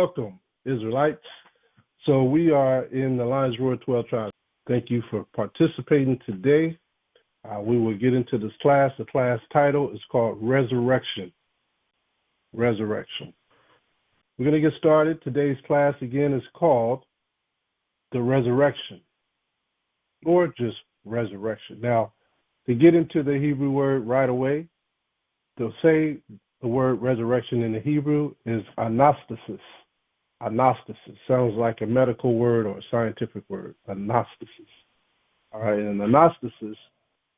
Welcome, Israelites. So we are in the Lions Roar 12 tribes. Thank you for participating today. We will get into this class. The class title is called Resurrection. Resurrection. We're going to get started. Today's class, again, is called The Resurrection, or just Resurrection. Now, to get into the Hebrew word right away, they'll say the word resurrection in the Hebrew is anastasis. Anastasis sounds like a medical word or a scientific word, anastasis. All right, and anastasis,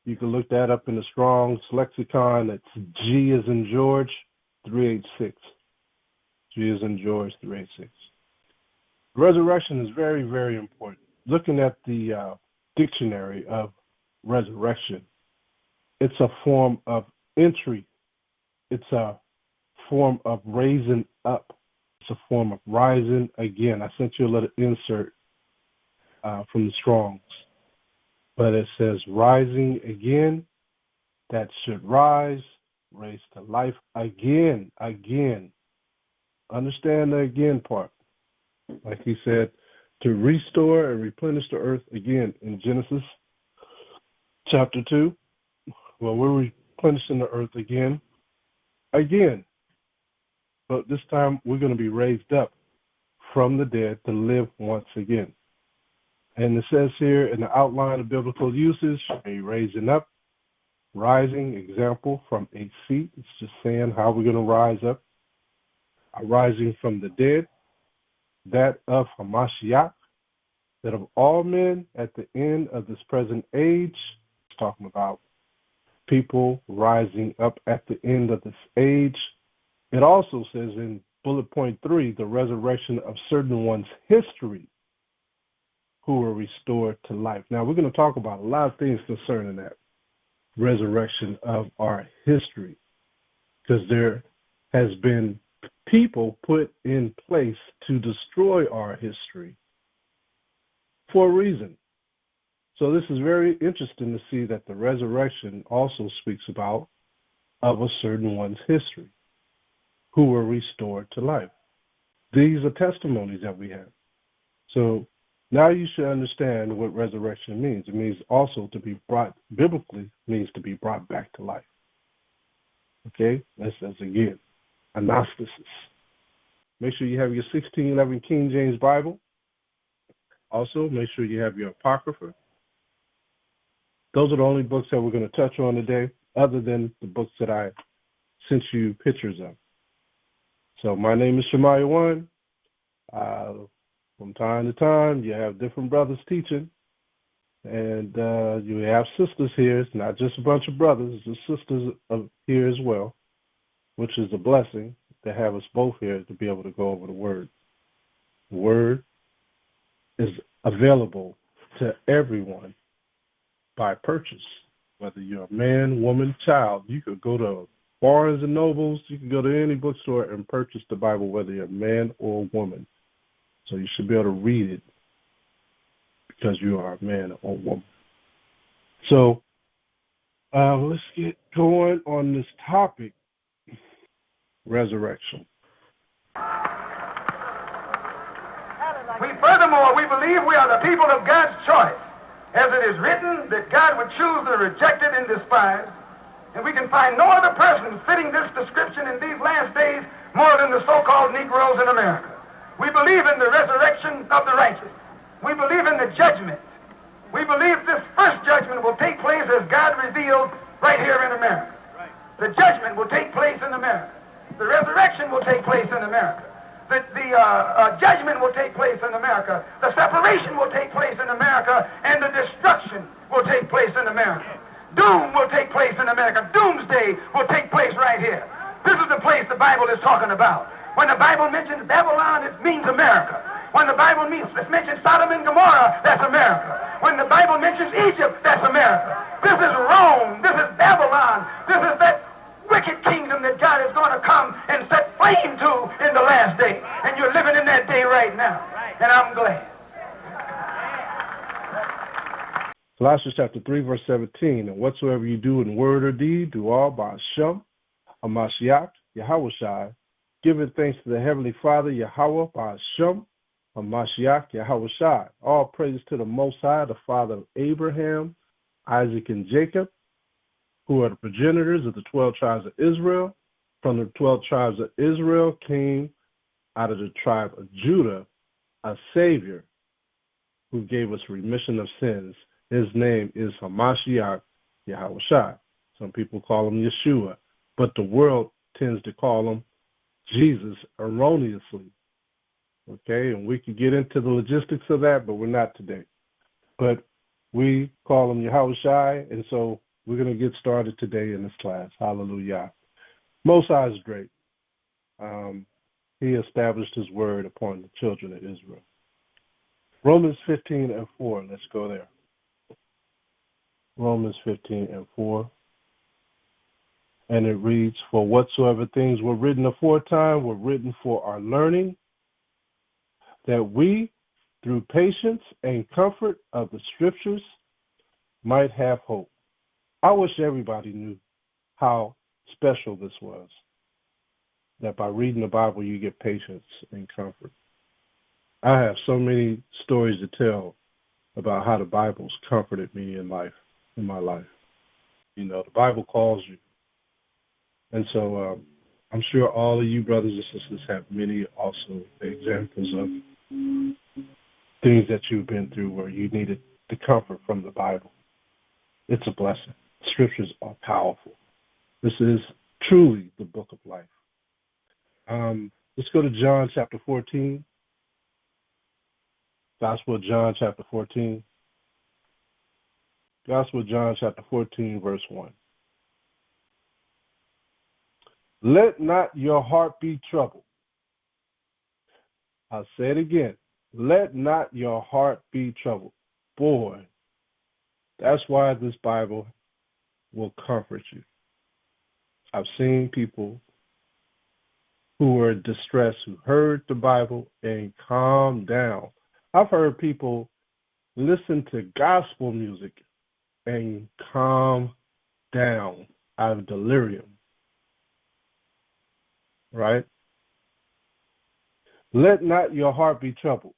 you can look that up in the Strong's lexicon. It's G as in George, 386. G as in George, 386. Resurrection is very, very important. Looking at the dictionary of resurrection, it's a form of entry. It's a form of raising up. It's a form of rising again. I sent you a little insert from the Strong's. But it says rising again, that should rise, raise to life again. Understand the again part. Like he said, to restore and replenish the earth again in Genesis chapter 2. Well, we're replenishing the earth again. But this time we're going to be raised up from the dead to live once again. And it says here in the outline of biblical usage, a raising up, rising, example, from a seat. It's just saying how we're going to rise up. A rising from the dead, that of HAMASHAYACH, that of all men at the end of this present age. It's talking about people rising up at the end of this age. It also says in bullet point 3, the resurrection of certain one's history who were restored to life. Now, we're going to talk about a lot of things concerning that resurrection of our history, because there has been people put in place to destroy our history for a reason. So this is very interesting to see that the resurrection also speaks about of a certain one's history who were restored to life. These are testimonies that we have. So now you should understand what resurrection means. It means also to be brought, biblically means to be brought back to life. Okay, that's again, anastasis. Make sure you have your 1611 King James Bible. Also, make sure you have your Apocrypha. Those are the only books that we're going to touch on today, other than the books that I sent you pictures of. So my name is Shemaiah One. From time to time, you have different brothers teaching, and you have sisters here. It's not just a bunch of brothers, it's the sisters here as well, which is a blessing to have us both here to be able to go over the Word. The Word is available to everyone by purchase, whether you're a man, woman, child. You could go to Barnes and Nobles, you can go to any bookstore and purchase the Bible, whether you're a man or a woman. So you should be able to read it because you are a man or woman. So let's get going on this topic, resurrection. Furthermore, we believe we are the people of God's choice. As it is written that God would choose the rejected and despised, and we can find no other person fitting this description in these last days more than the so-called Negroes in America. We believe in the resurrection of the righteous. We believe in the judgment. We believe this first judgment will take place as God revealed right here in America. The judgment will take place in America. The resurrection will take place in America. The judgment will take place in America. The separation will take place in America. And the destruction will take place in America. Doom will take place in America. Doomsday will take place right here. This is the place the Bible is talking about. When the Bible mentions Babylon, it means America. When the Bible mentions Sodom and Gomorrah, that's America. When the Bible mentions Egypt, that's America. This is Rome. This is Babylon. This is that wicked kingdom that God is going to come and set flame to in the last day. And you're living in that day right now. And I'm glad. Colossians chapter 3, verse 17. And whatsoever you do in word or deed, do all by Hashem, HAMASHAYACH, YAHAWASH, giving thanks to the Heavenly Father, YAHAWAH HAMASHAYACH, YAHAWASHI. All praise to the Most High, the Father of Abraham, Isaac, and Jacob, who are the progenitors of the 12 tribes of Israel. From the 12 tribes of Israel came out of the tribe of Judah a Savior who gave us remission of sins. His name is HaMashiach Yahawashi. Some people call him Yeshua, but the world tends to call him Jesus erroneously. Okay, and we could get into the logistics of that, but we're not today. But we call him Yahawashi, and so we're going to get started today in this class. Hallelujah. Most High is great. He established his word upon the children of Israel. Romans 15:4. Let's go there. Romans 15:4. And it reads, "For whatsoever things were written aforetime were written for our learning, that we, through patience and comfort of the Scriptures, might have hope." I wish everybody knew how special this was, that by reading the Bible you get patience and comfort. I have so many stories to tell about how the Bible's comforted me in my life. You know, the Bible calls you. And so I'm sure all of you brothers and sisters have many also examples of things that you've been through where you needed the comfort from the Bible. It's a blessing. Scriptures are powerful. This is truly the book of life. Let's go to John chapter 14. Gospel of John chapter 14. Gospel of John chapter 14, verse 1. "Let not your heart be troubled." I'll say it again. Let not your heart be troubled. Boy, that's why this Bible will comfort you. I've seen people who were in distress who heard the Bible and calmed down. I've heard people listen to gospel music and calm down out of delirium. Right? "Let not your heart be troubled.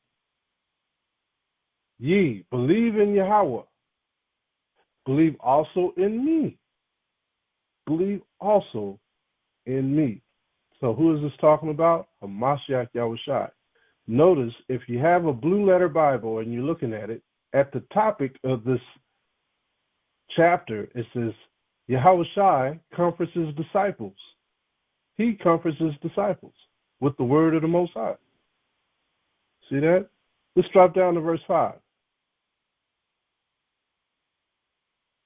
Ye believe in Yahawah. Believe also in me. Believe also in me." So who is this talking about? HaMashiach Yahawashi. Notice, if you have a blue letter Bible and you're looking at it, at the topic of this chapter, it says, Yahawashi comforts his disciples. He comforts his disciples with the word of the Most High. See that? Let's drop down to verse 5.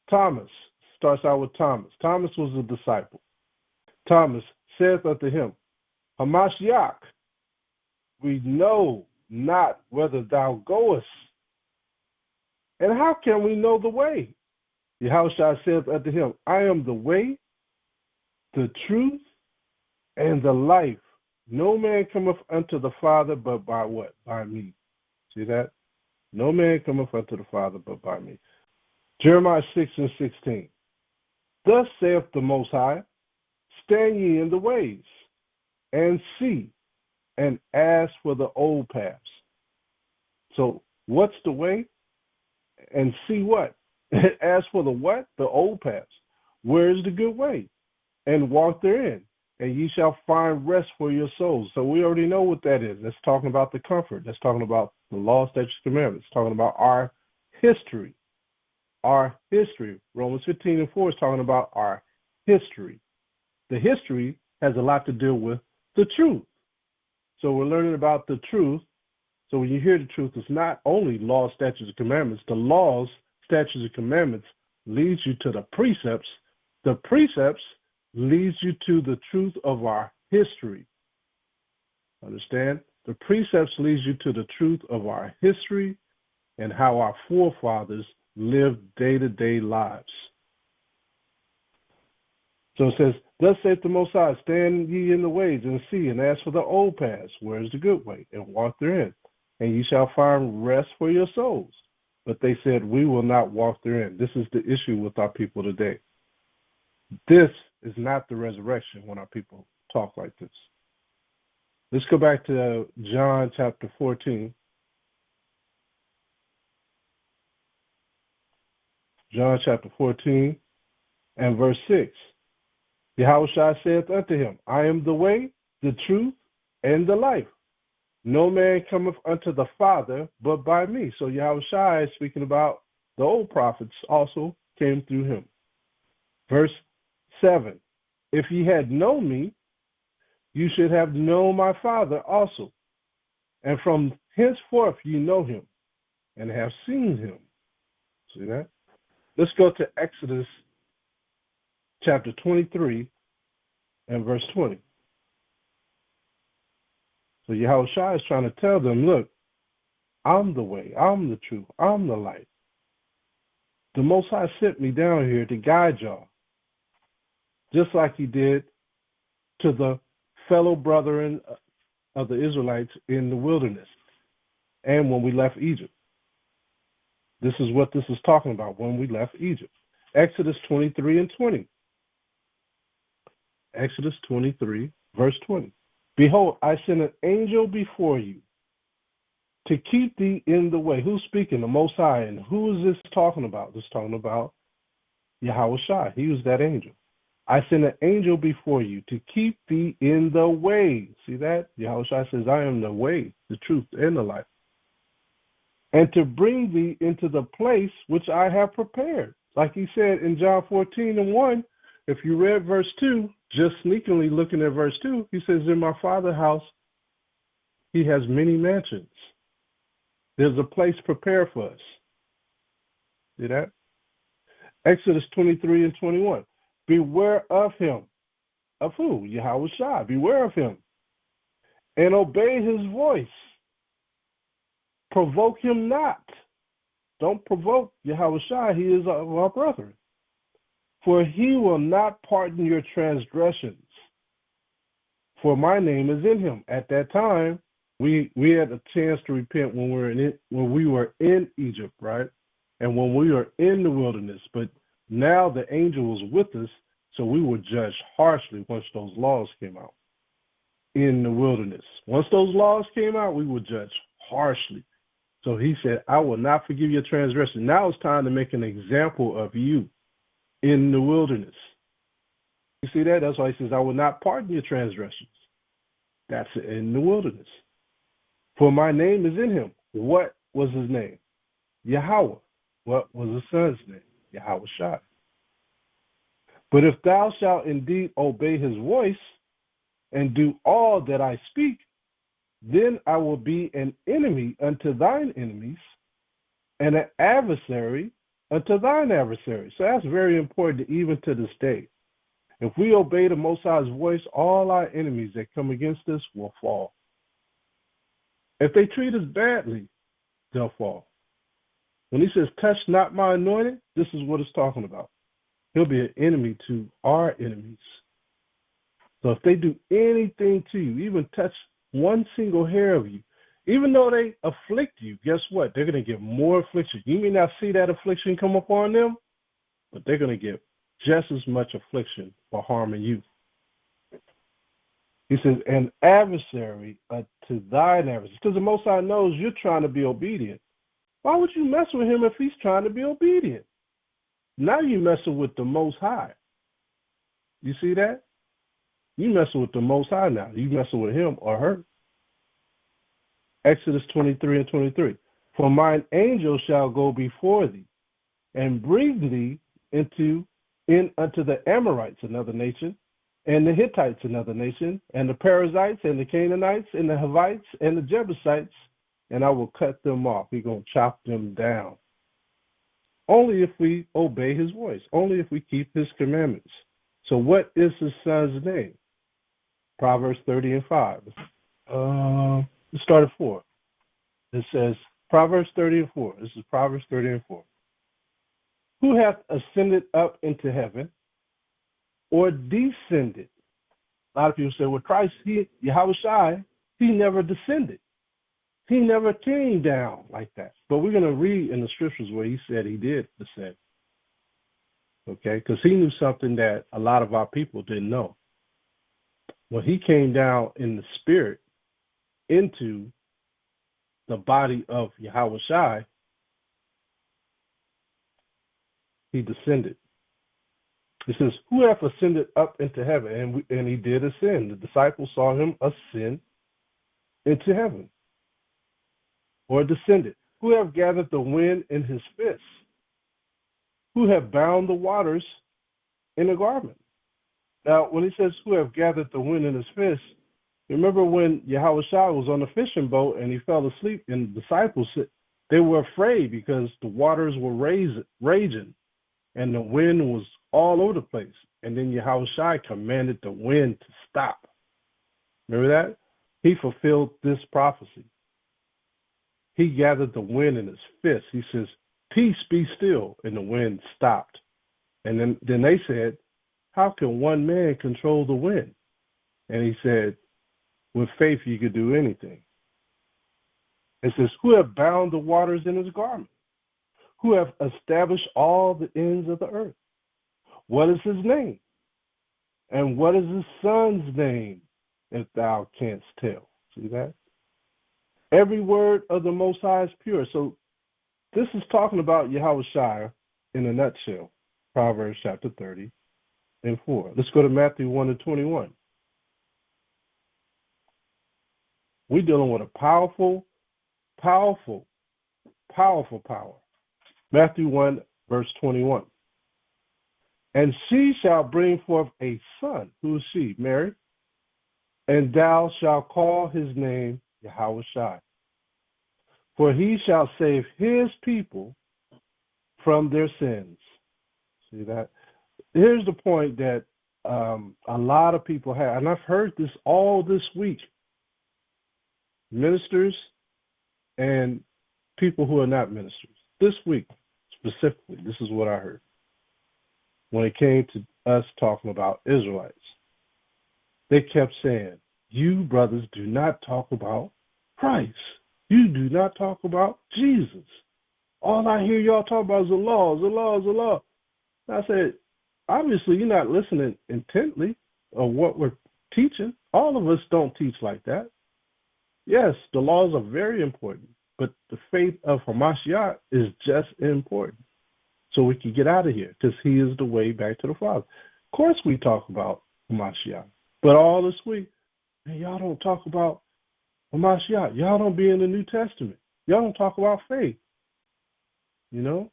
Thomas starts out with Thomas. Thomas was a disciple. Thomas saith unto him, "HaMashiach, we know not whither thou goest, and how can we know the way?" Yahawashi saith unto him, "I am the way, the truth, and the life. No man cometh unto the Father but by what? By me." See that? No man cometh unto the Father but by me. Jeremiah 6:16. "Thus saith the Most High, stand ye in the ways, and see, and ask for the old paths." So what's the way? And see what? Ask for the what? The old paths. Where is the good way? And walk therein, and ye shall find rest for your souls. So we already know what that is. That's talking about the comfort. That's talking about the law, statutes, commandments. It's talking about our history. Our history. Romans 15:4 is talking about our history. The history has a lot to do with the truth. So we're learning about the truth. So when you hear the truth, it's not only law, statutes, and commandments. The laws, statutes, and commandments leads you to the precepts. The precepts leads you to the truth of our history. Understand? The precepts leads you to the truth of our history and how our forefathers lived day-to-day lives. So it says, "Thus saith the Most High, stand ye in the ways and see, and ask for the old paths, where is the good way, and walk therein, and ye shall find rest for your souls." But they said, "We will not walk therein." This is the issue with our people today. This is not the resurrection when our people talk like this. Let's go back to John chapter 14. John chapter 14 and verse 6. Yahawashi saith unto him, I am the way, the truth, and the life. No man cometh unto the Father but by me. So Yahawashi, speaking about the old prophets, also came through him. Verse 7. If ye had known me, you should have known my Father also. And from henceforth ye know him, and have seen him. See that? Let's go to Exodus chapter 23 and verse 20. So Yahawashi is trying to tell them, look, I'm the way, I'm the truth, I'm the light. The Most High sent me down here to guide y'all, just like he did to the fellow brethren of the Israelites in the wilderness and when we left Egypt. This is what this is talking about when we left Egypt. Exodus 23 and 20. Exodus 23, verse 20. Behold, I send an angel before you to keep thee in the way. Who's speaking? The Most High. And who is this talking about? This is talking about Yahawashi. He was that angel. I send an angel before you to keep thee in the way. See that? Yahawashi says, I am the way, the truth, and the life. And to bring thee into the place which I have prepared. Like he said in John 14 and 1, if you read verse 2, just sneakily looking at verse 2, he says, in my Father's house, he has many mansions. There's a place prepared for us. See that? Exodus 23 and 21. Beware of him. Of who? Yahawashi. Beware of him. And obey his voice. Provoke him not. Don't provoke Yahawashi. He is of our brethren. For he will not pardon your transgressions. For my name is in him. At that time, we had a chance to repent when we were in Egypt, right? And when we were in the wilderness. But now the angel was with us, so we were judged harshly once those laws came out in the wilderness. Once those laws came out, we were judged harshly. So he said, I will not forgive your transgression. Now it's time to make an example of you in the wilderness. You see that? That's why he says, I will not pardon your transgressions. That's in the wilderness. For my name is in him. What was his name? Yahawah. What was his son's name? Yahawashi. But if thou shalt indeed obey his voice and do all that I speak, then I will be an enemy unto thine enemies and an adversary unto thine adversary. So that's very important even to this day. If we obey the Most High's voice, all our enemies that come against us will fall. If they treat us badly, they'll fall. When he says, touch not my anointed, this is what it's talking about. He'll be an enemy to our enemies. So if they do anything to you, even touch one single hair of you, even though they afflict you, guess what? They're going to get more affliction. You may not see that affliction come upon them, but they're going to get just as much affliction for harming you. He says, an adversary to thine adversary. Because the Most High knows you're trying to be obedient. Why would you mess with him if he's trying to be obedient? Now you're messing with the Most High. You see that? You messing with the Most High now. You messing with him or her. Exodus 23 and 23. For mine angel shall go before thee and bring thee unto the Amorites, another nation, and the Hittites, another nation, and the Perizzites, and the Canaanites, and the Hivites, and the Jebusites, and I will cut them off. He's going to chop them down. Only if we obey his voice, only if we keep his commandments. So what is his son's name? Proverbs 30 and 5. Let's start at 4. It says, Proverbs 30 and 4. This is Proverbs 30 and 4. Who hath ascended up into heaven or descended? A lot of people say, well, Christ, Yahawashi, he never descended. He never came down like that. But we're going to read in the scriptures where he said he did descend. Okay? Because he knew something that a lot of our people didn't know. When he came down in the spirit, into the body of Yahawashi, he descended. It says, who hath ascended up into heaven? And he did ascend. The disciples saw him ascend into heaven, or descended. Who have gathered the wind in his fists? Who have bound the waters in a garment? Now, when he says, who have gathered the wind in his fists, remember when Yahawashi was on the fishing boat and he fell asleep, and the disciples, they were afraid because the waters were raging and the wind was all over the place. And then Yahawashi commanded the wind to stop. Remember that? He fulfilled this prophecy. He gathered the wind in his fist. He says, peace, be still. And the wind stopped. And then they said, how can one man control the wind? And he said, with faith you could do anything. It says, who have bound the waters in his garment? Who have established all the ends of the earth? What is his name? And what is his son's name, if thou canst tell? See that? Every word of the Most High is pure. So this is talking about Yahawashi in a nutshell. Proverbs chapter 30 and 4. Let's go to Matthew 1 and 21. We're dealing with a powerful power. Matthew 1, verse 21. And she shall bring forth a son. Who is she? Mary. And thou shalt call his name Yahawashi. For he shall save his people from their sins. See that? Here's the point that a lot of people have, and I've heard this all this week. Ministers and people who are not ministers. This week, specifically, this is what I heard when it came to us talking about Israelites. They kept saying, you brothers do not talk about Christ. You do not talk about Jesus. All I hear y'all talk about is the law, the law, the law. And I said, obviously you're not listening intently of what we're teaching. All of us don't teach like that. Yes, the laws are very important, but the faith of Hamashiach is just important. So we can get out of here because he is the way back to the Father. Of course we talk about Hamashiach, but all this week, man, y'all don't talk about Hamashiach. Y'all don't be in the New Testament. Y'all don't talk about faith. You know?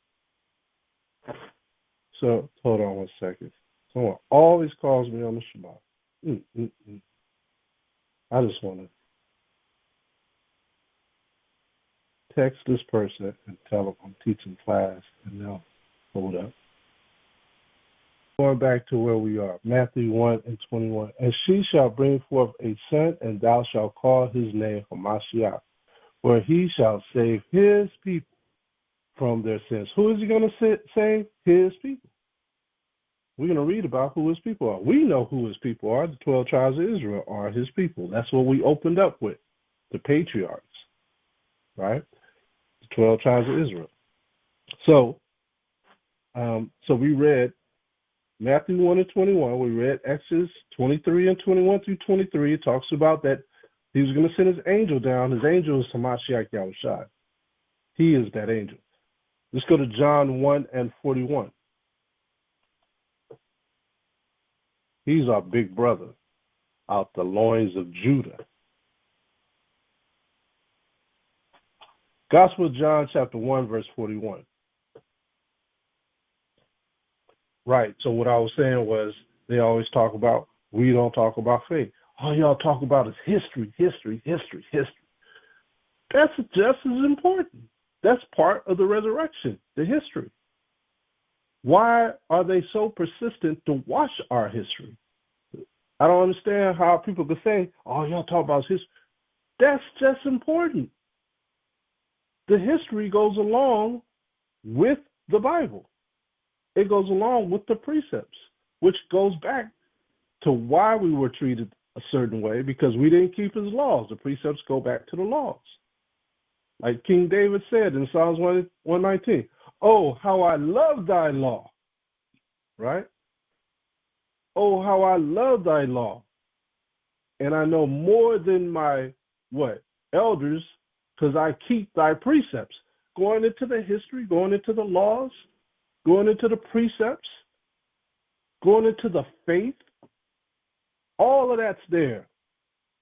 So, hold on one second. Someone always calls me on the Shabbat. I just want to text this person and tell them I'm teaching class, and they'll hold up. Going back to where we are, Matthew 1 and 21. And she shall bring forth a son, and thou shalt call his name Hamashiach, for he shall save his people from their sins. Who is he going to save? His people. We're going to read about who his people are. We know who his people are. The 12 tribes of Israel are his people. That's what we opened up with, the patriarchs, right? The 12 tribes of Israel. So we read Matthew 1 and 21. We read Exodus 23 and 21 through 23. It talks about that he was going to send his angel down. His angel is Hamashiach Yahawashi. He is that angel. Let's go to John 1 and 41. He's our big brother out the loins of Judah. Gospel of John chapter 1, verse 41. Right. So what I was saying was they always talk about, we don't talk about faith. All y'all talk about is history. That's just as important. That's part of the resurrection, the history. Why are they so persistent to wash our history? I don't understand how people can say, oh, y'all talk about history. That's just important. The history goes along with the Bible. It goes along with the precepts, which goes back to why we were treated a certain way, because we didn't keep his laws. The precepts go back to the laws. Like King David said in Psalms 119, oh, how I love thy law, right? Oh, how I love thy law. And I know more than my what? Elders, because I keep thy precepts. Going into the history, going into the laws, going into the precepts, going into the faith, all of that's there.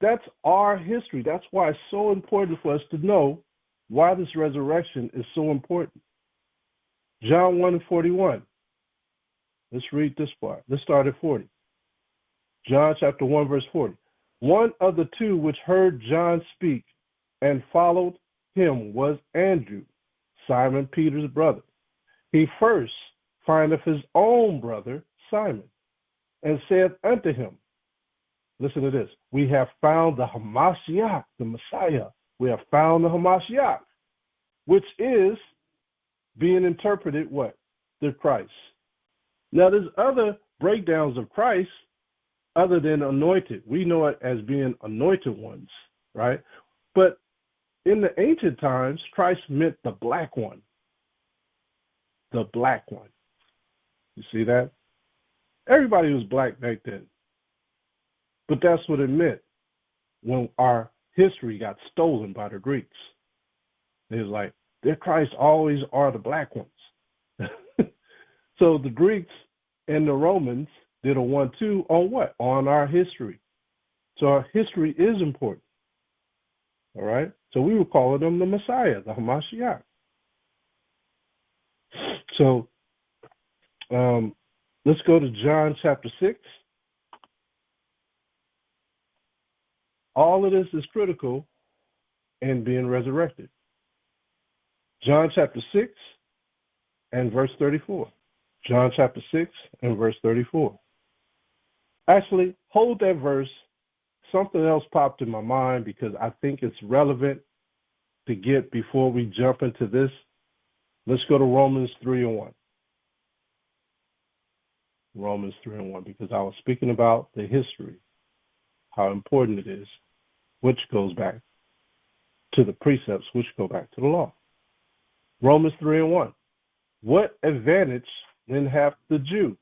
That's our history. That's why it's so important for us to know why this resurrection is so important. John 1:41. Let's read this part. Let's start at 40. John chapter 1, verse 40. One of the two which heard John speak and followed him was Andrew, Simon Peter's brother. He first findeth his own brother Simon, and said unto him, listen to this, we have found the HAMASHAYACH, the Messiah. We have found the HAMASHAYACH, which is being interpreted what? The Christ. Now, there's other breakdowns of Christ other than anointed. We know it as being anointed ones, right? But in the ancient times, Christ meant the black one. The black one. You see that? Everybody was black back then. But that's what it meant when our history got stolen by the Greeks. It was like, their Christ always are the black ones. So the Greeks and the Romans did a 1-2 on what? On our history. So our history is important. All right? So we were calling them the Messiah, the HAMASHAYACH. So let's go to John chapter 6. All of this is critical in being resurrected. John chapter 6 and verse 34. John chapter 6 and verse 34. Actually, hold that verse. Something else popped in my mind because I think it's relevant to get before we jump into this. Let's go to Romans 3:1. Romans 3:1, because I was speaking about the history, how important it is, which goes back to the precepts, which go back to the law. Romans 3:1. What advantage then hath the Jew?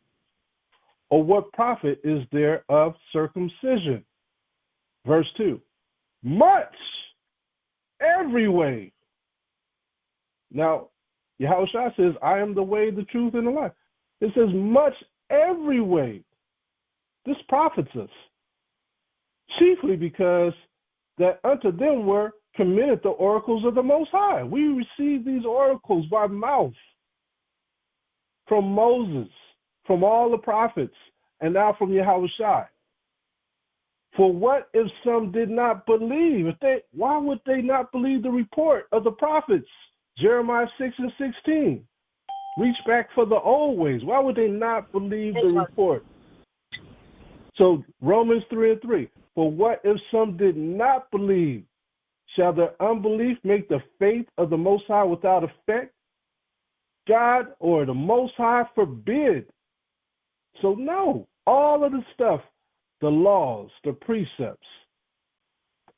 Or what profit is there of circumcision? Verse 2. Much, every way. Now, Yahawashi says, I am the way, the truth, and the life. It says, much, every way. This profits us, chiefly because that unto them were committed the oracles of the Most High. We received these oracles by mouth from Moses, from all the prophets, and now from Yahawashi. For what if some did not believe? Why would they not believe the report of the prophets? Jeremiah 6:16. Reach back for the old ways. Why would they not believe the report? So Romans 3:3. For what if some did not believe? Shall their unbelief make the faith of the Most High without effect? God or the Most High forbid. So no, all of the stuff, the laws, the precepts,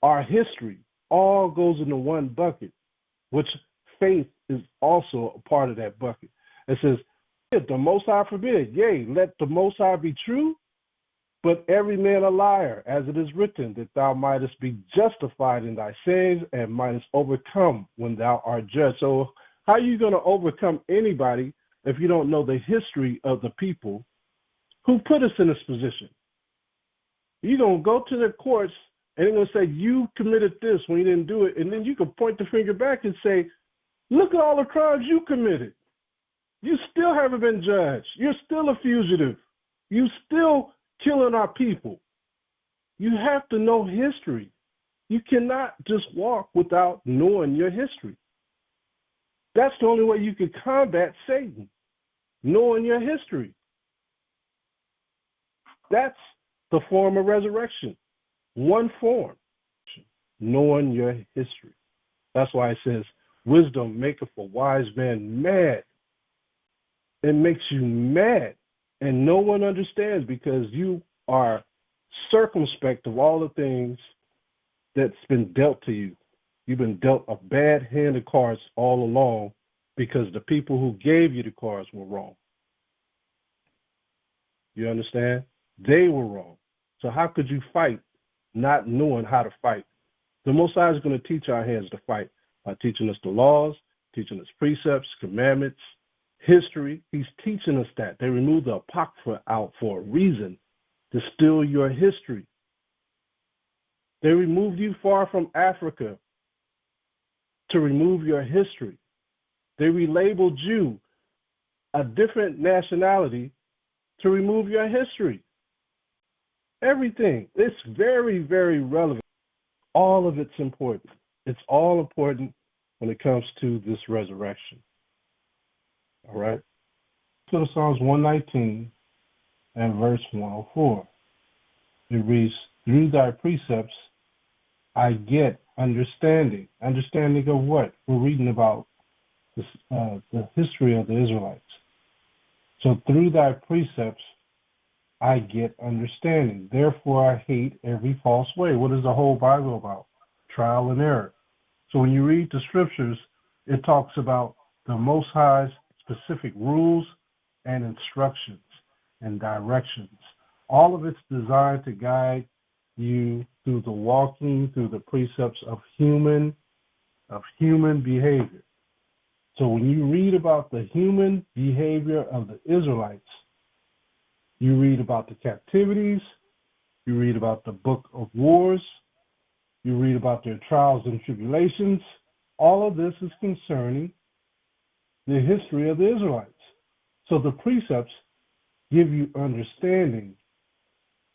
our history, all goes into one bucket, which faith is also a part of that bucket. It says, if the Most High forbid, yea, let the Most High be true, but every man a liar, as it is written, that thou mightest be justified in thy sins and mightest overcome when thou art judged. So how are you going to overcome anybody if you don't know the history of the people who put us in this position? You're going to go to the courts and they're going to say, you committed this when you didn't do it. And then you can point the finger back and say, look at all the crimes you committed. You still haven't been judged. You're still a fugitive. You still killing our people. You have to know history. You cannot just walk without knowing your history. That's the only way you can combat Satan, knowing your history. That's the form of resurrection. One form, knowing your history. That's why it says, wisdom maketh a wise man mad. It makes you mad. And no one understands because you are circumspect of all the things that's been dealt to you. You've been dealt a bad hand of cards all along because the people who gave you the cards were wrong. You understand? They were wrong. So how could you fight not knowing how to fight? The Most High is going to teach our hands to fight by teaching us the laws, teaching us precepts, commandments, history. He's teaching us that. They removed the Apocrypha out for a reason, to steal your history. They removed you far from Africa to remove your history. They relabeled you a different nationality to remove your history. Everything. It's very, very relevant. All of it's important. It's all important when it comes to this resurrection. All right? So Psalms 119 and verse 104. It reads, through thy precepts I get understanding. Understanding of what? We're reading about this, the history of the Israelites. So through thy precepts I get understanding. Therefore I hate every false way. What is the whole Bible about? Trial and error. So when you read the scriptures, it talks about the Most High's specific rules and instructions and directions. All of it's designed to guide you through the walking, through the precepts of human behavior. So when you read about the human behavior of the Israelites, you read about the captivities, you read about the book of wars, you read about their trials and tribulations. All of this is concerning the history of the Israelites. So the precepts give you understanding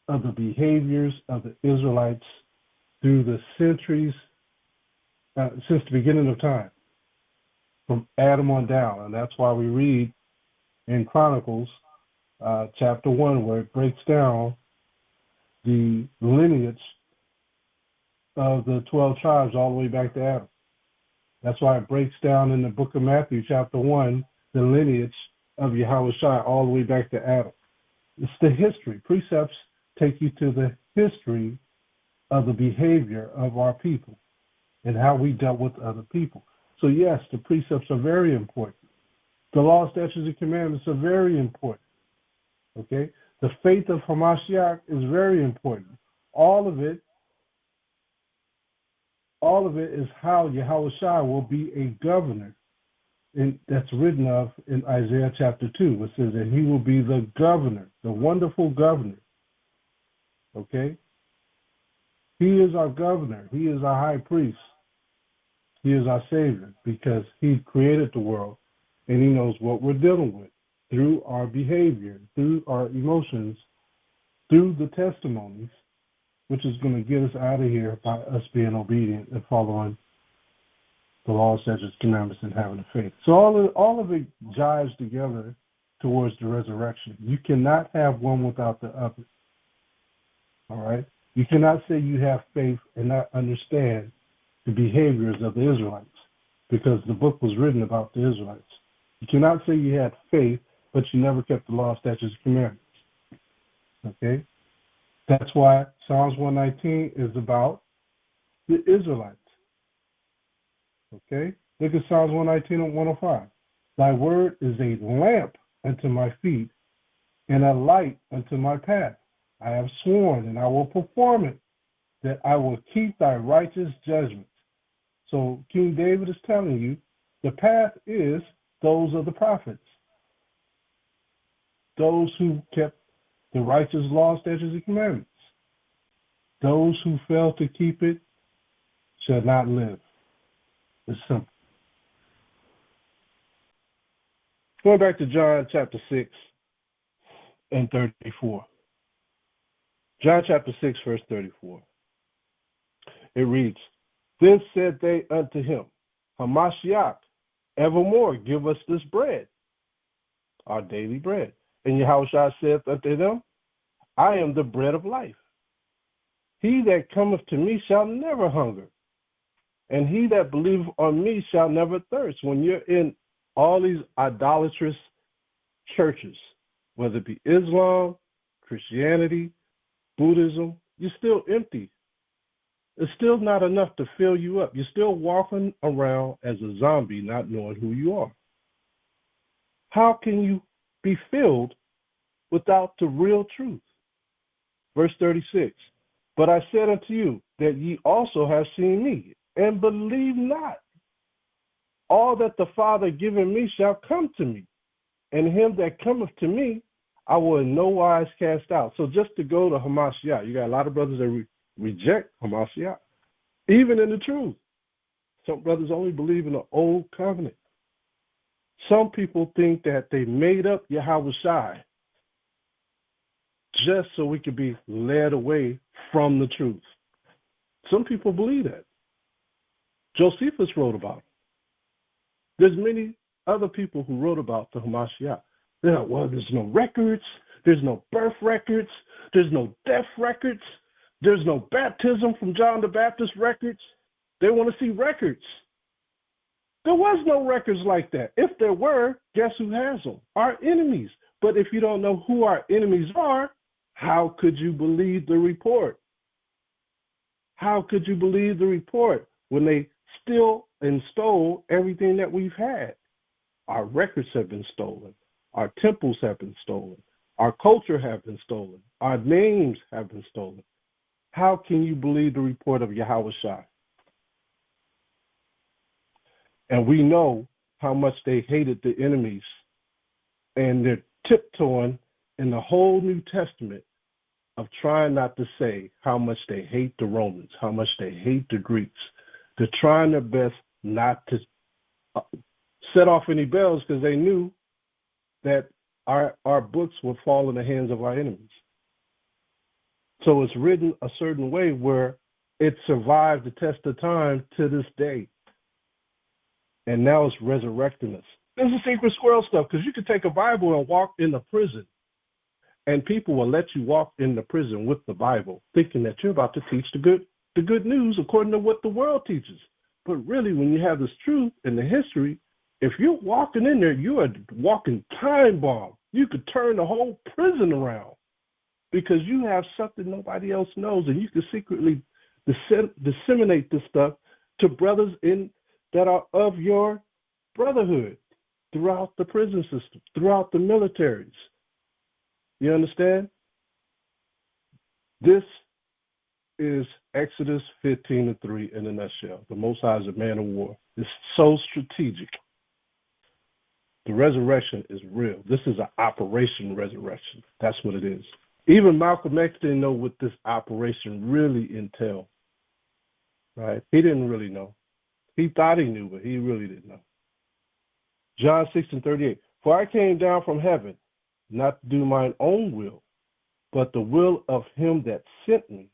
of the behaviors of the Israelites through the centuries, since the beginning of time, from Adam on down. And that's why we read in Chronicles chapter 1, where it breaks down the lineage of the 12 tribes all the way back to Adam. That's why it breaks down in the book of Matthew chapter 1, the lineage of Yahawashi all the way back to Adam. It's the history. Precepts take you to the history of the behavior of our people and how we dealt with other people. So yes, the precepts are very important. The law, statutes, and commandments are very important. Okay? The faith of HAMASHAYACH is very important. All of it is how Yahawashi will be a governor. And that's written of in Isaiah chapter 2. It says that he will be the governor, the wonderful governor. Okay? He is our governor. He is our high priest. He is our Savior because he created the world and he knows what we're dealing with through our behavior, through our emotions, through the testimonies, which is going to get us out of here by us being obedient and following the law, statutes, commandments, and having a faith. So all of it jives together towards the resurrection. You cannot have one without the other. All right? You cannot say you have faith and not understand the behaviors of the Israelites, because the book was written about the Israelites. You cannot say you had faith, but you never kept the law, statutes, and commandments. Okay? That's why Psalms 119 is about the Israelites. Okay? Look at Psalms 119 and 105. Thy word is a lamp unto my feet and a light unto my path. I have sworn and I will perform it, that I will keep thy righteous judgments. So King David is telling you the path is those of the prophets, those who kept the righteous law, statutes, and commandments. Those who fail to keep it shall not live. It's simple. Going back to John chapter 6 and 34. John chapter 6, verse 34. It reads, Then said they unto him, HAMASHAYACH, evermore give us this bread, our daily bread. And Yahawashi saith unto them, I am the bread of life. He that cometh to me shall never hunger, and he that believeth on me shall never thirst. When you're in all these idolatrous churches, whether it be Islam, Christianity, Buddhism, you're still empty. It's still not enough to fill you up. You're still walking around as a zombie, not knowing who you are. How can you be filled without the real truth? Verse 36, But I said unto you that ye also have seen me, and believe not. All that the Father given me shall come to me, and him that cometh to me I will in no wise cast out. So just to go to Hamashiach, you got a lot of brothers that reject Hamashiach, even in the truth. Some brothers only believe in the old covenant. Some people think that they made up Yahawashi just so we could be led away from the truth. Some people believe that. Josephus wrote about it. There's many other people who wrote about the Hamashiach. They're like, well, there's no records, there's no birth records, there's no death records, there's no baptism from John the Baptist records. They want to see records. There was no records like that. If there were, guess who has them? Our enemies. But if you don't know who our enemies are, how could you believe the report? How could you believe the report when they steal and stole everything that we've had? Our records have been stolen. Our temples have been stolen. Our culture have been stolen. Our names have been stolen. How can you believe the report of Yahawashi? And we know how much they hated the enemies, and they're tiptoeing in the whole New Testament of trying not to say how much they hate the Romans, how much they hate the Greeks. They're trying their best not to set off any bells because they knew that our books would fall in the hands of our enemies. So it's written a certain way where it survived the test of time to this day. And now it's resurrecting us. This is secret squirrel stuff, because you could take a Bible and walk in the prison, and people will let you walk in the prison with the Bible, thinking that you're about to teach the good news according to what the world teaches. But really, when you have this truth and the history, if you're walking in there, you are walking time bomb. You could turn the whole prison around because you have something nobody else knows, and you can secretly disseminate this stuff to brothers that are of your brotherhood throughout the prison system, throughout the militaries. You understand? This is Exodus 15:3 in a nutshell. The Most High is a man of war. It's so strategic. The resurrection is real. This is an operation resurrection. That's what it is. Even Malcolm X didn't know what this operation really entailed. Right? He didn't really know. He thought he knew, but he really didn't know. John 6:38. For I came down from heaven, not to do mine own will, but the will of him that sent me.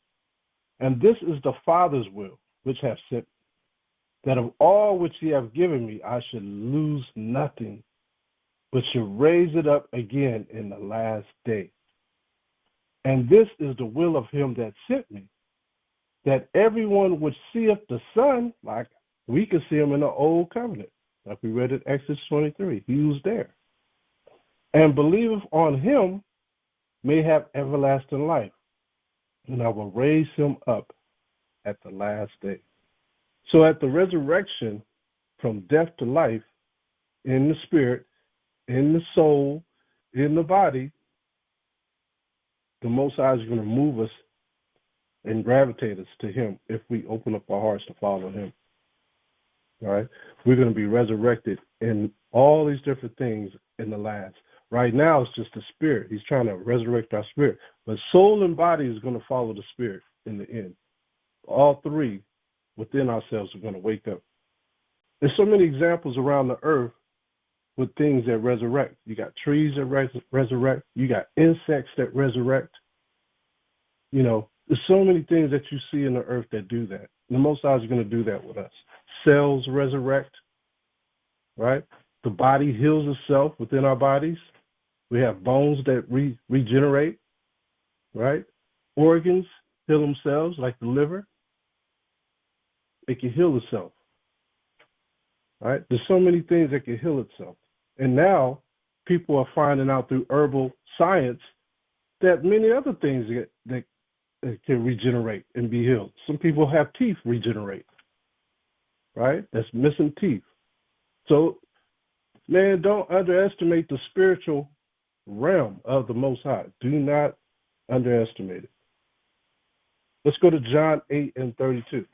And this is the Father's will, which hath sent me, that of all which he hath given me, I should lose nothing, but should raise it up again in the last day. And this is the will of him that sent me, that everyone which seeth the Son, like we can see him in the old covenant, like we read in Exodus 23. He was there. And believeth on him may have everlasting life, and I will raise him up at the last day. So at the resurrection from death to life, in the spirit, in the soul, in the body, the Most High is going to move us and gravitate us to him if we open up our hearts to follow him. All right? We're going to be resurrected in all these different things in the last. Right now, it's just the spirit. He's trying to resurrect our spirit. But soul and body is going to follow the spirit in the end. All three within ourselves are going to wake up. There's so many examples around the earth with things that resurrect. You got trees that resurrect. You got insects that resurrect. You know, there's so many things that you see in the earth that do that. And the Most High is going to do that with us. Cells resurrect, right? The body heals itself within our bodies. We have bones that regenerate, right? Organs heal themselves, like the liver. It can heal itself, right? There's so many things that can heal itself. And now people are finding out through herbal science that many other things that can regenerate and be healed. Some people have teeth regenerate, right? That's missing teeth. So, man, don't underestimate the spiritual realm of the Most High. Do not underestimate it. Let's go to John 8 and 32.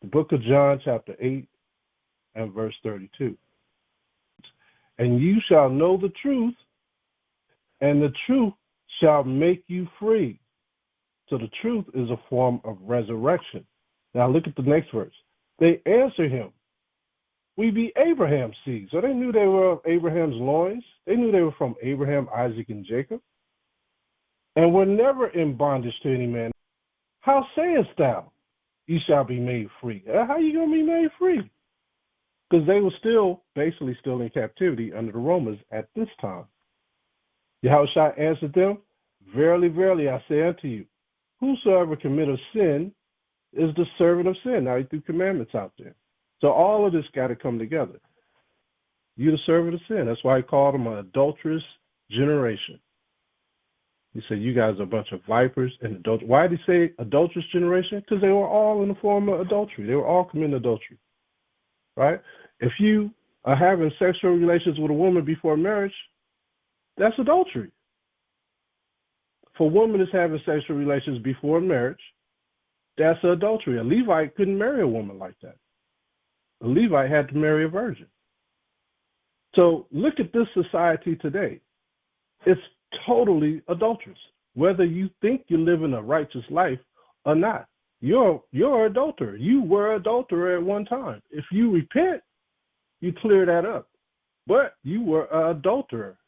The book of John, chapter 8 and verse 32. And you shall know the truth, and the truth shall make you free. So the truth is a form of resurrection. Now look at the next verse. They answer him, we be Abraham's seed. So they knew they were of Abraham's loins. They knew they were from Abraham, Isaac, and Jacob. And were never in bondage to any man. How sayest thou, you shall be made free? How are you going to be made free? Because they were basically still in captivity under the Romans at this time. Yahawashi answered them, verily, verily, I say unto you, whosoever committeth sin is the servant of sin. Now he threw commandments out there. So all of this got to come together. You're the servant of sin. That's why he called them an adulterous generation. He said, you guys are a bunch of vipers and adulterers. Why did he say adulterous generation? Because they were all in the form of adultery. They were all committing adultery, right? If you are having sexual relations with a woman before marriage, that's adultery. If a woman is having sexual relations before marriage, that's adultery. A Levite couldn't marry a woman like that. A Levite had to marry a virgin. So look at this society today. It's totally adulterous. Whether you think you're living a righteous life or not, you're an adulterer. You were an adulterer at one time. If you repent, you clear that up. But you were an adulterer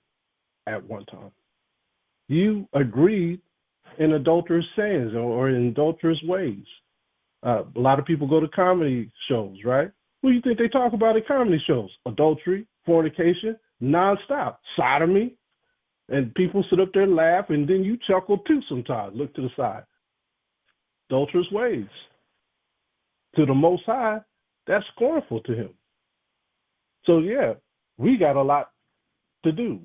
at one time. You agreed in adulterous sayings or in adulterous ways. A lot of people go to comedy shows, right? What do you think they talk about in comedy shows? Adultery, fornication, nonstop, sodomy. And people sit up there and laugh, and then you chuckle too sometimes. Look to the side. Adulterous ways. To the Most High, that's scornful to him. So, yeah, we got a lot to do.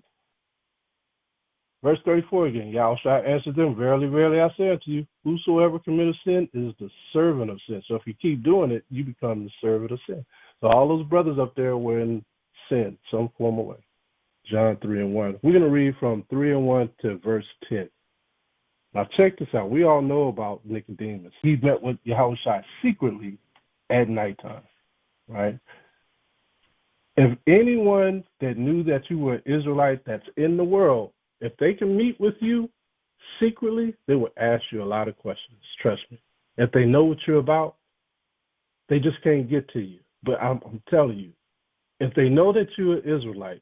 Verse 34 again. Yahawashi answered them, verily, verily, I say unto you, whosoever committeth sin is the servant of sin. So if you keep doing it, you become the servant of sin. So all those brothers up there were in sin, some form of way. John 3 and 1. We're going to read from 3 and 1 to verse 10. Now check this out. We all know about Nicodemus. He met with Yahawashi secretly at nighttime, right? If anyone that knew that you were an Israelite that's in the world, if they can meet with you secretly, they will ask you a lot of questions. Trust me. If they know what you're about, they just can't get to you. But I'm telling you, if they know that you're an Israelite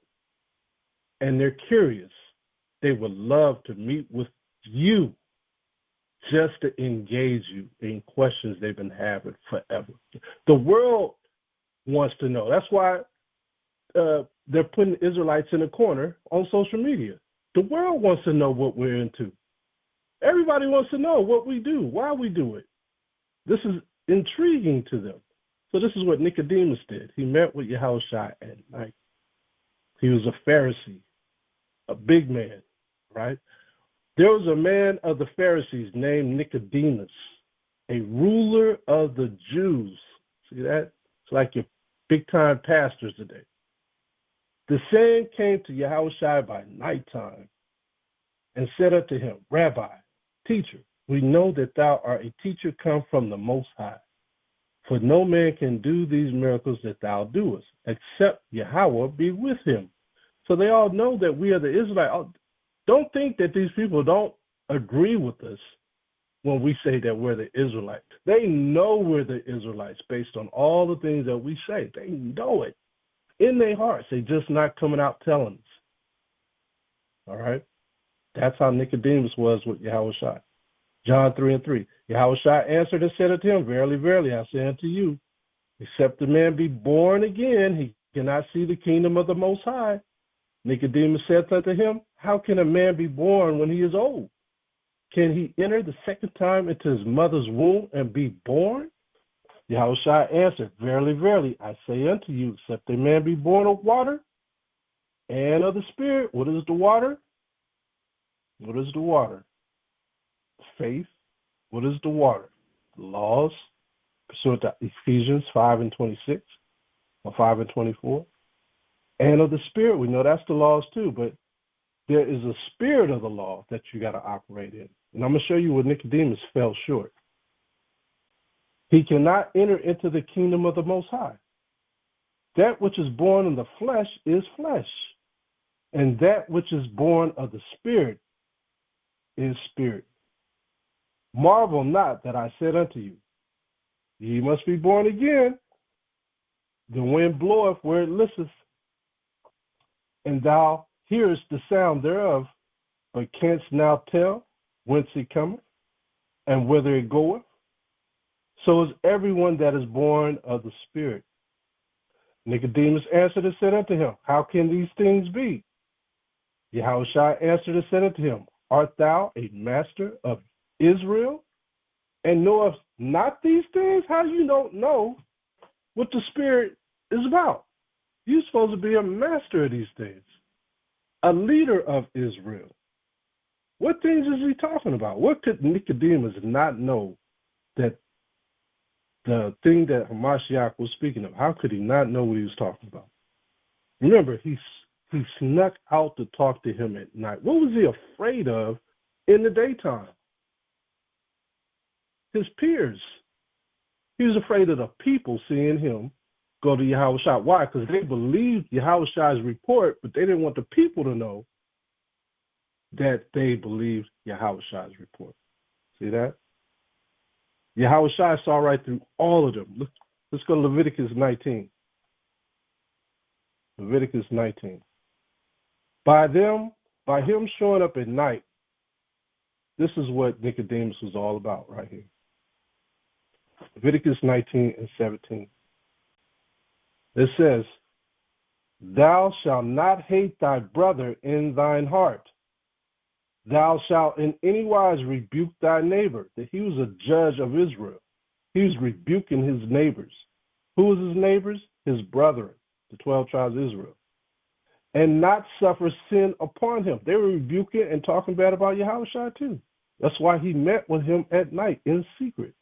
and they're curious, they would love to meet with you just to engage you in questions they've been having forever. The world wants to know. That's why they're putting Israelites in a corner on social media. The world wants to know what we're into. Everybody wants to know what we do, why we do it. This is intriguing to them. So this is what Nicodemus did. He met with Yahawashi at night. He was a Pharisee, a big man, right? There was a man of the Pharisees named Nicodemus, a ruler of the Jews. See that? It's like your big-time pastors today. The same came to Yahawashi by nighttime and said unto him, Rabbi, teacher, we know that thou art a teacher come from the Most High. For no man can do these miracles that thou doest, except Yahweh be with him. So they all know that we are the Israelites. Don't think that these people don't agree with us when we say that we're the Israelites. They know we're the Israelites based on all the things that we say. They know it in their hearts. They're just not coming out telling us. All right? That's how Nicodemus was with Yahawashi. John 3 and 3. Yahawashi answered and said unto him, verily, verily, I say unto you, except a man be born again, he cannot see the kingdom of the Most High. Nicodemus said unto him, how can a man be born when he is old? Can he enter the second time into his mother's womb and be born? Yahawashi answered, verily, verily, I say unto you, except a man be born of water and of the Spirit. What is the water? What is the water? Faith. What is the water? The laws, pursuant to Ephesians 5 and 26 or 5 and 24. And of the Spirit, we know that's the laws too, but there is a spirit of the law that you got to operate in. And I'm going to show you where Nicodemus fell short. He cannot enter into the kingdom of the Most High. That which is born in the flesh is flesh, and that which is born of the Spirit is spirit. Marvel not that I said unto you, ye must be born again. The wind bloweth where it listeth, and thou hearest the sound thereof, but canst now tell whence it cometh, and whither it goeth. So is everyone that is born of the Spirit. Nicodemus answered and said unto him, how can these things be? Yahawashi answered and said unto him, art thou a master of Israel, and knowest not these things? How you don't know what the Spirit is about? You're supposed to be a master of these things, a leader of Israel. What things is he talking about? What could Nicodemus not know that the thing that HAMASHAYACH was speaking of? How could he not know what he was talking about? Remember, he snuck out to talk to him at night. What was he afraid of in the daytime? His peers. He was afraid of the people seeing him go to Yahawashi. Why? Because they believed Yahawashi's report, but they didn't want the people to know that they believed Yahawashi's report. See that? Yahawashi saw right through all of them. Let's go to Leviticus 19. Leviticus 19. By him showing up at night, this is what Nicodemus was all about right here. Leviticus 19 and 17. It says, thou shalt not hate thy brother in thine heart. Thou shalt in any wise rebuke thy neighbor. That he was a judge of Israel. He was rebuking his neighbors. Who was his neighbors? His brethren, the 12 tribes of Israel. And not suffer sin upon him. They were rebuking and talking bad about Yahawashi too. That's why he met with him at night in secret.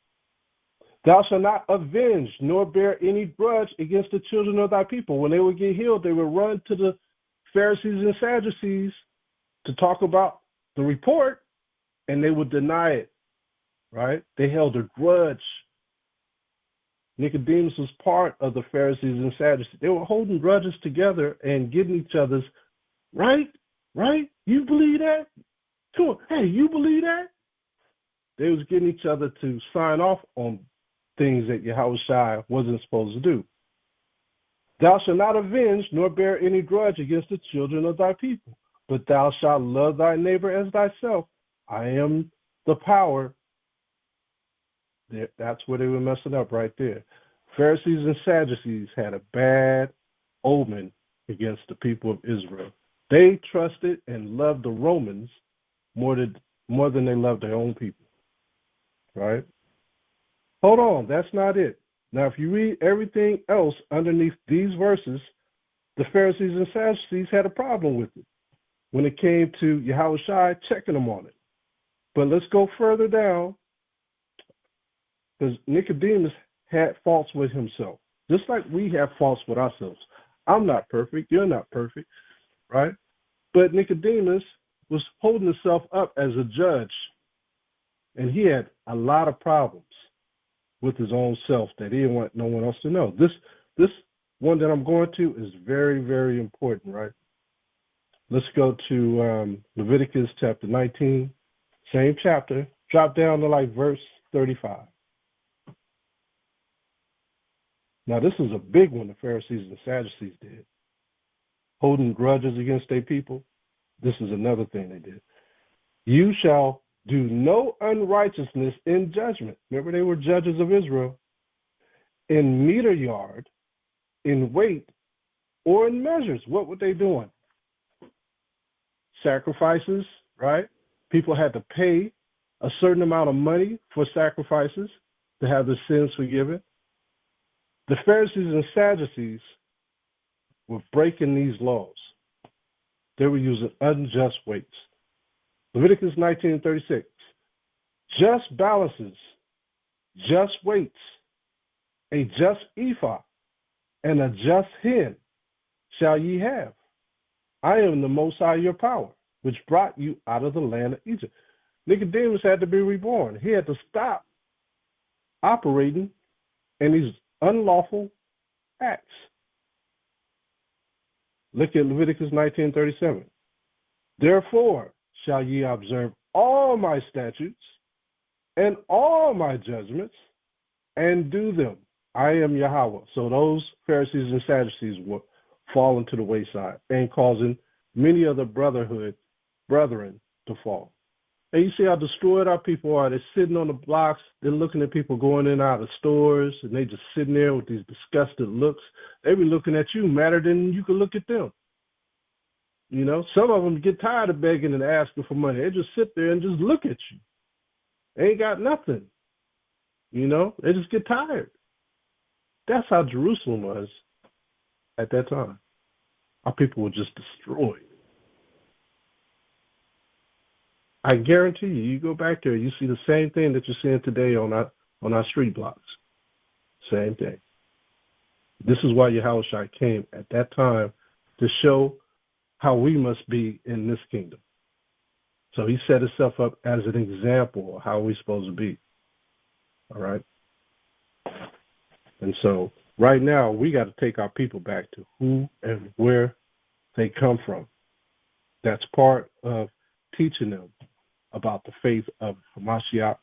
Thou shalt not avenge nor bear any grudge against the children of thy people. When they would get healed, they would run to the Pharisees and Sadducees to talk about the report, and they would deny it, right? They held a grudge. Nicodemus was part of the Pharisees and Sadducees. They were holding grudges together and getting each other's, right? You believe that? Come on, hey, you believe that? They was getting each other to sign off on things that Yahawashi wasn't supposed to do. Thou shalt not avenge nor bear any grudge against the children of thy people, but thou shalt love thy neighbor as thyself. I am the power. That's where they were messing up right there. Pharisees and Sadducees had a bad omen against the people of Israel. They trusted and loved the Romans more than they loved their own people, right? Hold on, that's not it. Now, if you read everything else underneath these verses, the Pharisees and Sadducees had a problem with it when it came to Yahawashi checking them on it. But let's go further down, because Nicodemus had faults with himself, just like we have faults with ourselves. I'm not perfect, you're not perfect, right? But Nicodemus was holding himself up as a judge, and he had a lot of problems with his own self that he didn't want no one else to know. This one that I'm going to is very, very important, right? Let's go to Leviticus chapter 19, same chapter, drop down to like verse 35. Now, this is a big one the Pharisees and Sadducees did. Holding grudges against their people. This is another thing they did. You shall do no unrighteousness in judgment. Remember, they were judges of Israel. In meter yard, in weight, or in measures. What were they doing? Sacrifices, right? People had to pay a certain amount of money for sacrifices to have the sins forgiven. The Pharisees and Sadducees were breaking these laws. They were using unjust weights. Leviticus 19:36. Just balances, just weights, a just ephah, and a just hin shall ye have. I am the Most High your power. which brought you out of the land of Egypt. Nicodemus had to be reborn. He had to stop operating in these unlawful acts. Look at Leviticus 19:37. Therefore shall ye observe all my statutes and all my judgments and do them. I am Yahweh. So those Pharisees and Sadducees were falling to the wayside and causing many of the brethren to fall. And you see how destroyed our people are. They're sitting on the blocks. They're looking at people going in and out of stores, and they just sitting there with these disgusted looks. They be looking at you madder than you can look at them. You know, some of them get tired of begging and asking for money. They just sit there and just look at you. They ain't got nothing. You know, they just get tired. That's how Jerusalem was at that time. Our people were just destroyed. I guarantee you, you go back there, you see the same thing that you're seeing today on our street blocks. Same thing. This is why Yahawashi came at that time, to show how we must be in this kingdom. So he set himself up as an example of how we're supposed to be. All right? And so right now, we got to take our people back to who and where they come from. That's part of teaching them about the faith of Hamashiach,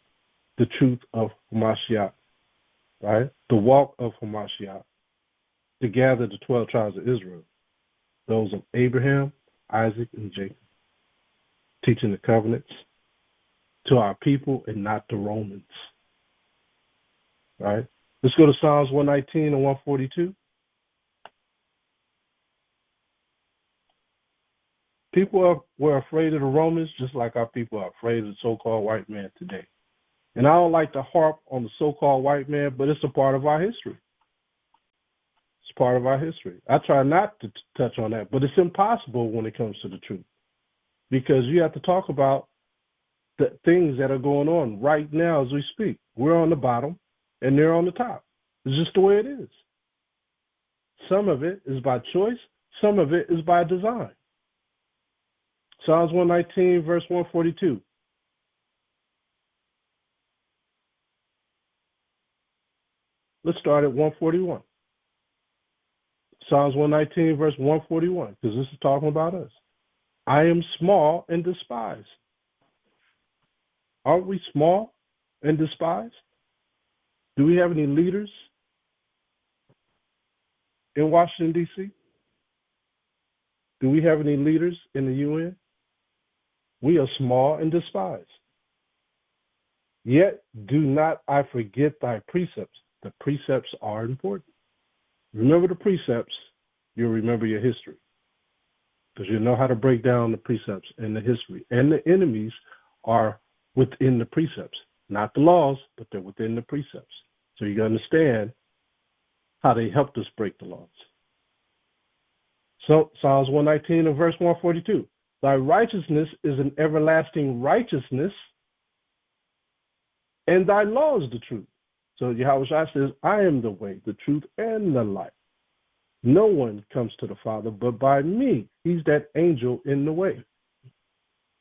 the truth of Hamashiach, right? The walk of Hamashiach, to gather the 12 tribes of Israel, those of Abraham, Isaac, and Jacob, teaching the covenants to our people and not the Romans, right? Let's go to Psalms 119 and 142. People were afraid of the Romans just like our people are afraid of the so-called white man today. And I don't like to harp on the so-called white man, but it's a part of our history. It's part of our history. I try not to touch on that, but it's impossible when it comes to the truth, because you have to talk about the things that are going on right now as we speak. We're on the bottom and they're on the top. It's just the way it is. Some of it is by choice. Some of it is by design. Psalms 119, verse 142. Let's start at 141. Psalms 119, verse 141, because this is talking about us. I am small and despised. Aren't we small and despised? Do we have any leaders in Washington, D.C.? Do we have any leaders in the UN? We are small and despised. Yet do not I forget thy precepts. The precepts are important. Remember the precepts, you'll remember your history, because you'll know how to break down the precepts and the history. And the enemies are within the precepts, not the laws, but they're within the precepts. So you understand how they helped us break the laws. So Psalms 119 and verse 142. Thy righteousness is an everlasting righteousness, and thy law is the truth. So Yahawashi says, I am the way, the truth, and the life. No one comes to the Father but by me. He's that angel in the way.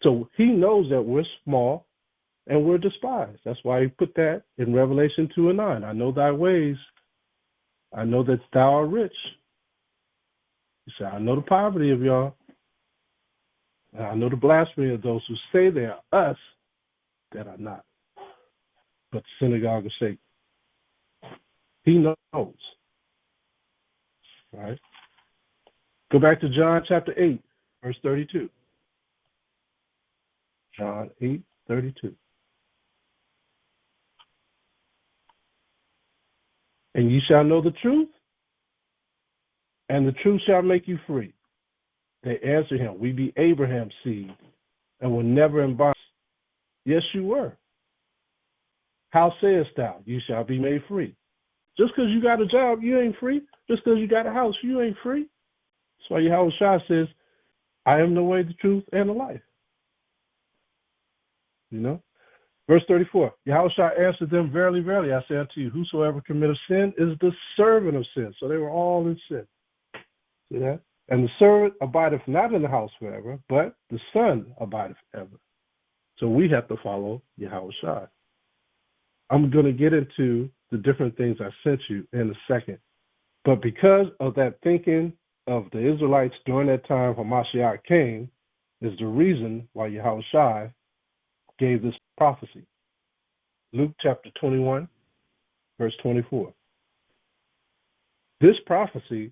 So he knows that we're small and we're despised. That's why he put that in Revelation 2 and 9. I know thy ways. I know that thou art rich. He said, I know the poverty of y'all. And I know the blasphemy of those who say they are us that are not, but the synagogue of Satan. He knows. Right? Go back to John chapter 8, verse 32. John 8, 32. And ye shall know the truth, and the truth shall make you free. They answered him, we be Abraham's seed, and were never in bondage. Yes, you were. How sayest thou, you shall be made free? Just because you got a job, you ain't free. Just because you got a house, you ain't free. That's why Yahawashi says, I am the way, the truth, and the life. You know? Verse 34, Yahawashi answered them, verily, verily, I say unto you, whosoever committeth sin is the servant of sin. So they were all in sin. See that? And the servant abideth not in the house forever, but the Son abideth ever. So we have to follow Yahawashi. I'm going to get into the different things I sent you in a second. But because of that thinking of the Israelites during that time Hamashiach came, is the reason why Yahawashi gave this prophecy. Luke chapter 21, verse 24. This prophecy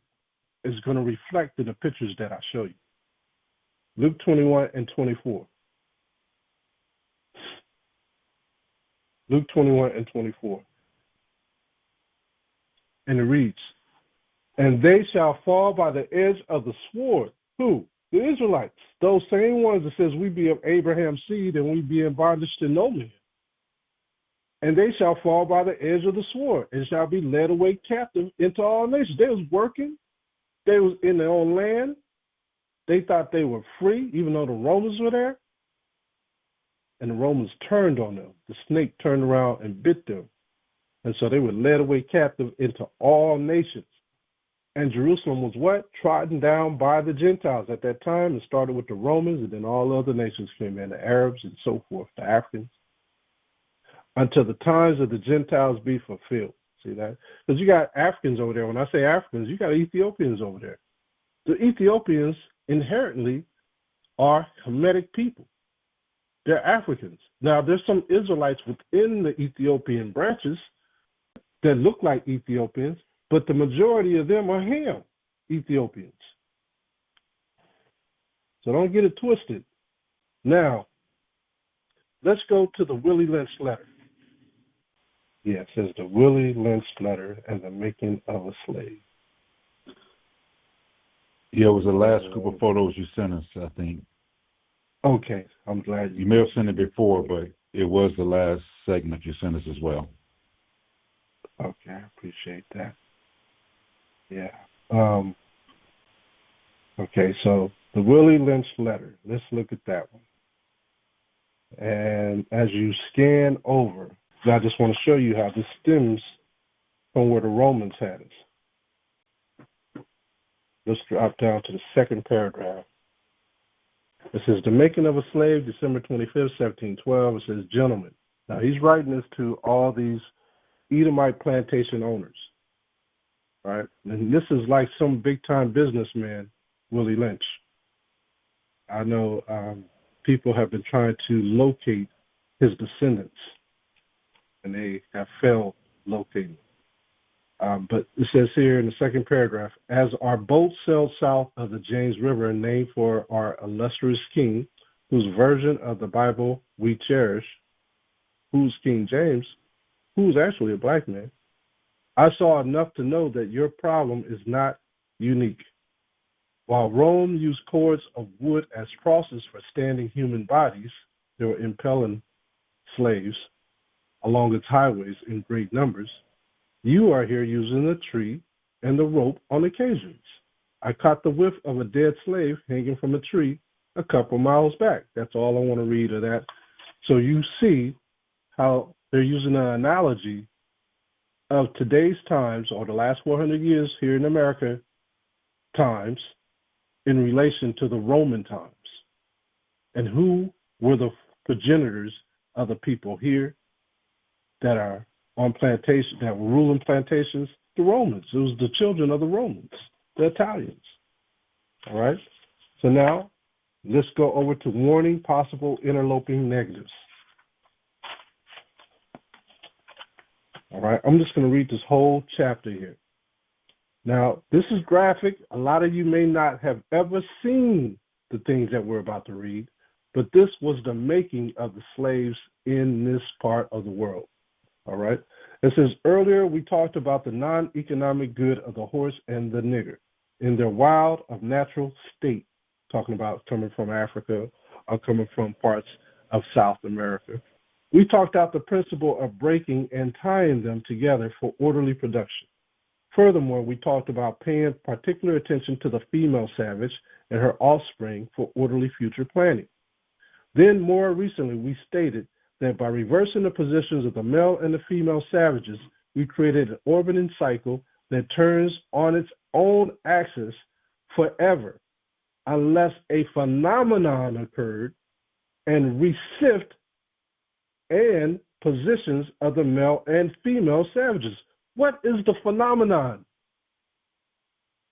is going to reflect in the pictures that I show you. Luke 21 and 24. Luke 21 and 24. And it reads, and they shall fall by the edge of the sword. Who? The Israelites. Those same ones that says we be of Abraham's seed and we be in bondage to no man. And they shall fall by the edge of the sword and shall be led away captive into all nations. They was working. They was in their own land. They thought they were free, even though the Romans were there. And the Romans turned on them. The snake turned around and bit them. And so they were led away captive into all nations. And Jerusalem was what? Trodden down by the Gentiles at that time. It started with the Romans, and then all other nations came in, the Arabs and so forth, the Africans, until the times of the Gentiles be fulfilled. See that? Because you got Africans over there. When I say Africans, you got Ethiopians over there. The Ethiopians inherently are Hamitic people. They're Africans. Now, there's some Israelites within the Ethiopian branches that look like Ethiopians, but the majority of them are Ham Ethiopians. So don't get it twisted. Now, let's go to the Willie Lynch letter. Yeah, it says the Willie Lynch letter and the making of a slave. Yeah, it was the last group of photos you sent us, I think. Okay, I'm glad you may have sent it before, but it was the last segment you sent us as well. Okay, I appreciate that. Yeah. Okay, so the Willie Lynch letter. Let's look at that one. And as you scan over, I just want to show you how this stems from where the Romans had us. Let's drop down to the second paragraph. It says, the making of a slave, December 25th, 1712. It says, gentlemen. Now, he's writing this to all these Edomite plantation owners, right? And this is like some big-time businessman, Willie Lynch. I know people have been trying to locate his descendants, and they have failed locating. But it says here in the second paragraph, as our boat sailed south of the James River, named for our illustrious king, whose version of the Bible we cherish, who's King James, who's actually a black man, I saw enough to know that your problem is not unique. While Rome used cords of wood as crosses for standing human bodies, they were impelling slaves along its highways in great numbers. You are here using the tree and the rope on occasions. I caught the whiff of a dead slave hanging from a tree a couple miles back. That's all I want to read of that. So you see how they're using an analogy of today's times, or the last 400 years here in America times, in relation to the Roman times. And who were the progenitors of the people here that are on plantations, that were ruling plantations? The Romans. It was the children of the Romans, the Italians. All right? So now, let's go over to warning possible interloping negatives. All right? I'm just going to read this whole chapter here. Now, this is graphic. A lot of you may not have ever seen the things that we're about to read, but this was the making of the slaves in this part of the world. All right? It says, earlier we talked about the non-economic good of the horse and the nigger in their wild of natural state, talking about coming from Africa or coming from parts of South America. We talked out the principle of breaking and tying them together for orderly production. Furthermore, we talked about paying particular attention to the female savage and her offspring for orderly future planning. Then, more recently, we stated that by reversing the positions of the male and the female savages, we created an orbiting cycle that turns on its own axis forever, unless a phenomenon occurred and resift and positions of the male and female savages. What is the phenomenon?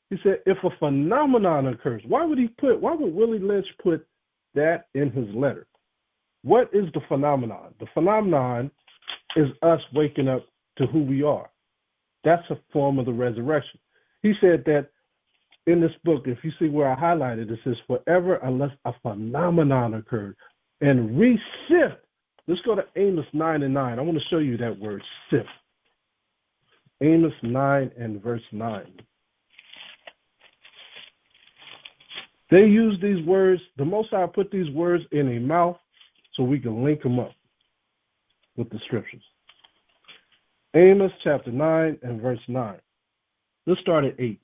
He said, if a phenomenon occurs, why would Willie Lynch put that in his letter? What is the phenomenon? The phenomenon is us waking up to who we are. That's a form of the resurrection. He said that in this book, if you see where I highlighted, it says forever unless a phenomenon occurred. And resift. Let's go to Amos 9:9. I want to show you that word, sift. Amos 9 and verse 9. They use these words, the Most High put these words in a mouth so we can link them up with the scriptures. Amos chapter 9 and verse 9. Let's start at 8.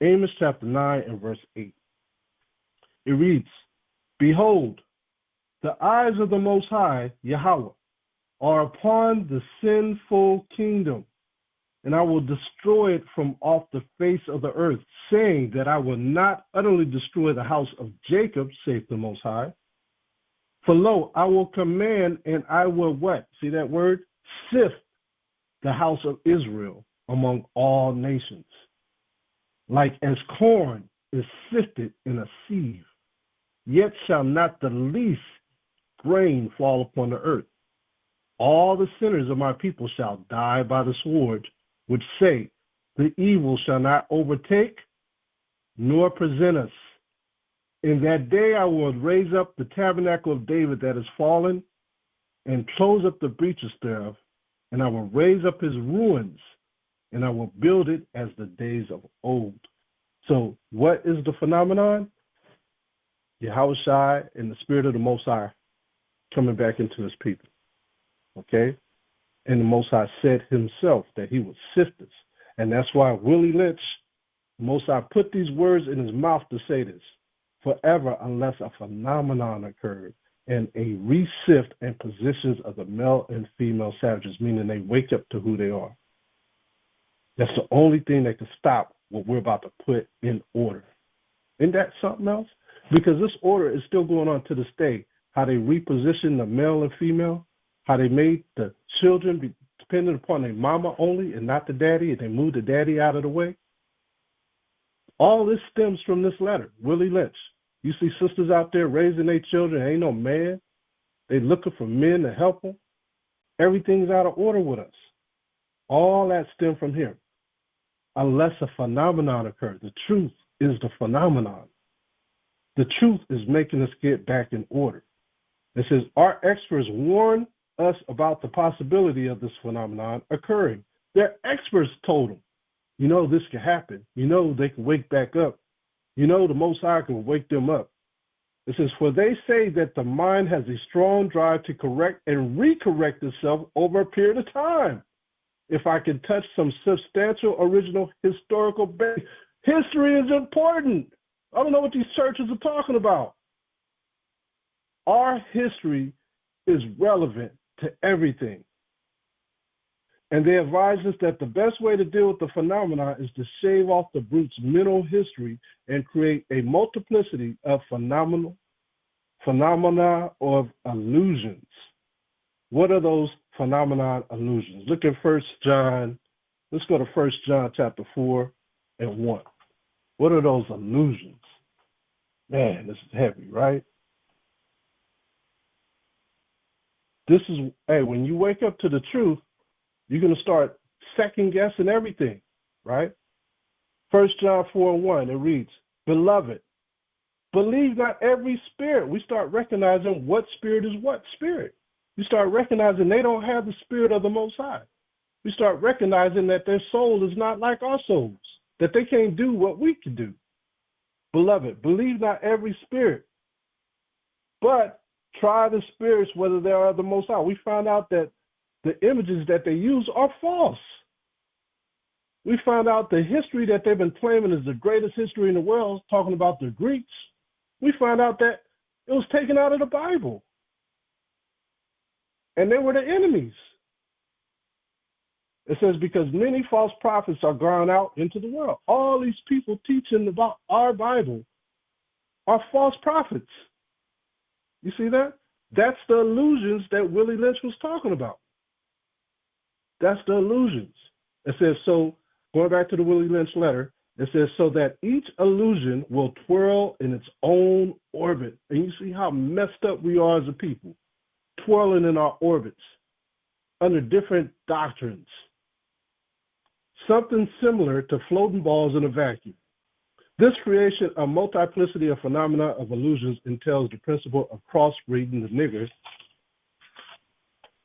Amos chapter 9 and verse 8. It reads, behold, the eyes of the Most High, Yahawah, are upon the sinful kingdom, and I will destroy it from off the face of the earth, saying that I will not utterly destroy the house of Jacob, saith the Most High. For lo, I will command, and I will what? See that word? Sift the house of Israel among all nations, like as corn is sifted in a sieve. Yet shall not the least grain fall upon the earth. All the sinners of my people shall die by the sword, which say, the evil shall not overtake nor present us. In that day I will raise up the tabernacle of David that is fallen, and close up the breaches thereof, and I will raise up his ruins, and I will build it as the days of old. So what is the phenomenon? Yahawashi and the Spirit of the Most High coming back into his people. Okay? And the Most High said himself that he would sift us. And that's why Willie Lynch, the Most High put these words in his mouth to say this. Forever unless a phenomenon occurred and a resift and positions of the male and female savages, meaning they wake up to who they are. That's the only thing that can stop what we're about to put in order. Isn't that something else? Because this order is still going on to this day. How they reposition the male and female, how they made the children be dependent upon their mama only and not the daddy, and they moved the daddy out of the way. All this stems from this letter, Willie Lynch. You see sisters out there raising their children, ain't no man. They looking for men to help them. Everything's out of order with us. All that stems from here. Unless a phenomenon occurs. The truth is the phenomenon. The truth is making us get back in order. It says, our experts warn us about the possibility of this phenomenon occurring. Their experts told them, you know, this can happen. You know, they can wake back up. You know, the Most High can wake them up. It says, for they say that the mind has a strong drive to correct and recorrect itself over a period of time. If I can touch some substantial original historical base, history is important. I don't know what these churches are talking about. Our history is relevant to everything. And they advise us that the best way to deal with the phenomena is to shave off the brute's mental history and create a multiplicity of phenomena of illusions. What are those phenomenon illusions? Look at 1 John. Let's go to 1 John chapter 4 and 1. What are those illusions? Man, this is heavy, right? This is, hey, when you wake up to the truth, you're going to start second guessing everything, right? 1 John 4 and 1, it reads, Beloved, believe not every spirit. We start recognizing what spirit is what spirit. You start recognizing they don't have the spirit of the Most High. We start recognizing that their soul is not like our souls, that they can't do what we can do. Beloved, believe not every spirit, but try the spirits whether they are the Most High. We found out that the images that they use are false. We found out the history that they've been claiming is the greatest history in the world, talking about the Greeks. We found out that it was taken out of the Bible. And they were the enemies. It says, because many false prophets are gone out into the world. All these people teaching about our Bible are false prophets. You see that? That's the illusions that Willie Lynch was talking about. That's the illusions. It says, so, going back to the Willie Lynch letter, it says, so that each illusion will twirl in its own orbit. And you see how messed up we are as a people, twirling in our orbits under different doctrines. Something similar to floating balls in a vacuum. This creation of multiplicity of phenomena of illusions entails the principle of cross-reading the niggers.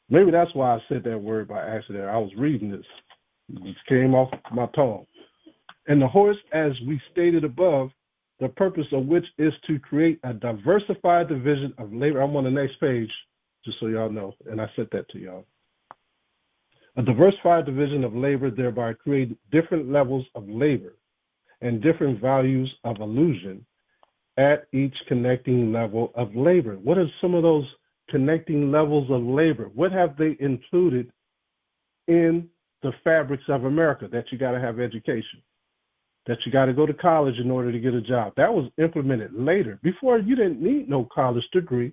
Maybe that's why I said that word by accident. I was reading this. It just came off my tongue. And the horse, as we stated above, the purpose of which is to create a diversified division of labor. I'm on the next page, just so y'all know, and I said that to y'all. A diversified division of labor, thereby create different levels of labor and different values of illusion at each connecting level of labor. What are some of those connecting levels of labor? What have they included in the fabrics of America? That you got to have education, that you got to go to college in order to get a job. That was implemented later. Before, you didn't need no college degree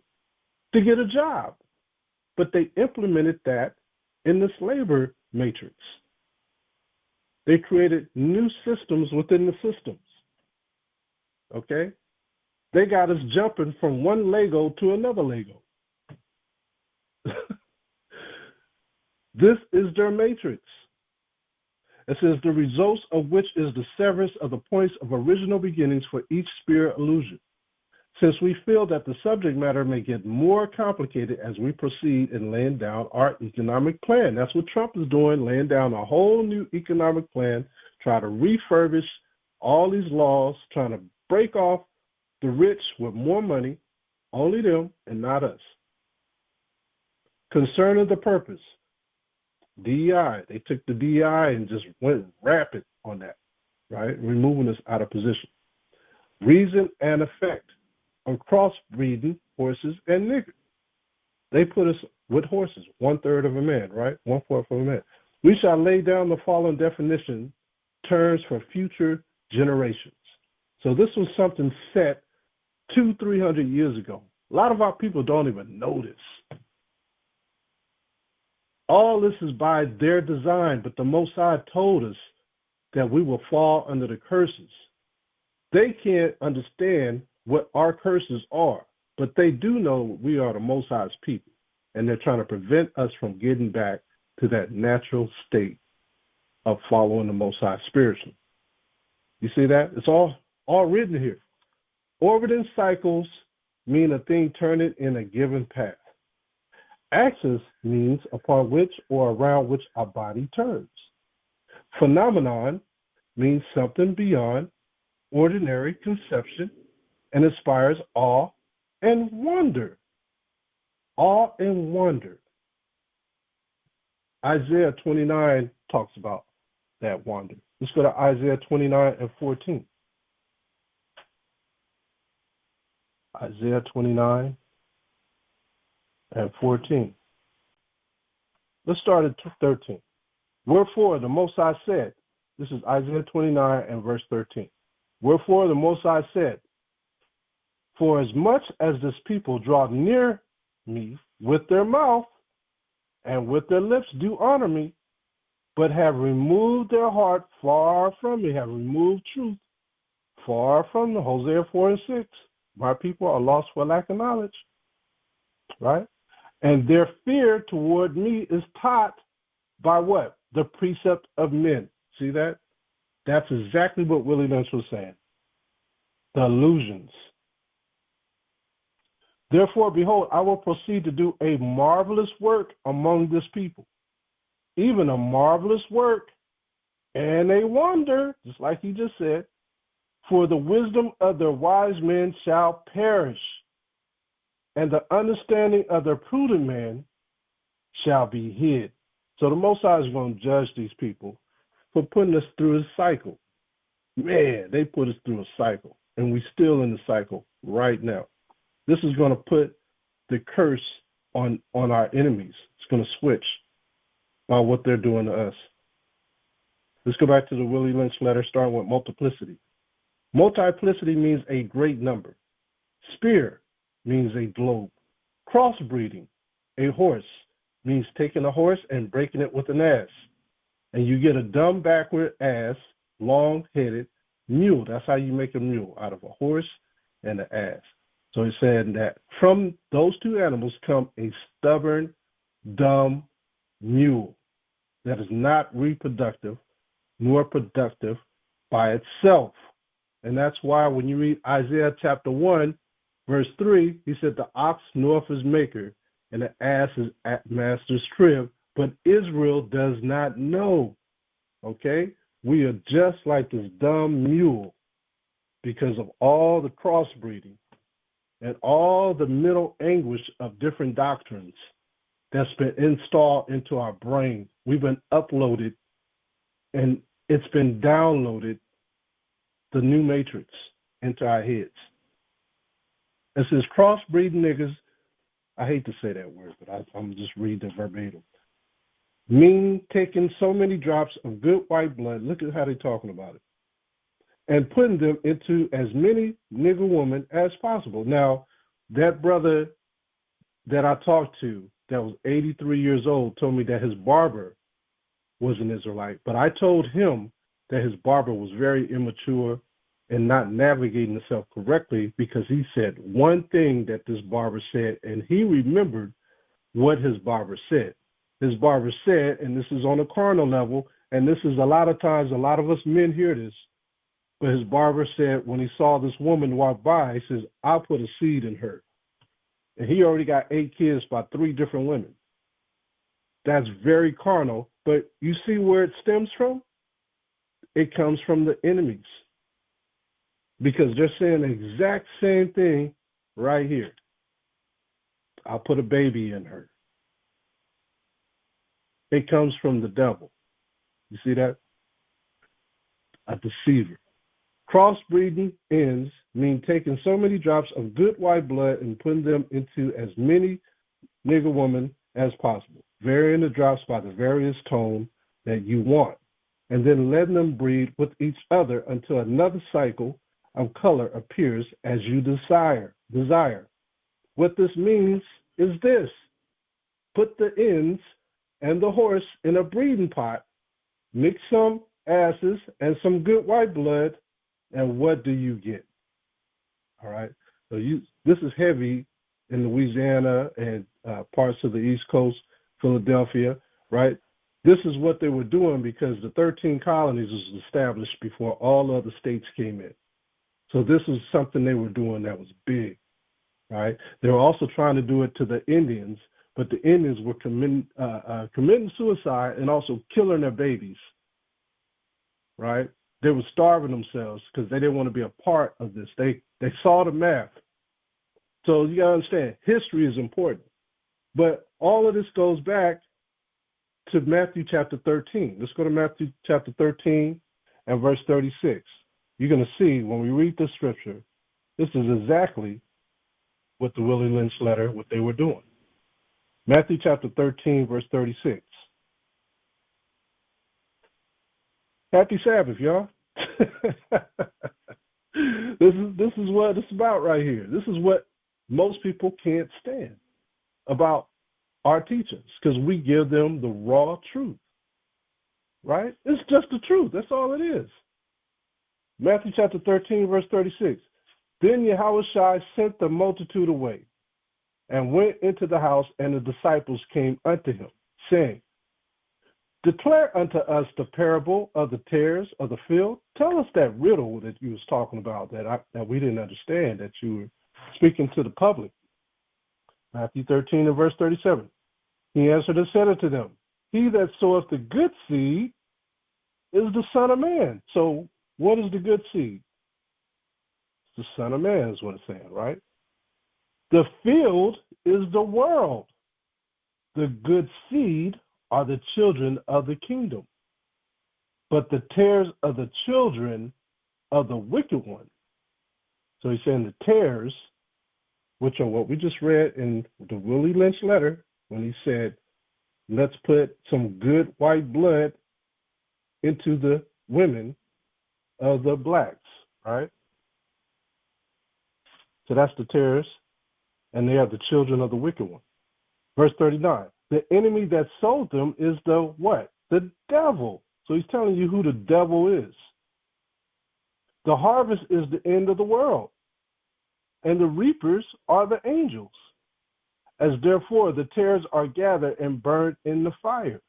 to get a job, but they implemented that in this labor matrix. They created new systems within the systems. Okay? They got us jumping from one Lego to another Lego. This is their matrix. It says the results of which is the severance of the points of original beginnings for each spirit illusion. Since we feel that the subject matter may get more complicated as we proceed in laying down our economic plan. That's what Trump is doing, laying down a whole new economic plan, try to refurbish all these laws, trying to break off the rich with more money, only them and not us. Concerning the purpose, DEI, they took the DEI and just went rapid on that, right? Removing us out of position. Reason and effect. On cross-breeding horses and niggers. They put us with horses, 1/3 of a man, right? 1/4 of a man. We shall lay down the following definition, terms for future generations. So this was something set 200-300 years ago. A lot of our people don't even know this. All this is by their design, but the Most High told us that we will fall under the curses. They can't understand what our curses are, but they do know we are the Most High's people, and they're trying to prevent us from getting back to that natural state of following the Most High spiritually. You see that? It's all written here. Orbiting cycles mean a thing turning in a given path. Axis means upon which or around which a body turns. Phenomenon means something beyond ordinary conception and inspires awe and wonder. Awe and wonder. Isaiah 29 talks about that wonder. Let's go to Isaiah 29 and 14. Isaiah 29 and 14. Let's start at 13. Wherefore the Most High said, this is Isaiah 29 and verse 13. Wherefore the Most High said, for as much as this people draw near me with their mouth and with their lips do honor me, but have removed their heart far from me, have removed truth far from the Hosea 4 and 6. My people are lost for lack of knowledge, right? And their fear toward me is taught by what? The precept of men. See that? That's exactly what Willie Lynch was saying. The illusions. Therefore, behold, I will proceed to do a marvelous work among this people, even a marvelous work and a wonder, just like he just said, for the wisdom of their wise men shall perish, and the understanding of their prudent man shall be hid. So the Most High is going to judge these people for putting us through a cycle. Man, they put us through a cycle, and we're still in the cycle right now. This is going to put the curse on our enemies. It's going to switch by what they're doing to us. Let's go back to the Willie Lynch letter, starting with multiplicity. Multiplicity means a great number. Spear means a globe. Crossbreeding, a horse, means taking a horse and breaking it with an ass. And you get a dumb backward ass, long-headed mule. That's how you make a mule, out of a horse and an ass. So he said that from those two animals come a stubborn, dumb mule that is not reproductive nor productive by itself. And that's why when you read Isaiah chapter 1, verse 3, he said, the ox knoweth his maker, and the ass is at master's crib, but Israel does not know. Okay? We are just like this dumb mule because of all the crossbreeding and all the mental anguish of different doctrines that's been installed into our brain. We've been uploaded and it's been downloaded, the new matrix, into our heads. It says crossbreeding niggas, I hate to say that word, but I'm just reading it verbatim. Mean taking so many drops of good white blood, look at how they're talking about it, and putting them into as many nigger women as possible. Now, that brother that I talked to that was 83 years old told me that his barber was an Israelite, but I told him that his barber was very immature and not navigating himself correctly because he said one thing that this barber said, and he remembered what his barber said. His barber said, and this is on a carnal level, and this is a lot of times, a lot of us men hear this, but his barber said when he saw this woman walk by, he says, I'll put a seed in her. And he already got 8 kids by 3 different women. That's very carnal, but you see where it stems from? It comes from the enemies. Because they're saying the exact same thing right here. I'll put a baby in her. It comes from the devil. You see that? A deceiver. Crossbreeding ends mean taking so many drops of good white blood and putting them into as many nigger women as possible, varying the drops by the various tone that you want, and then letting them breed with each other until another cycle of color appears as you desire. What this means is this: put the ends and the horse in a breeding pot, mix some asses and some good white blood, and what do you get? All right. So this is heavy in Louisiana and parts of the East Coast, Philadelphia, right? This is what they were doing because the 13 colonies was established before all other states came in. So this was something they were doing that was big, right? They were also trying to do it to the Indians, but the Indians were committing suicide and also killing their babies, right? They were starving themselves because they didn't want to be a part of this. They saw the math. So you got to understand, history is important. But all of this goes back to Matthew chapter 13. Let's go to Matthew chapter 13 and verse 36. You're going to see when we read this scripture, this is exactly what the Willie Lynch letter, what they were doing. Matthew chapter 13, verse 36. Happy Sabbath, y'all. This is what it's about right here. This is what most people can't stand about our teachings, because we give them the raw truth, right? It's just the truth. That's all it is. Matthew chapter 13, verse 36. Then Yahawashi sent the multitude away and went into the house, and the disciples came unto him, saying, Declare unto us the parable of the tares of the field. Tell us that riddle that you was talking about that we didn't understand, that you were speaking to the public. Matthew 13 and verse 37. He answered and said unto them, He that soweth the good seed is the Son of Man. So what is the good seed? It's the Son of Man is what it's saying, right? The field is the world. The good seed are the children of the kingdom, but the tares are the children of the wicked one. So he's saying the tares, which are what we just read in the Willie Lynch letter, when he said, let's put some good white blood into the women of the blacks, right? So that's the terrorists, and they are the children of the wicked one. Verse 39, the enemy that sold them is the what? The devil. So he's telling you who the devil is. The harvest is the end of the world, and the reapers are the angels. As therefore the tares are gathered and burned in the fire,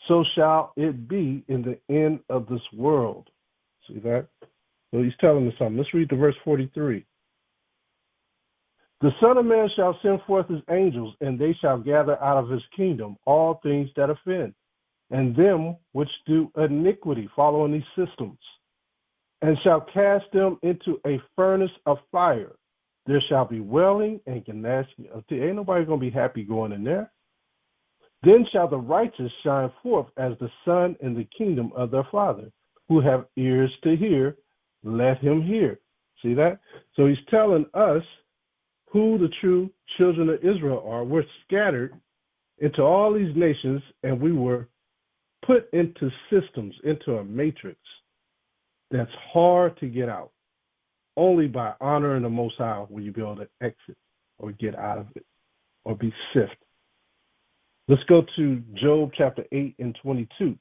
so shall it be in the end of this world. See that? So he's telling us something. Let's read to verse 43. The Son of Man shall send forth his angels, and they shall gather out of his kingdom all things that offend, and them which do iniquity, following these systems, and shall cast them into a furnace of fire. There shall be wailing and gnashing of teeth. Ain't nobody going to be happy going in there. Then shall the righteous shine forth as the sun in the kingdom of their Father. Who have ears to hear, let him hear. See that? So he's telling us who the true children of Israel are. We're scattered into all these nations, and we were put into systems, into a matrix that's hard to get out. Only by honoring the Most High will you be able to exit or get out of it or be sifted. Let's go to Job chapter 8 and 22.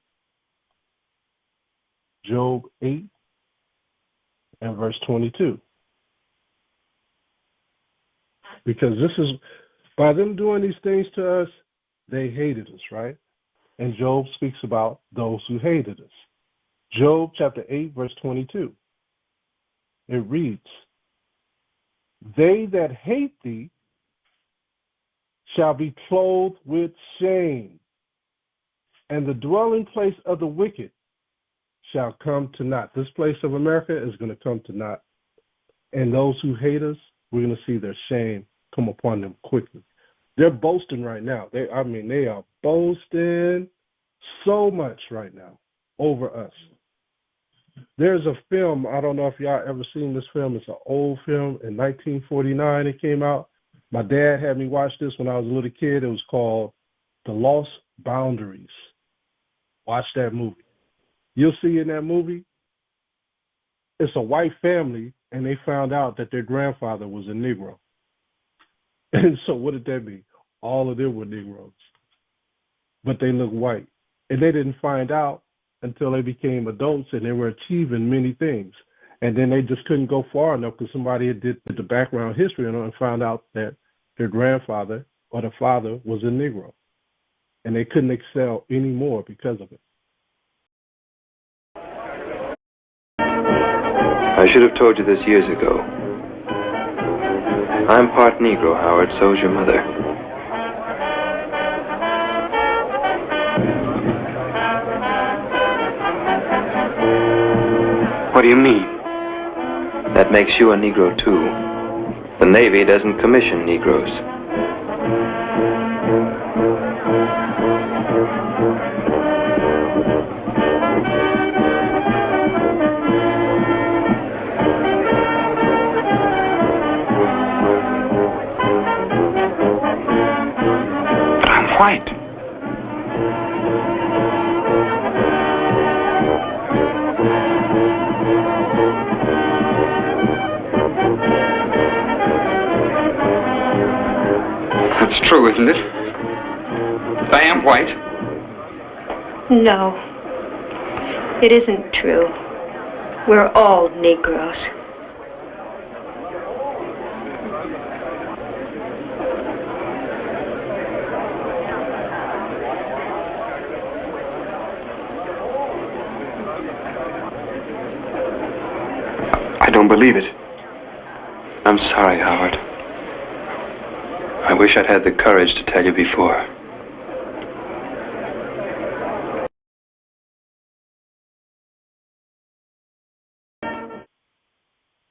Job 8 and verse 22. Because this is, by them doing these things to us, they hated us, right? And Job speaks about those who hated us. Job chapter 8, verse 22. It reads, they that hate thee shall be clothed with shame, and the dwelling place of the wicked shall come to naught. This place of America is going to come to naught. And those who hate us, we're going to see their shame come upon them quickly. They're boasting right now. They are boasting so much right now over us. There's a film, I don't know if y'all ever seen this film. It's an old film. In 1949 it came out. My dad had me watch this when I was a little kid. It was called The Lost Boundaries. Watch that movie. You'll see in that movie, it's a white family, and they found out that their grandfather was a Negro. And so what did that mean? All of them were Negroes. But they look white. And they didn't find out until they became adults and they were achieving many things. And then they just couldn't go far enough because somebody had did the background history and found out that their grandfather or the father was a Negro. And they couldn't excel anymore because of it. I should have told you this years ago. I'm part Negro, Howard, so's your mother. What do you mean? That makes you a Negro, too. The Navy doesn't commission Negroes. I'm white. That's true, isn't it? I am white. No, it isn't true. We're all Negroes. I don't believe it. I'm sorry, Howard. I wish I'd had the courage to tell you before.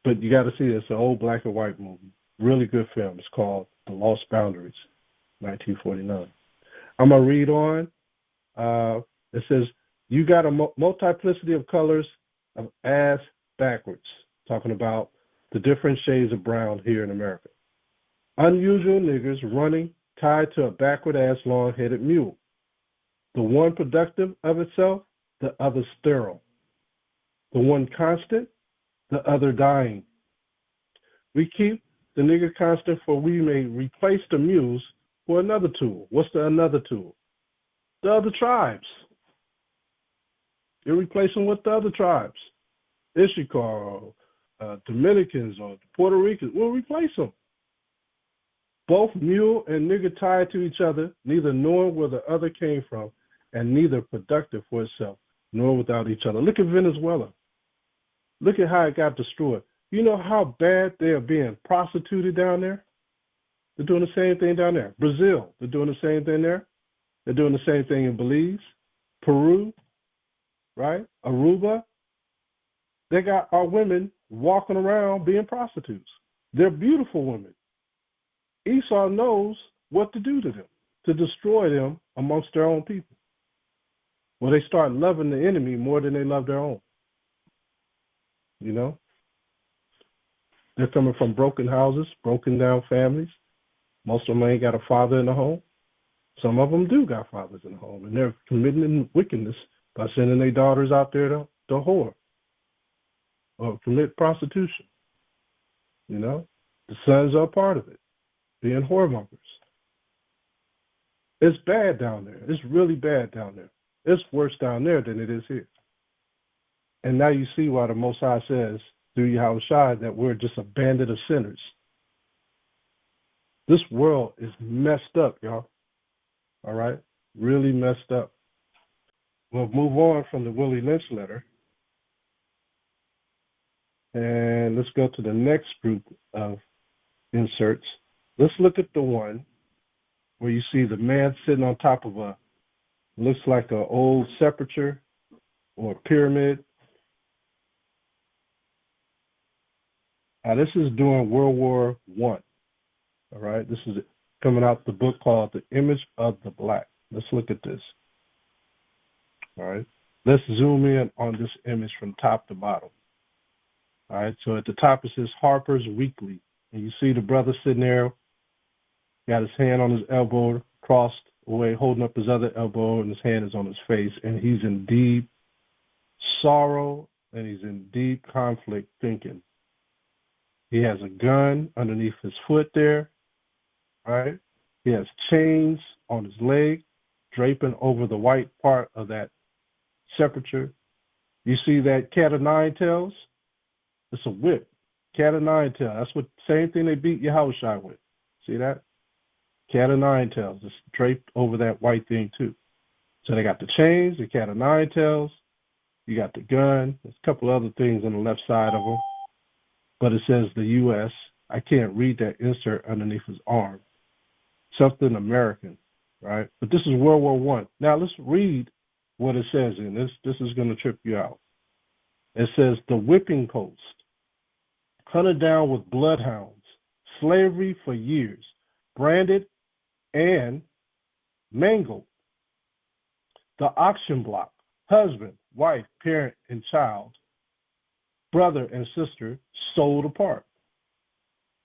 But you got to see it's an old black and white movie. Really good film. It's called The Lost Boundaries, 1949. I'm going to read on. It says, you got a multiplicity of colors of ass backwards, talking about the different shades of brown here in America. Unusual niggers running tied to a backward-ass long-headed mule. The one productive of itself, the other sterile. The one constant, the other dying. We keep the nigger constant, for we may replace the muse for another tool. What's the another tool? The other tribes. You replace them with the other tribes. Issachar, Dominicans, or Puerto Ricans. We'll replace them. Both mule and nigger tied to each other, neither knowing where the other came from, and neither productive for itself, nor without each other. Look at Venezuela. Look at how it got destroyed. You know how bad they are being prostituted down there? They're doing the same thing down there. Brazil, they're doing the same thing there. They're doing the same thing in Belize, Peru, right? Aruba. They got our women walking around being prostitutes. They're beautiful women. Esau knows what to do to them, to destroy them amongst their own people. Well, they start loving the enemy more than they love their own. You know? They're coming from broken houses, broken down families. Most of them ain't got a father in the home. Some of them do got fathers in the home, and they're committing wickedness by sending their daughters out there to whore or commit prostitution. You know? The sons are a part of it, being whoremongers. It's bad down there. It's really bad down there. It's worse down there than it is here. And now you see why the Most High says through Yahawashi that we're just a bandit of sinners. This world is messed up, y'all. All right? Really messed up. We'll move on from the Willie Lynch letter. And let's go to the next group of inserts. Let's look at the one where you see the man sitting on top of looks like an old sepulcher or pyramid. Now, this is during World War I. All right, this is coming out the book called The Image of the Black. Let's look at this. All right, let's zoom in on this image from top to bottom. All right, so at the top it says Harper's Weekly, and you see the brother sitting there, got his hand on his elbow, crossed away, holding up his other elbow, and his hand is on his face, and he's in deep sorrow and he's in deep conflict thinking. He has a gun underneath his foot there, right? He has chains on his leg, draping over the white part of that sepulcher. You see that cat of nine tails? It's a whip, cat of nine tails. That's what same thing they beat Yahawashi with. See that? Cat of nine tails. It's draped over that white thing too. So they got the chains, the cat of nine tails. You got the gun. There's a couple other things on the left side of them. But it says the U.S. I can't read that insert underneath his arm. Something American, right? But this is World War I. Now let's read what it says in this. This is going to trip you out. It says the whipping post, hunted down with bloodhounds, slavery for years, branded and mangled. The auction block, husband, wife, parent, and child, brother and sister sold apart.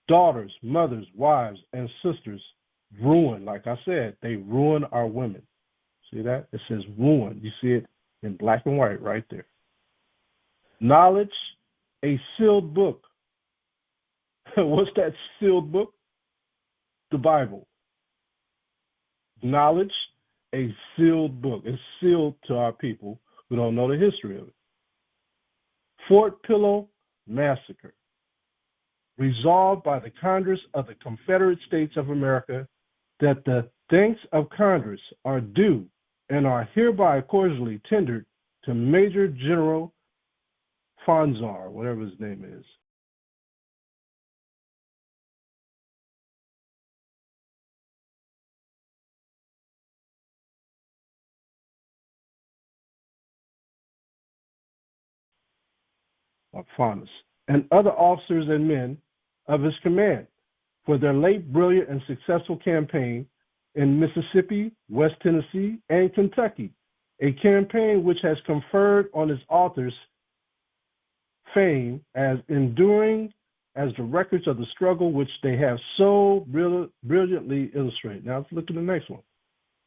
Daughters, mothers, wives, and sisters ruined. Like I said, they ruin our women. See that? It says ruin. You see it in black and white right there. Knowledge, a sealed book. What's that sealed book? The Bible. Knowledge, a sealed book. It's sealed to our people who don't know the history of it. Fort Pillow Massacre. Resolved by the Congress of the Confederate States of America that the thanks of Congress are due and are hereby cordially tendered to Major General Fanzar, whatever his name is. Faunus, and other officers and men of his command for their late brilliant and successful campaign in Mississippi, West Tennessee, and Kentucky, a campaign which has conferred on its authors fame as enduring as the records of the struggle which they have so brilliantly illustrated. Now let's look at the next one.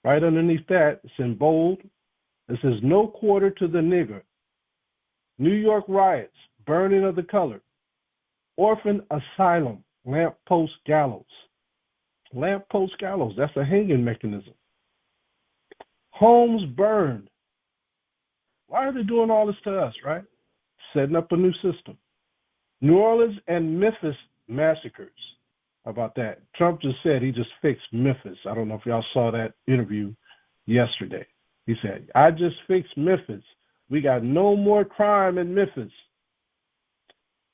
Right underneath that, it's in bold, It says, no quarter to the nigger. New York riots, burning of the colored. Orphan asylum, lamppost gallows. Lamppost gallows, that's a hanging mechanism. Homes burned. Why are they doing all this to us, right? Setting up a new system. New Orleans and Memphis massacres. How about that? Trump just said he just fixed Memphis. I don't know if y'all saw that interview yesterday. He said, I just fixed Memphis. We got no more crime in Memphis.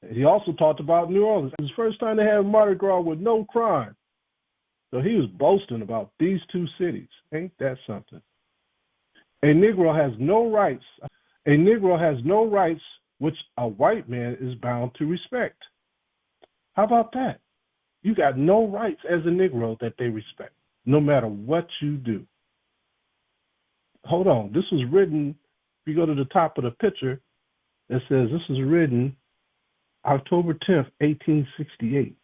He also talked about New Orleans. It was the first time they had Mardi Gras with no crime. So he was boasting about these two cities. Ain't that something? A Negro has no rights. A Negro has no rights which a white man is bound to respect. How about that? You got no rights as a Negro that they respect, no matter what you do. Hold on. This was written, if you go to the top of the picture, it says this was written October 10th, 1868.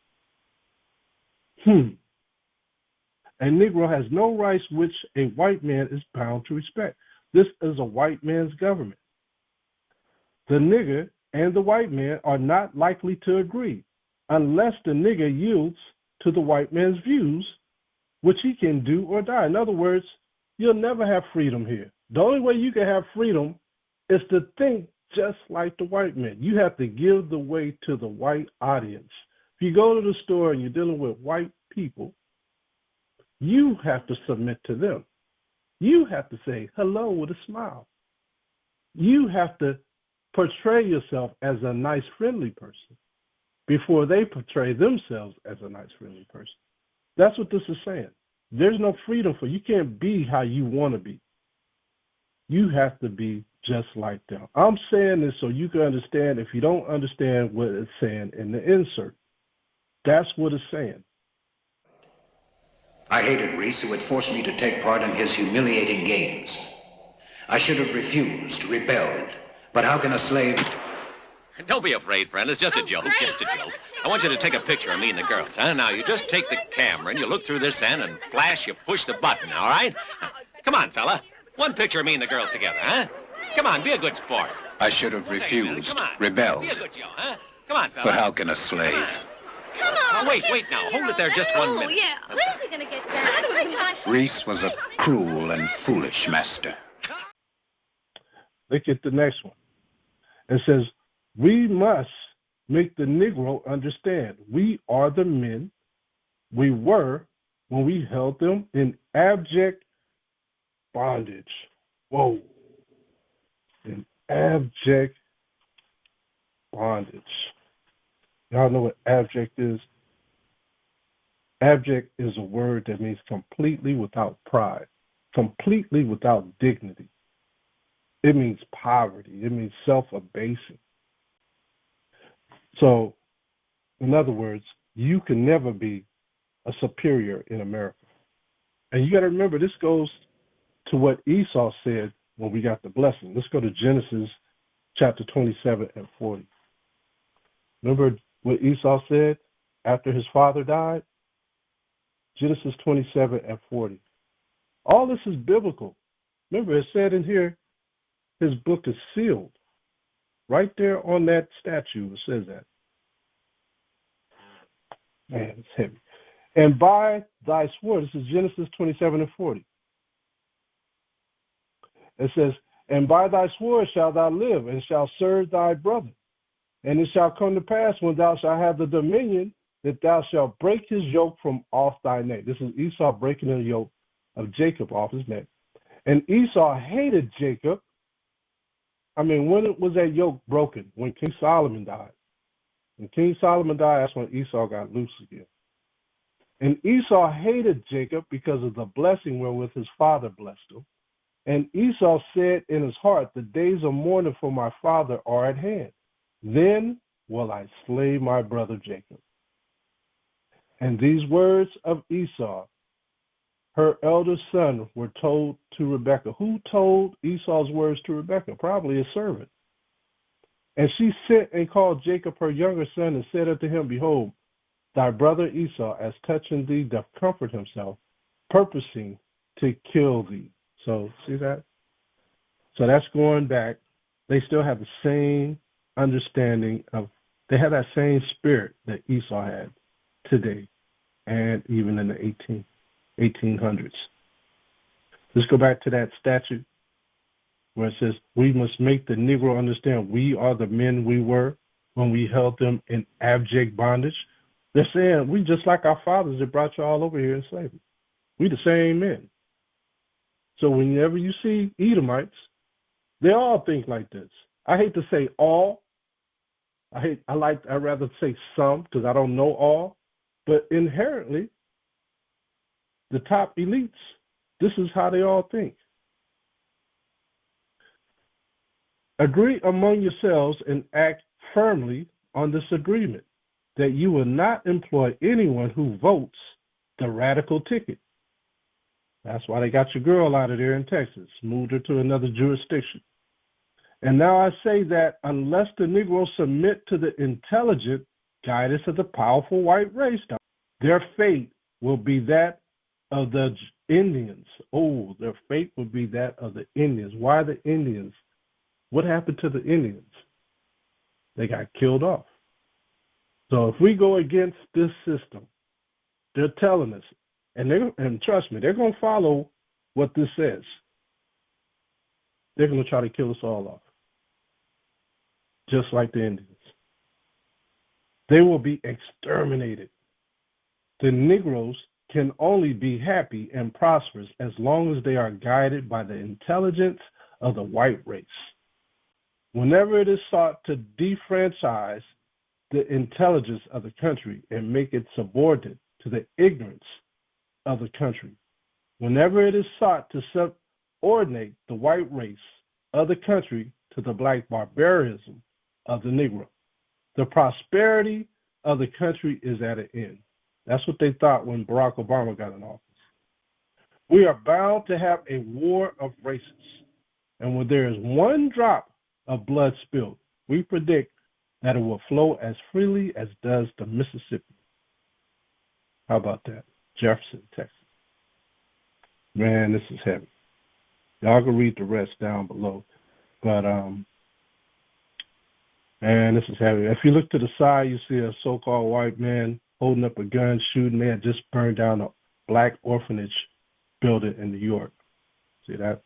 A Negro has no rights which a white man is bound to respect. This is a white man's government. The nigger and the white man are not likely to agree unless the nigger yields to the white man's views, which he can do or die. In other words, you'll never have freedom here. The only way you can have freedom is to think just like the white man. You have to give the way to the white audience. If you go to the store and you're dealing with white people, you have to submit to them. You have to say hello with a smile. You have to portray yourself as a nice, friendly person before they portray themselves as a nice, friendly person. That's what this is saying. There's no freedom for you. You can't be how you want to be. You have to be just like them. I'm saying this so you can understand if you don't understand what it's saying in the insert. That's what it's saying. I hated Reese, who had forced me to take part in his humiliating games. I should have refused, rebelled. But how can a slave... Don't be afraid, friend. It's just a joke, just a joke. I want you to take a picture of me and the girls, huh? Now, you just take the camera and you look through this end and flash, you push the button, all right? Come on, fella. One picture of me and the girls together, huh? Come on, be a good sport. I should have refused, rebelled. Be a good Joe, huh? Come on, fella. But how can a slave... Come on. Oh, wait now. Hold it there just 1 minute. Oh, yeah. When is he going to get back? Reese was a cruel and foolish master. Look at the next one. It says, we must make the Negro understand we are the men we were when we held them in abject bondage. Whoa. In abject bondage. Y'all know what abject is? Abject is a word that means completely without pride, completely without dignity. It means poverty. It means self-abasing. So, in other words, you can never be a superior in America. And you got to remember, this goes to what Esau said when we got the blessing. Let's go to Genesis chapter 27 and 40. Remember what Esau said after his father died? Genesis 27 and 40. All this is biblical. Remember, it said in here, his book is sealed. Right there on that statue, it says that. Man, it's heavy. And by thy sword, this is Genesis 27 and 40. It says, and by thy sword shalt thou live, and shalt serve thy brother. And it shall come to pass when thou shalt have the dominion, that thou shalt break his yoke from off thy neck. This is Esau breaking the yoke of Jacob off his neck. And Esau hated Jacob. I mean, when was that yoke broken? When King Solomon died. When King Solomon died, that's when Esau got loose again. And Esau hated Jacob because of the blessing wherewith his father blessed him. And Esau said in his heart, the days of mourning for my father are at hand. Then will I slay my brother Jacob. And these words of Esau, her eldest son, were told to Rebekah. Who told Esau's words to Rebekah? Probably a servant. And she sent and called Jacob her younger son and said unto him, behold, thy brother Esau, as touching thee, doth comfort himself, purposing to kill thee. So, see that? So that's going back. They still have the same understanding of, they have that same spirit that Esau had today and even in the 1800s. Let's go back to that statute where it says, we must make the Negro understand we are the men we were when we held them in abject bondage. They're saying, we just like our fathers that brought you all over here in slavery. We the same men. So whenever you see Edomites, they all think like this. I hate to say all. I'd rather say some because I don't know all. But inherently, the top elites, this is how they all think. Agree among yourselves and act firmly on this agreement that you will not employ anyone who votes the radical ticket. That's why they got your girl out of there in Texas, moved her to another jurisdiction. And now I say that unless the Negroes submit to the intelligent guidance of the powerful white race, their fate will be that of the Indians. Oh, their fate will be that of the Indians. Why the Indians? What happened to the Indians? They got killed off. So if we go against this system, they're telling us, and trust me, they're going to follow what this says. They're going to try to kill us all off, just like the Indians. They will be exterminated. The Negroes can only be happy and prosperous as long as they are guided by the intelligence of the white race. Whenever it is sought to defranchise the intelligence of the country and make it subordinate to the ignorance of the country, whenever it is sought to subordinate the white race of the country to the black barbarism of the Negro, the prosperity of the country is at an end. That's what they thought when Barack Obama got in office. We are bound to have a war of races. And when there is one drop of blood spilled, we predict that it will flow as freely as does the Mississippi. How about that? Jefferson, Texas. Man, this is heavy. Y'all can read the rest down below. But, man, this is heavy. If you look to the side, you see a so-called white man holding up a gun, shooting. They had just burned down a black orphanage building in New York. See that?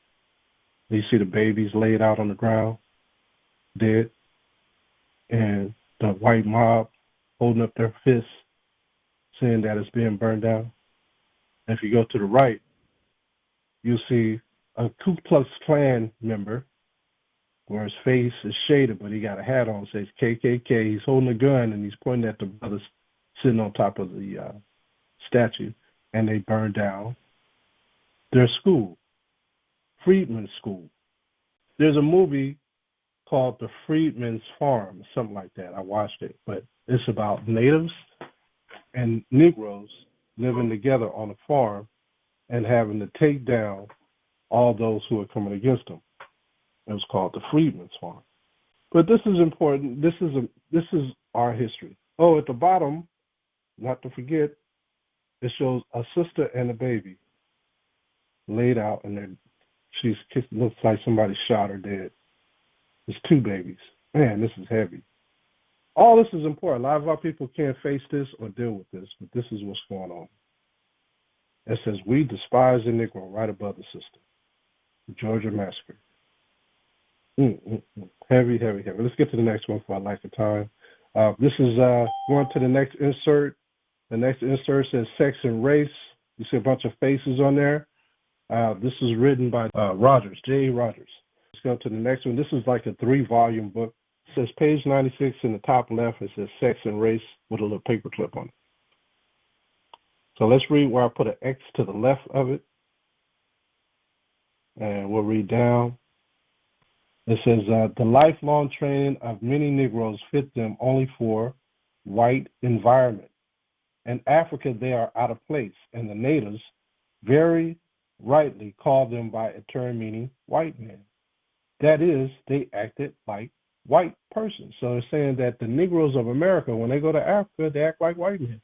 You see the babies laid out on the ground, dead. And the white mob holding up their fists, saying that it's being burned down. And if you go to the right, you'll see a Ku Klux Klan member where his face is shaded, but he got a hat on, says KKK. He's holding a gun, and he's pointing at the brothers sitting on top of the statue, and they burned down their school, Freedmen's School. There's a movie called The Freedmen's Farm, something like that. I watched it, but it's about natives and Negroes living together on a farm and having to take down all those who are coming against them. It was called The Freedmen's Farm. But this is important. This is our history. Oh, at the bottom, not to forget, it shows a sister and a baby laid out, and she's looks like somebody shot her dead. There's two babies. Man, this is heavy. All this is important. A lot of our people can't face this or deal with this, but this is what's going on. It says, we despise the Negro right above the sister. The Georgia Massacre. Heavy, heavy, heavy. Let's get to the next one for our lack of time. This is going to the next insert. The next insert says sex and race. You see a bunch of faces on there. This is written by Rogers, J. Rogers. Let's go to the next one. This is like a 3-volume book. It says page 96 in the top left. It says sex and race with a little paper clip on it. So let's read where I put an X to the left of it. And we'll read down. It says, the lifelong training of many Negroes fit them only for white environment. In Africa, they are out of place, and the natives very rightly call them by a term meaning white man. That is, they acted like white persons. So it's saying that the Negroes of America, when they go to Africa, they act like white men.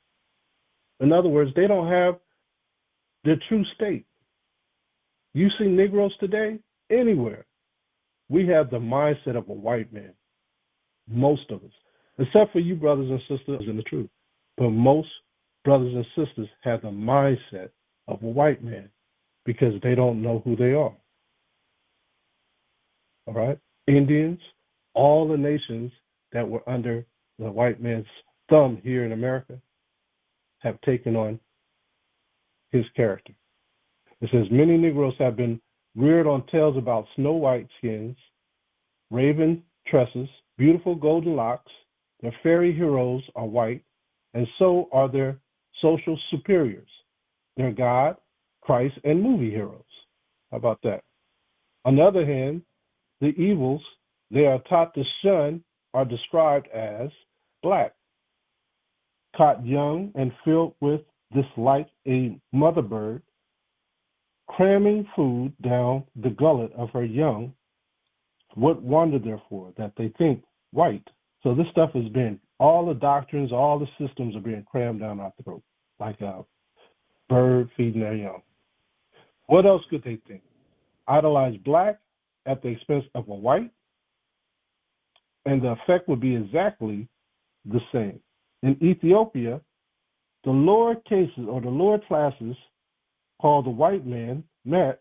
In other words, they don't have their true state. You see Negroes today anywhere. we have the mindset of a white man, most of us, except for you brothers and sisters in the truth. But most brothers and sisters have the mindset of a white man because they don't know who they are. All right? Indians, all the nations that were under the white man's thumb here in America have taken on his character. It says, many Negroes have been reared on tales about snow white skins, raven tresses, beautiful golden locks. Their fairy heroes are white, and so are their social superiors, their God, Christ, and movie heroes. How about that? On the other hand, the evils they are taught to shun are described as black, caught young and filled with dislike a mother bird, cramming food down the gullet of her young. What wonder, therefore, that they think white? So this stuff has been, all the doctrines, all the systems are being crammed down our throat, like a bird feeding their young. What else could they think? Idolize black at the expense of a white? And the effect would be exactly the same. In Ethiopia, the lower cases or the lower classes call the white man Mets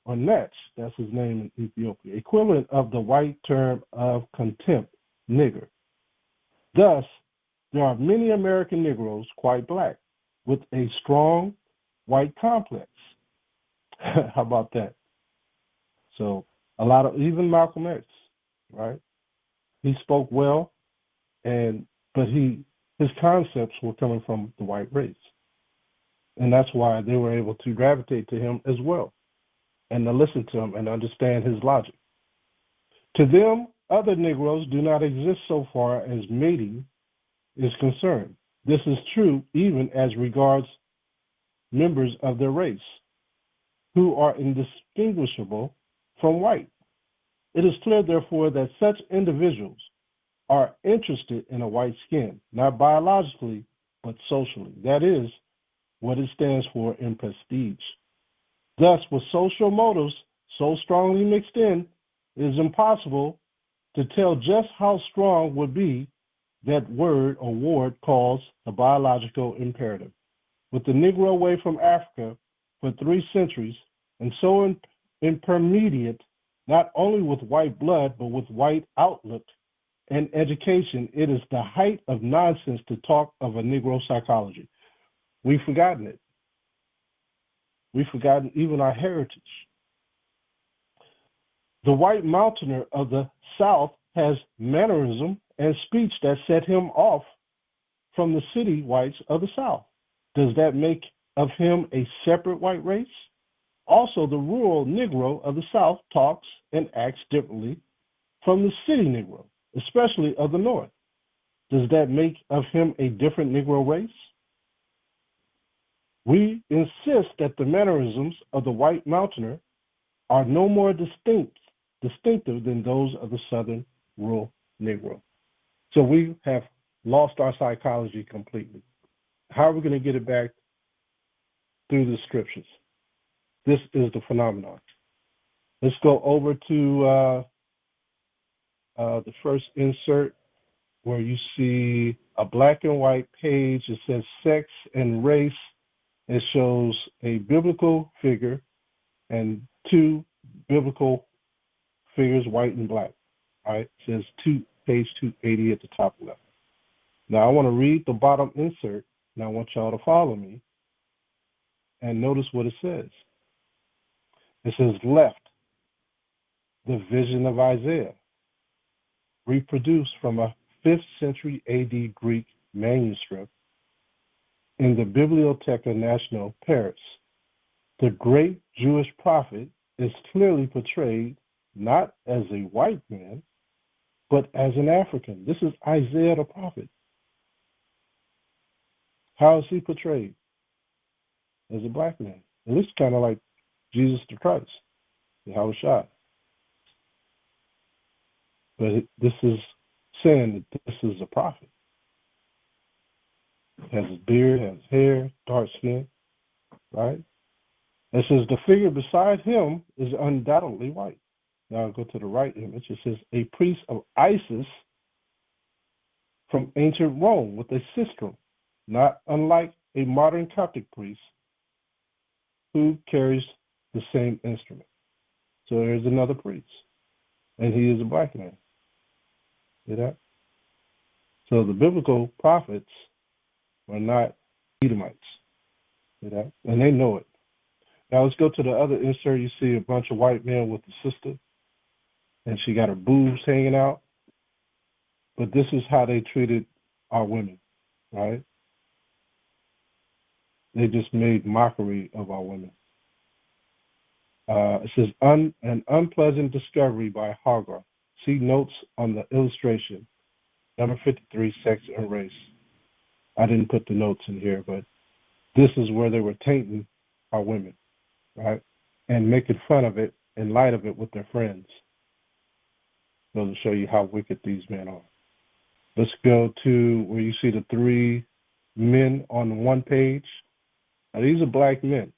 or Nets, that's his name in Ethiopia, equivalent of the white term of contempt, nigger. Thus, there are many American Negroes quite black with a strong white complex. How about that? So a lot of, even Malcolm X, right? He spoke well, but his concepts were coming from the white race. And that's why they were able to gravitate to him as well and to listen to him and understand his logic. To them, other Negroes do not exist so far as mating is concerned. This is true even as regards members of their race who are indistinguishable from white. It is clear, therefore, that such individuals are interested in a white skin, not biologically, but socially. That is what it stands for in prestige. Thus, with social motives so strongly mixed in, it is impossible to tell just how strong would be that word or word calls the biological imperative. With the Negro away from Africa for 3 centuries, and so intermediate not only with white blood, but with white outlook and education, it is the height of nonsense to talk of a Negro psychology. We've forgotten it. We've forgotten even our heritage. The white mountaineer of the South has mannerism and speech that set him off from the city whites of the South. Does that make of him a separate white race? Also, the rural Negro of the South talks and acts differently from the city Negro, especially of the North. Does that make of him a different Negro race? We insist that the mannerisms of the white mountaineer are no more distinctive than those of the southern rural Negro. So we have lost our psychology completely. How are we going to get it back? Through the scriptures. This is the phenomenon. Let's go over to the first insert where you see a black and white page. It says sex and race. It shows a biblical figure and 2 biblical figures, white and black. All right, it says page 280 at the top left. Now I want to read the bottom insert, and I want y'all to follow me and notice what it says. It says left, the vision of Isaiah, reproduced from a 5th century AD Greek manuscript in the Bibliotheca Nationale, Paris. The great Jewish prophet is clearly portrayed not as a white man, but as an African. This is Isaiah the prophet. How is he portrayed? As a black man. It looks kind of like Jesus the Christ, Yahawashi. But this is saying that this is a prophet. Has his beard, has hair, dark skin, right? It says the figure beside him is undoubtedly white. Now I'll go to the right image. It says a priest of Isis from ancient Rome with a sistrum, not unlike a modern Coptic priest who carries the same instrument. So there's another priest, and he is a black man. See that? So the biblical prophets are not Edomites. See that? And they know it. Now let's go to the other insert. You see a bunch of white men with the sister, and she got her boobs hanging out. But this is how they treated our women, right? They just made mockery of our women. It says, an unpleasant discovery by Hagar. See notes on the illustration, number 53, sex and race. I didn't put the notes in here, but this is where they were tainting our women, right? And making fun of it, in light of it, with their friends. So to show you how wicked these men are. Let's go to where you see the three men on one page. Now, these are black men.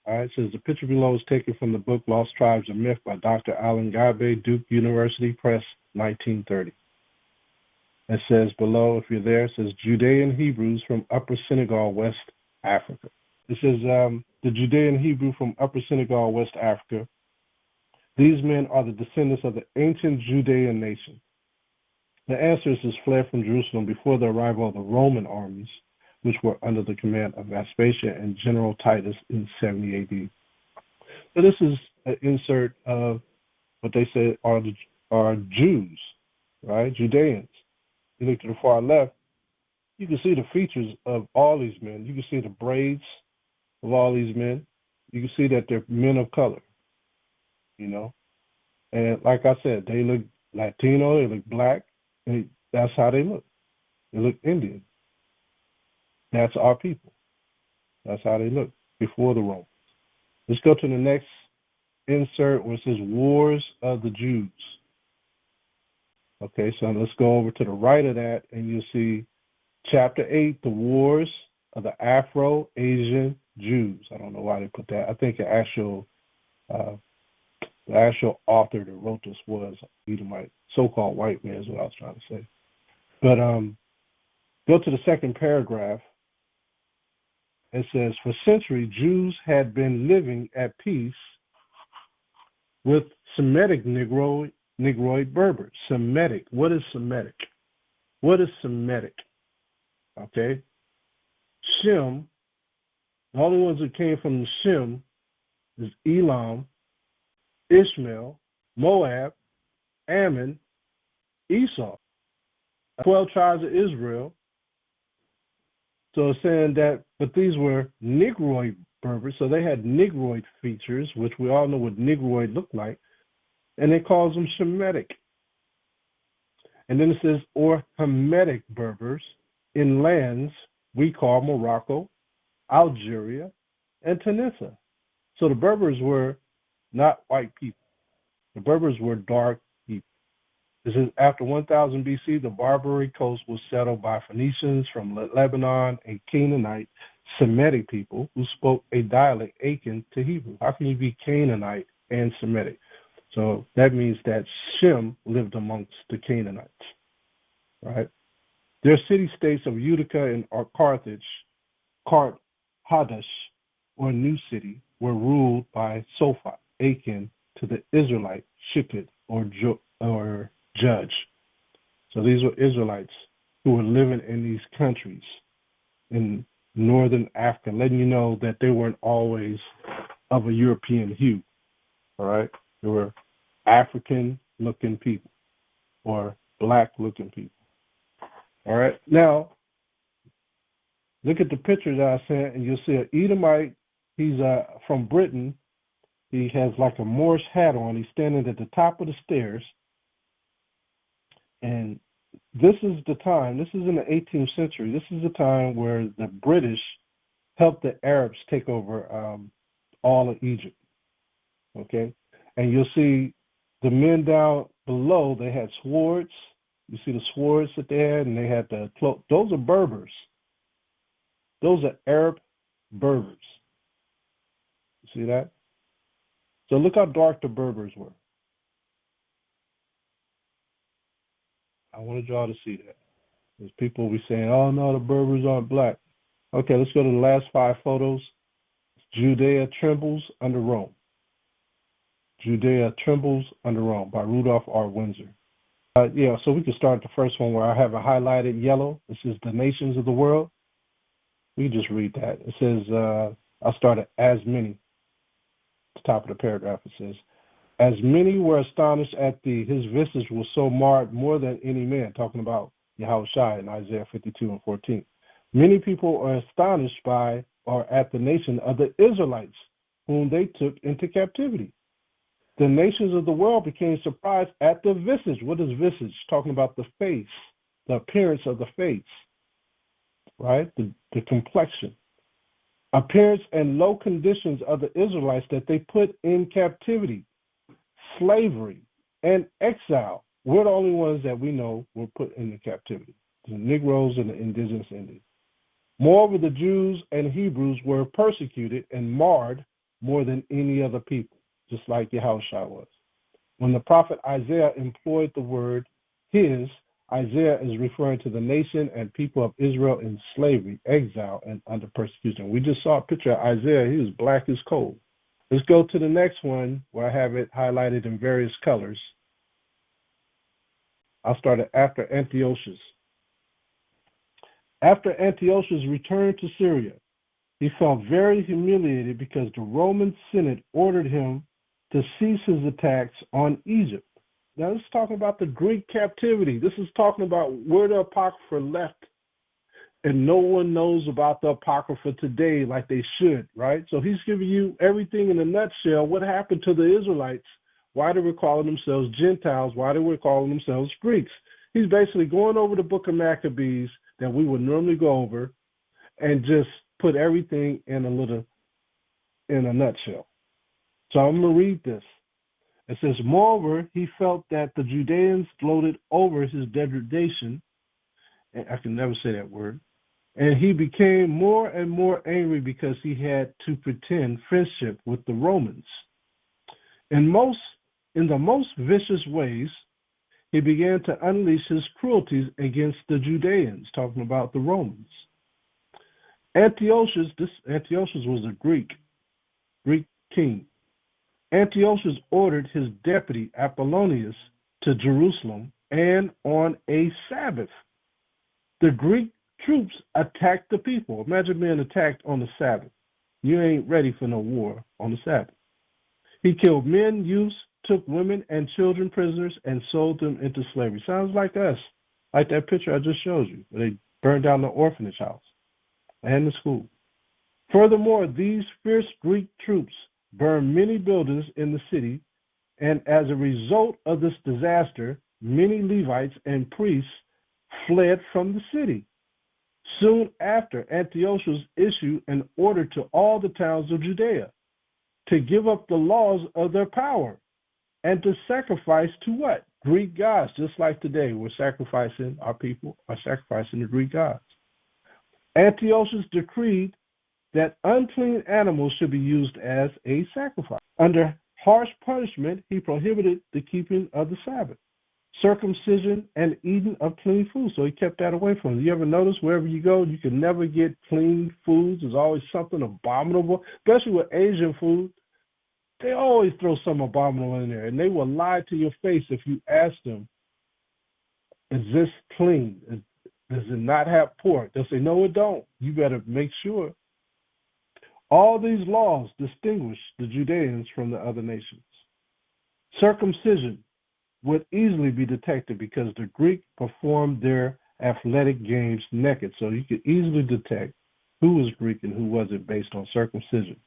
All right, it says the picture below is taken from the book Lost Tribes and Myth by Dr. Alan Gabe, Duke University Press, 1930. It says below, if you're there, it says Judean Hebrews from Upper Senegal, West Africa. It says the Judean Hebrew from Upper Senegal, West Africa. These men are the descendants of the ancient Judean nation. The ancestors fled from Jerusalem before the arrival of the Roman armies, which were under the command of Vespasian and General Titus in 70 AD. So this is an insert of what they say are Jews, right? Judeans. You look to the far left, you can see the features of all these men. You can see the braids of all these men. You can see that they're men of color, you know. And like I said, they look Latino, they look black, and that's how they look. They look Indian. That's our people. That's how they look before the Romans. Let's go to the next insert where it says Wars of the Jews. Okay, so let's go over to the right of that, and you'll see Chapter 8, the Wars of the Afro-Asian Jews. I don't know why they put that. I think the actual author that wrote this was Edomite, so-called white man is what I was trying to say. But go to the second paragraph. It says, for centuries, Jews had been living at peace with Semitic Negroid Berbers. Semitic. What is Semitic? What is Semitic? Okay. Shem, the only ones that came from the Shem is Elam, Ishmael, Moab, Ammon, Esau. 12 tribes of Israel. So it's saying that, but these were Negroid Berbers, so they had Negroid features, which we all know what Negroid looked like, and they calls them Shemitic. And then it says, or Hamitic Berbers in lands we call Morocco, Algeria, and Tunisia. So the Berbers were not white people. The Berbers were dark people. This is after 1000 BC, the Barbary coast was settled by Phoenicians from Lebanon and Canaanite Semitic people who spoke a dialect akin to Hebrew. How can you be Canaanite and Semitic? So that means that Shem lived amongst the Canaanites, right? Their city-states of Utica and Carthage, Hadesh, or New City, were ruled by Sophat, akin to the Israelite Shikid or judge. So these were Israelites who were living in these countries in northern Africa, letting you know that they weren't always of a European hue, all right? They were African-looking people or black-looking people, all right? Now, look at the picture that I sent, and you'll see an Edomite. He's from Britain. He has like a Moorish hat on. He's standing at the top of the stairs. And this is the time, this is in the 18th century, this is the time where the British helped the Arabs take over all of Egypt, okay? And you'll see the men down below, they had swords. You see the swords that they had, and they had the cloak. Those are Berbers. Those are Arab Berbers. You see that? So look how dark the Berbers were. I wanted y'all to see that. There's people will be saying, oh, no, the Berbers aren't black. Okay, let's go to the last 5 photos. Judea Trembles Under Rome. Judea Trembles Under Rome by Rudolph R. Windsor. So we can start the first one where I have it highlighted yellow. This is the nations of the world. We just read that. It says, I'll start at as many. At the top of the paragraph it says, as many were astonished at thee, his visage was so marred more than any man, talking about Yahawashi in Isaiah 52 and 14. Many people are astonished by or at the nation of the Israelites, whom they took into captivity. The nations of the world became surprised at the visage. What is visage? Talking about the face, the appearance of the face, right? The complexion. Appearance and low conditions of the Israelites that they put in captivity, slavery, and exile. We're the only ones that we know were put into captivity. The Negroes and the Indigenous Indians. Moreover, the Jews and Hebrews were persecuted and marred more than any other people, just like Yahawashi was. When the prophet Isaiah employed the word his, Isaiah is referring to the nation and people of Israel in slavery, exile, and under persecution. We just saw a picture of Isaiah. He was black as coal. Let's go to the next one where I have it highlighted in various colors. I'll start at after Antiochus. After Antiochus returned to Syria, he felt very humiliated because the Roman Senate ordered him to cease his attacks on Egypt. Now, this is talking about the Greek captivity. This is talking about where the Apocrypha left, and no one knows about the Apocrypha today like they should, right? So he's giving you everything in a nutshell. What happened to the Israelites? Why they were calling themselves Gentiles? Why they were calling themselves Greeks? He's basically going over the book of Maccabees that we would normally go over and just put everything in a nutshell. So I'm going to read this. It says, moreover, he felt that the Judeans gloated over his degradation, and I can never say that word, and he became more and more angry because he had to pretend friendship with the Romans. In the most vicious ways, he began to unleash his cruelties against the Judeans, talking about the Romans. Antiochus was a Greek king. Antiochus ordered his deputy Apollonius to Jerusalem, and on a Sabbath, the Greek troops attacked the people. Imagine being attacked on the Sabbath. You ain't ready for no war on the Sabbath. He killed men, youths, took women and children prisoners, and sold them into slavery. Sounds like us, like that picture I just showed you, where they burned down the orphanage house and the school. Furthermore, these fierce Greek troops burned many buildings in the city, and as a result of this disaster, many Levites and priests fled from the city. Soon after, Antiochus issued an order to all the towns of Judea to give up the laws of their power and to sacrifice to what? Greek gods, just like today we're sacrificing, our people are sacrificing the Greek gods. Antiochus decreed that unclean animals should be used as a sacrifice. Under harsh punishment, he prohibited the keeping of the Sabbath, circumcision, and eating of clean food. So he kept that away from them. You ever notice wherever you go, you can never get clean foods. There's always something abominable, especially with Asian food. They always throw some abominable in there, and they will lie to your face if you ask them, is this clean? Does it not have pork? They'll say, no, it don't. You better make sure. All these laws distinguish the Judeans from the other nations. Circumcision would easily be detected because the Greek performed their athletic games naked, so you could easily detect who was Greek and who wasn't based on circumcision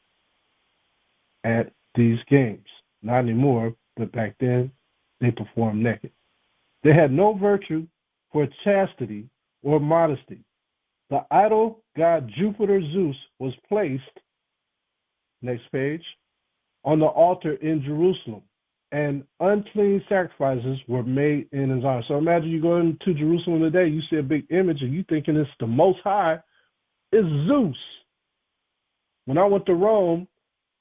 at these games. Not anymore, but back then they performed naked. They had no virtue for chastity or modesty. The idol god Jupiter Zeus was placed, next page, on the altar in Jerusalem, and unclean sacrifices were made in his honor. So imagine you go into Jerusalem today, you see a big image, and you thinking it's the Most High. It's Zeus. When I went to Rome,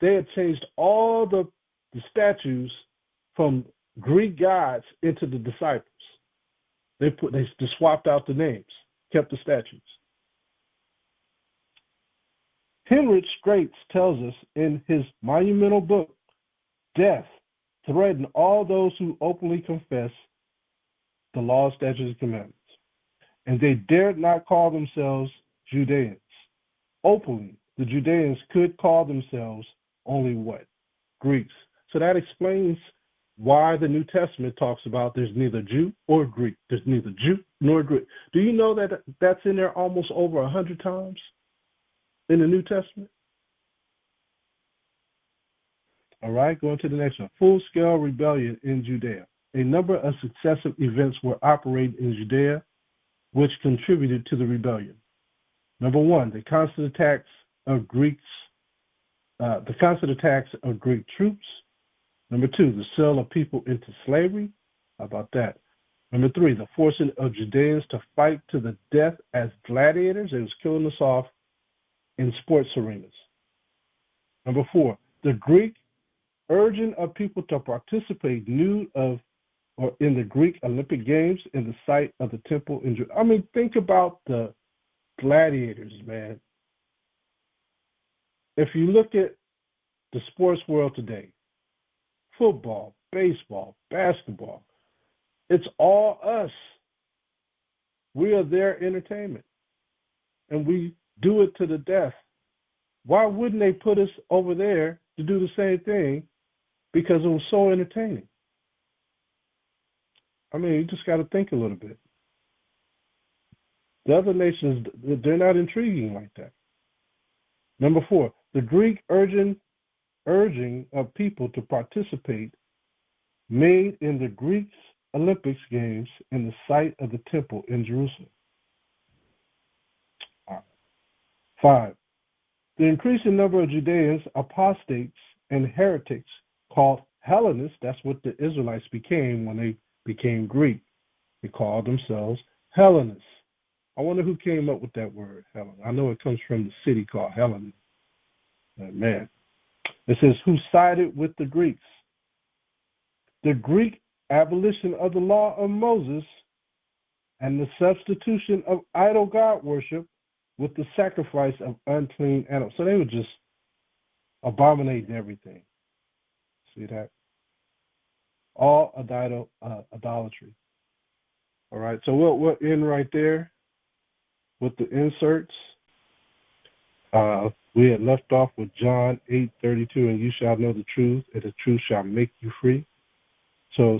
they had changed all the statues from Greek gods into the disciples. They swapped out the names, kept the statutes. Heinrich Straits tells us in his monumental book, Death threatened all those who openly confess the law, statutes, and commandments, and they dared not call themselves Judeans. Openly, the Judeans could call themselves only what? Greeks. So that explains why the New Testament talks about there's neither Jew or Greek. There's neither Jew nor Greek. Do you know that that's in there almost over 100 times in the New Testament? All right, going to the next one. Full-scale rebellion in Judea. A number of successive events were operating in Judea, which contributed to the rebellion. Number one, the constant attacks of Greek troops. Number two, the sale of people into slavery. How about that? Number three, the forcing of Judeans to fight to the death as gladiators. It was killing us off in sports arenas. Number four, the Greek urging of people to participate nude in the Greek Olympic Games in the site of the temple in Jerusalem. I mean, think about the gladiators, man. If you look at the sports world today, football, baseball, basketball, it's all us. We are their entertainment, and we do it to the death. Why wouldn't they put us over there to do the same thing? Because it was so entertaining. I mean, you just got to think a little bit. The other nations, they're not intriguing like that. Number four, the Greek urging of people to participate made in the Greek Olympics Games in the site of the temple in Jerusalem. 5, the increasing number of Judeans, apostates, and heretics called Hellenists. That's what the Israelites became when they became Greek. They called themselves Hellenists. I wonder who came up with that word, Helen. I know it comes from the city called Helen. Man. It says, who sided with the Greeks. The Greek abolition of the law of Moses and the substitution of idol god worship with the sacrifice of unclean animals. So they were just abominating everything. See that? All idolatry. All right, so we'll end right there with the inserts. We had left off with John 8:32, and you shall know the truth, and the truth shall make you free. So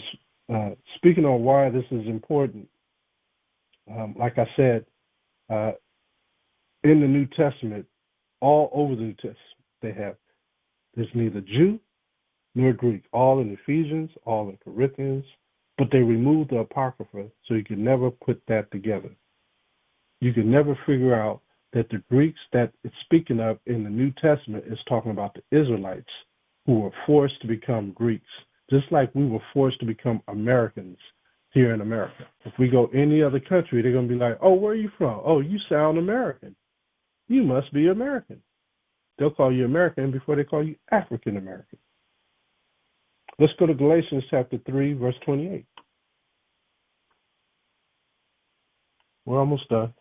speaking on why this is important, like I said, in the New Testament, all over the New Testament, there's neither Jew nor Greek, all in Ephesians, all in Corinthians, but they removed the Apocrypha, so you can never put that together. You can never figure out that the Greeks that it's speaking of in the New Testament is talking about the Israelites who were forced to become Greeks, just like we were forced to become Americans here in America. If we go any other country, they're going to be like, oh, where are you from? Oh, you sound American. You must be American. They'll call you American before they call you African American. Let's go to Galatians chapter 3, verse 28. We're almost done.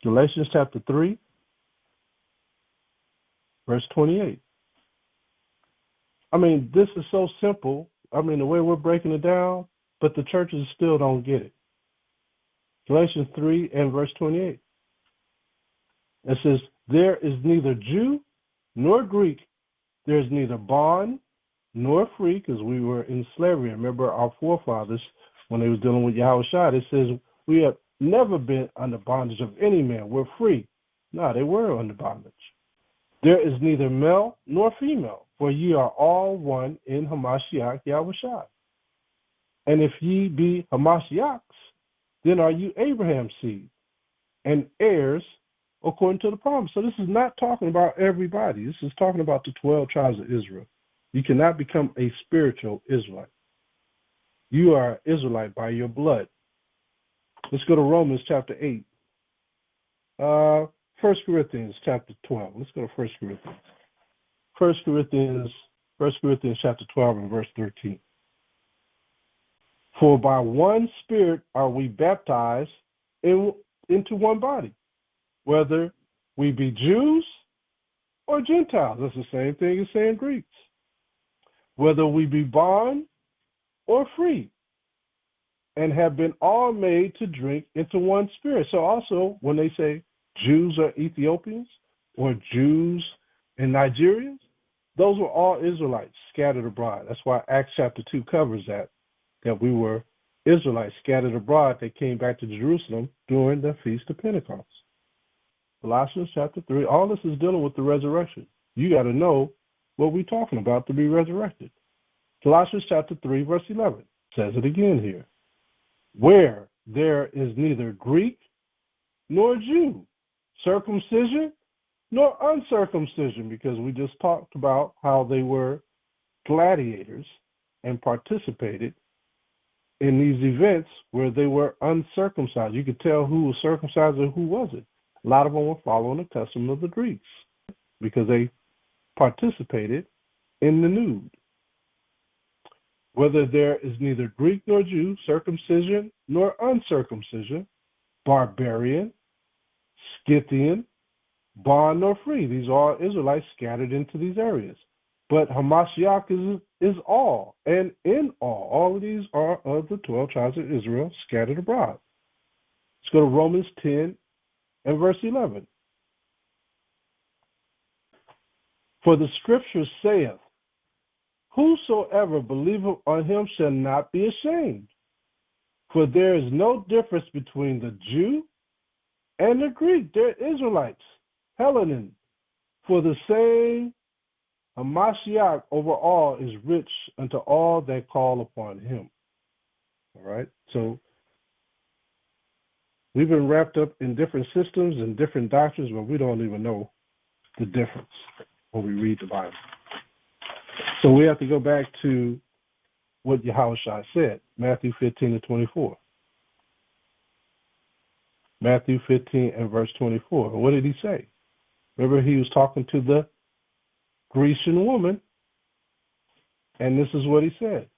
Galatians chapter 3, verse 28. I mean, this is so simple. I mean, the way we're breaking it down, but the churches still don't get it. Galatians 3 and verse 28. It says, there is neither Jew nor Greek. There is neither bond nor free, because we were in slavery. Remember our forefathers, when they was dealing with Yahawashi, it says, we have never been under bondage of any man. We're free. No, they were under bondage. There is neither male nor female, for ye are all one in Hamashiach Yahawashi. And if ye be Hamashiachs, then are you Abraham's seed and heirs according to the promise. So this is not talking about everybody. This is talking about the 12 tribes of Israel. You cannot become a spiritual Israelite. You are an Israelite by your blood. Let's go to Romans chapter 8. 1 Corinthians chapter 12. Let's go to 1 Corinthians. 1 Corinthians chapter 12 and verse 13. For by one Spirit are we baptized into one body, whether we be Jews or Gentiles. That's the same thing as saying Greeks. Whether we be bond or free, and have been all made to drink into one Spirit. So also, when they say Jews or Ethiopians or Jews and Nigerians, those were all Israelites scattered abroad. That's why Acts chapter 2 covers that we were Israelites scattered abroad that came back to Jerusalem during the Feast of Pentecost. Colossians chapter 3, all this is dealing with the resurrection. You got to know what we're talking about to be resurrected. Colossians chapter 3, verse 11 says it again here. Where there is neither Greek nor Jew, circumcision nor uncircumcision, because we just talked about how they were gladiators and participated in these events where they were uncircumcised. You could tell who was circumcised and who wasn't. A lot of them were following the custom of the Greeks because they participated in the nude. Whether there is neither Greek nor Jew, circumcision nor uncircumcision, barbarian, Scythian, bond nor free. These are all Israelites scattered into these areas. But Hamashiach is all, and in all. All of these are of the 12 tribes of Israel scattered abroad. Let's go to Romans 10 and verse 11. For the scripture saith, whosoever believeth on him shall not be ashamed. For there is no difference between the Jew and the Greek. They're Israelites, Hellenes. For the same Hamashiach over all is rich unto all that call upon him. All right? So we've been wrapped up in different systems and different doctrines, but we don't even know the difference when we read the Bible. So we have to go back to what Yahawashi said, Matthew 15 and 24. Matthew 15 and verse 24. What did he say? Remember, he was talking to the Grecian woman, and this is what he said.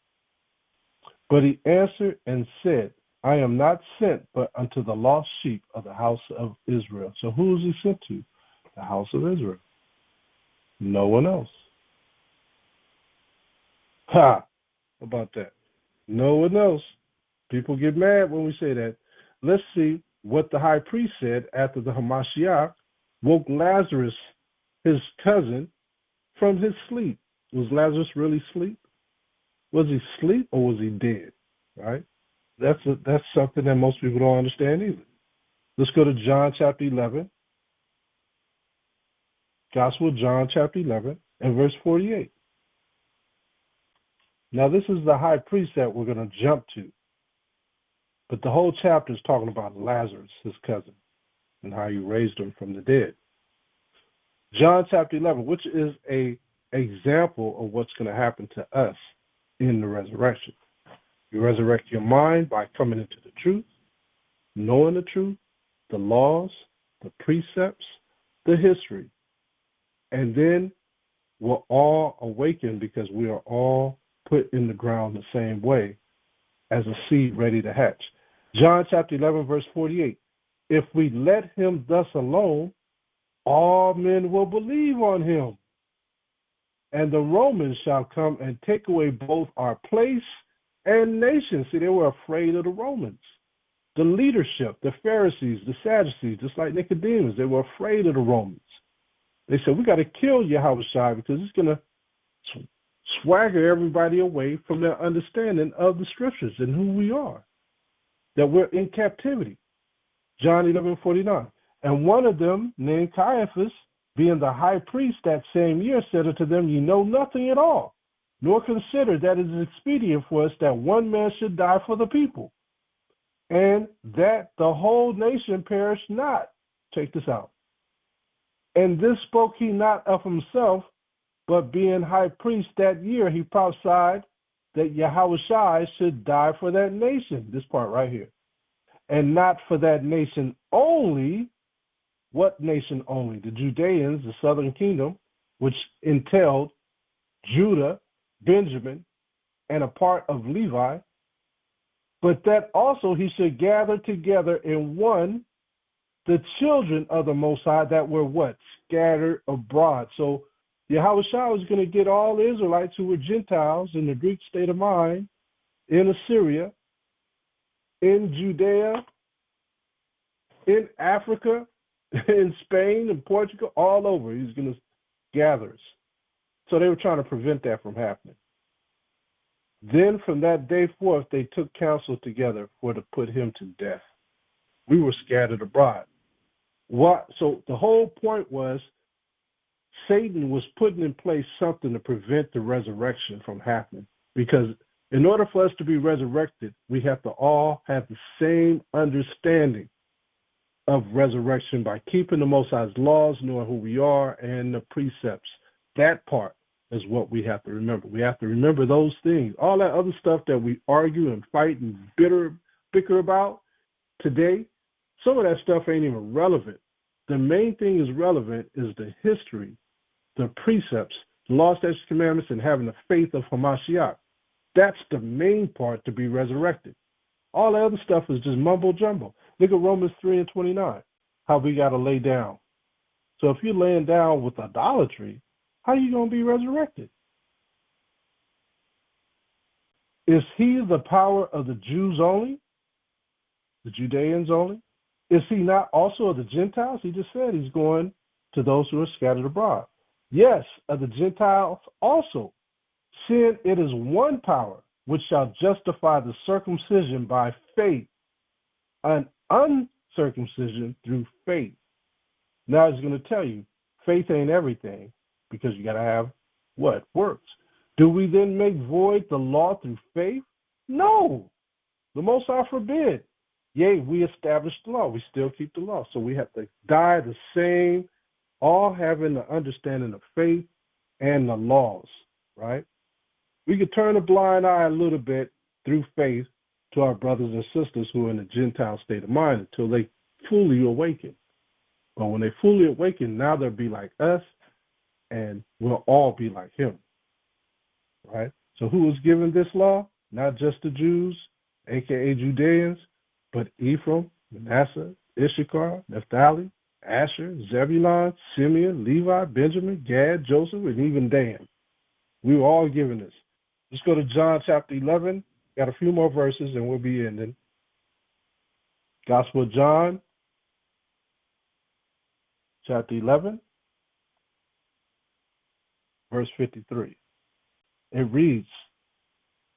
But he answered and said, I am not sent but unto the lost sheep of the house of Israel. So who is he sent to? The house of Israel. No one else. Ha! About that. No one else. People get mad when we say that. Let's see what the high priest said after the Hamashiach woke Lazarus, his cousin, from his sleep. Was Lazarus really asleep? Was he asleep or was he dead? Right? That's something that most people don't understand either. Let's go to John chapter 11. Gospel of John chapter 11 and verse 48. Now this is the high priest that we're going to jump to. But the whole chapter is talking about Lazarus, his cousin, and how he raised him from the dead. John chapter 11, which is an example of what's going to happen to us in the resurrection. You resurrect your mind by coming into the truth, knowing the truth, the laws, the precepts, the history. And then we're all awakened because we are all put in the ground the same way as a seed ready to hatch. John chapter 11, verse 48. If we let him thus alone, all men will believe on him. And the Romans shall come and take away both our place and nation. See, they were afraid of the Romans. The leadership, the Pharisees, the Sadducees, just like Nicodemus, they were afraid of the Romans. They said, we got to kill Yahawashi because it's going to swagger everybody away from their understanding of the scriptures and who we are, that we're in captivity. John 11:49. And one of them, named Caiaphas, being the high priest that same year, said unto them, ye know nothing at all, nor consider that it is expedient for us that one man should die for the people, and that the whole nation perish not. Take this out. And this spoke he not of himself, but being high priest that year, he prophesied that Yahawashi should die for that nation. This part right here. And not for that nation only. What nation only? The Judeans, the southern kingdom, which entailed Judah, Benjamin, and a part of Levi, but that also he should gather together in one the children of the Most High that were what? Scattered abroad. So Yahawashi was going to get all the Israelites who were Gentiles in the Greek state of mind, in Assyria, in Judea, in Africa, in Spain, in Portugal, all over. He's going to gather us. So they were trying to prevent that from happening. Then from that day forth, they took counsel together for to put him to death. We were scattered abroad. So the whole point was Satan was putting in place something to prevent the resurrection from happening. Because in order for us to be resurrected, we have to all have the same understanding of resurrection by keeping the Most High's laws, knowing who we are, and the precepts. That part is what we have to remember. We have to remember those things. All that other stuff that we argue and fight and bicker about today, some of that stuff ain't even relevant. The main thing is relevant is the history, the precepts, the law, statutes, commandments, and having the faith of Hamashiach. That's the main part to be resurrected. All the other stuff is just mumbo jumbo. Look at Romans 3:29, how we got to lay down. So if you're laying down with idolatry, how are you going to be resurrected? Is he the power of the Jews only? The Judeans only? Is he not also of the Gentiles? He just said he's going to those who are scattered abroad. Yes, of the Gentiles also, seeing it is one power which shall justify the circumcision by faith and uncircumcision through faith. Now he's going to tell you, faith ain't everything, because you got to have what? Works. Do we then make void the law through faith? No. The Most High forbid. Yea, we establish the law. We still keep the law. So we have to die the same, all having the understanding of faith and the laws, right? We could turn a blind eye a little bit through faith to our brothers and sisters who are in a Gentile state of mind until they fully awaken. But when they fully awaken, now they'll be like us, and we'll all be like him, right? So who was given this law? Not just the Jews, a.k.a. Judeans, but Ephraim, Manasseh, Issachar, Naphtali, Asher, Zebulun, Simeon, Levi, Benjamin, Gad, Joseph, and even Dan. We were all given this. Let's go to John chapter 11. Got a few more verses and we'll be ending. Gospel of John, chapter 11, verse 53. It reads,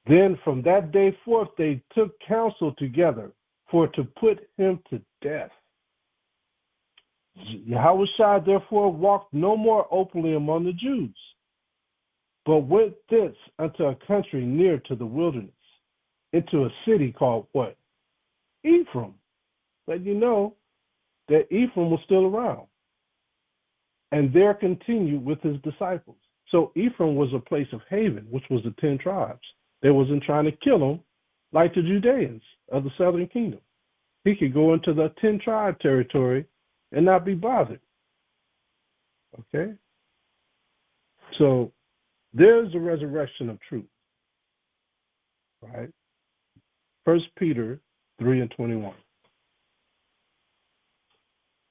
Then from that day forth they took counsel together for to put him to death. Yahawashi therefore walked no more openly among the Jews, but went thence unto a country near to the wilderness, into a city called what? Ephraim. But you know that Ephraim was still around, and there continued with his disciples. So Ephraim was a place of haven, which was the 10 tribes. They wasn't trying to kill him like the Judeans of the southern kingdom. He could go into the 10 tribe territory and not be bothered. Okay? So there's the resurrection of truth. Right? 1 Peter 3:21.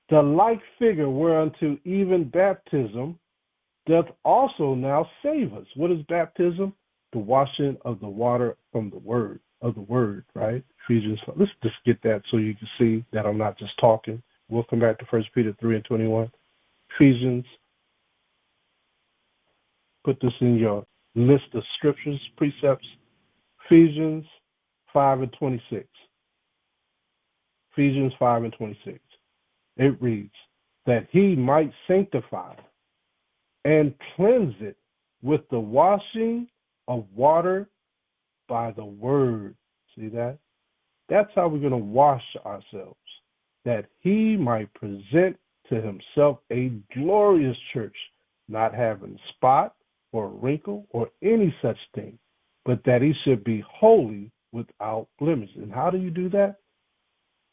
The like figure whereunto even baptism doth also now save us. What is baptism? The washing of the water from the word, right? Ephesians 5. Let's just get that so you can see that I'm not just talking. We'll come back to 1 Peter 3:21. Ephesians, put this in your list of scriptures, precepts. Ephesians 5:26. Ephesians 5:26. It reads, that he might sanctify and cleanse it with the washing of water by the word. See that? That's how we're going to wash ourselves, that he might present to himself a glorious church, not having spot or wrinkle or any such thing, but that he should be holy without blemish. And how do you do that?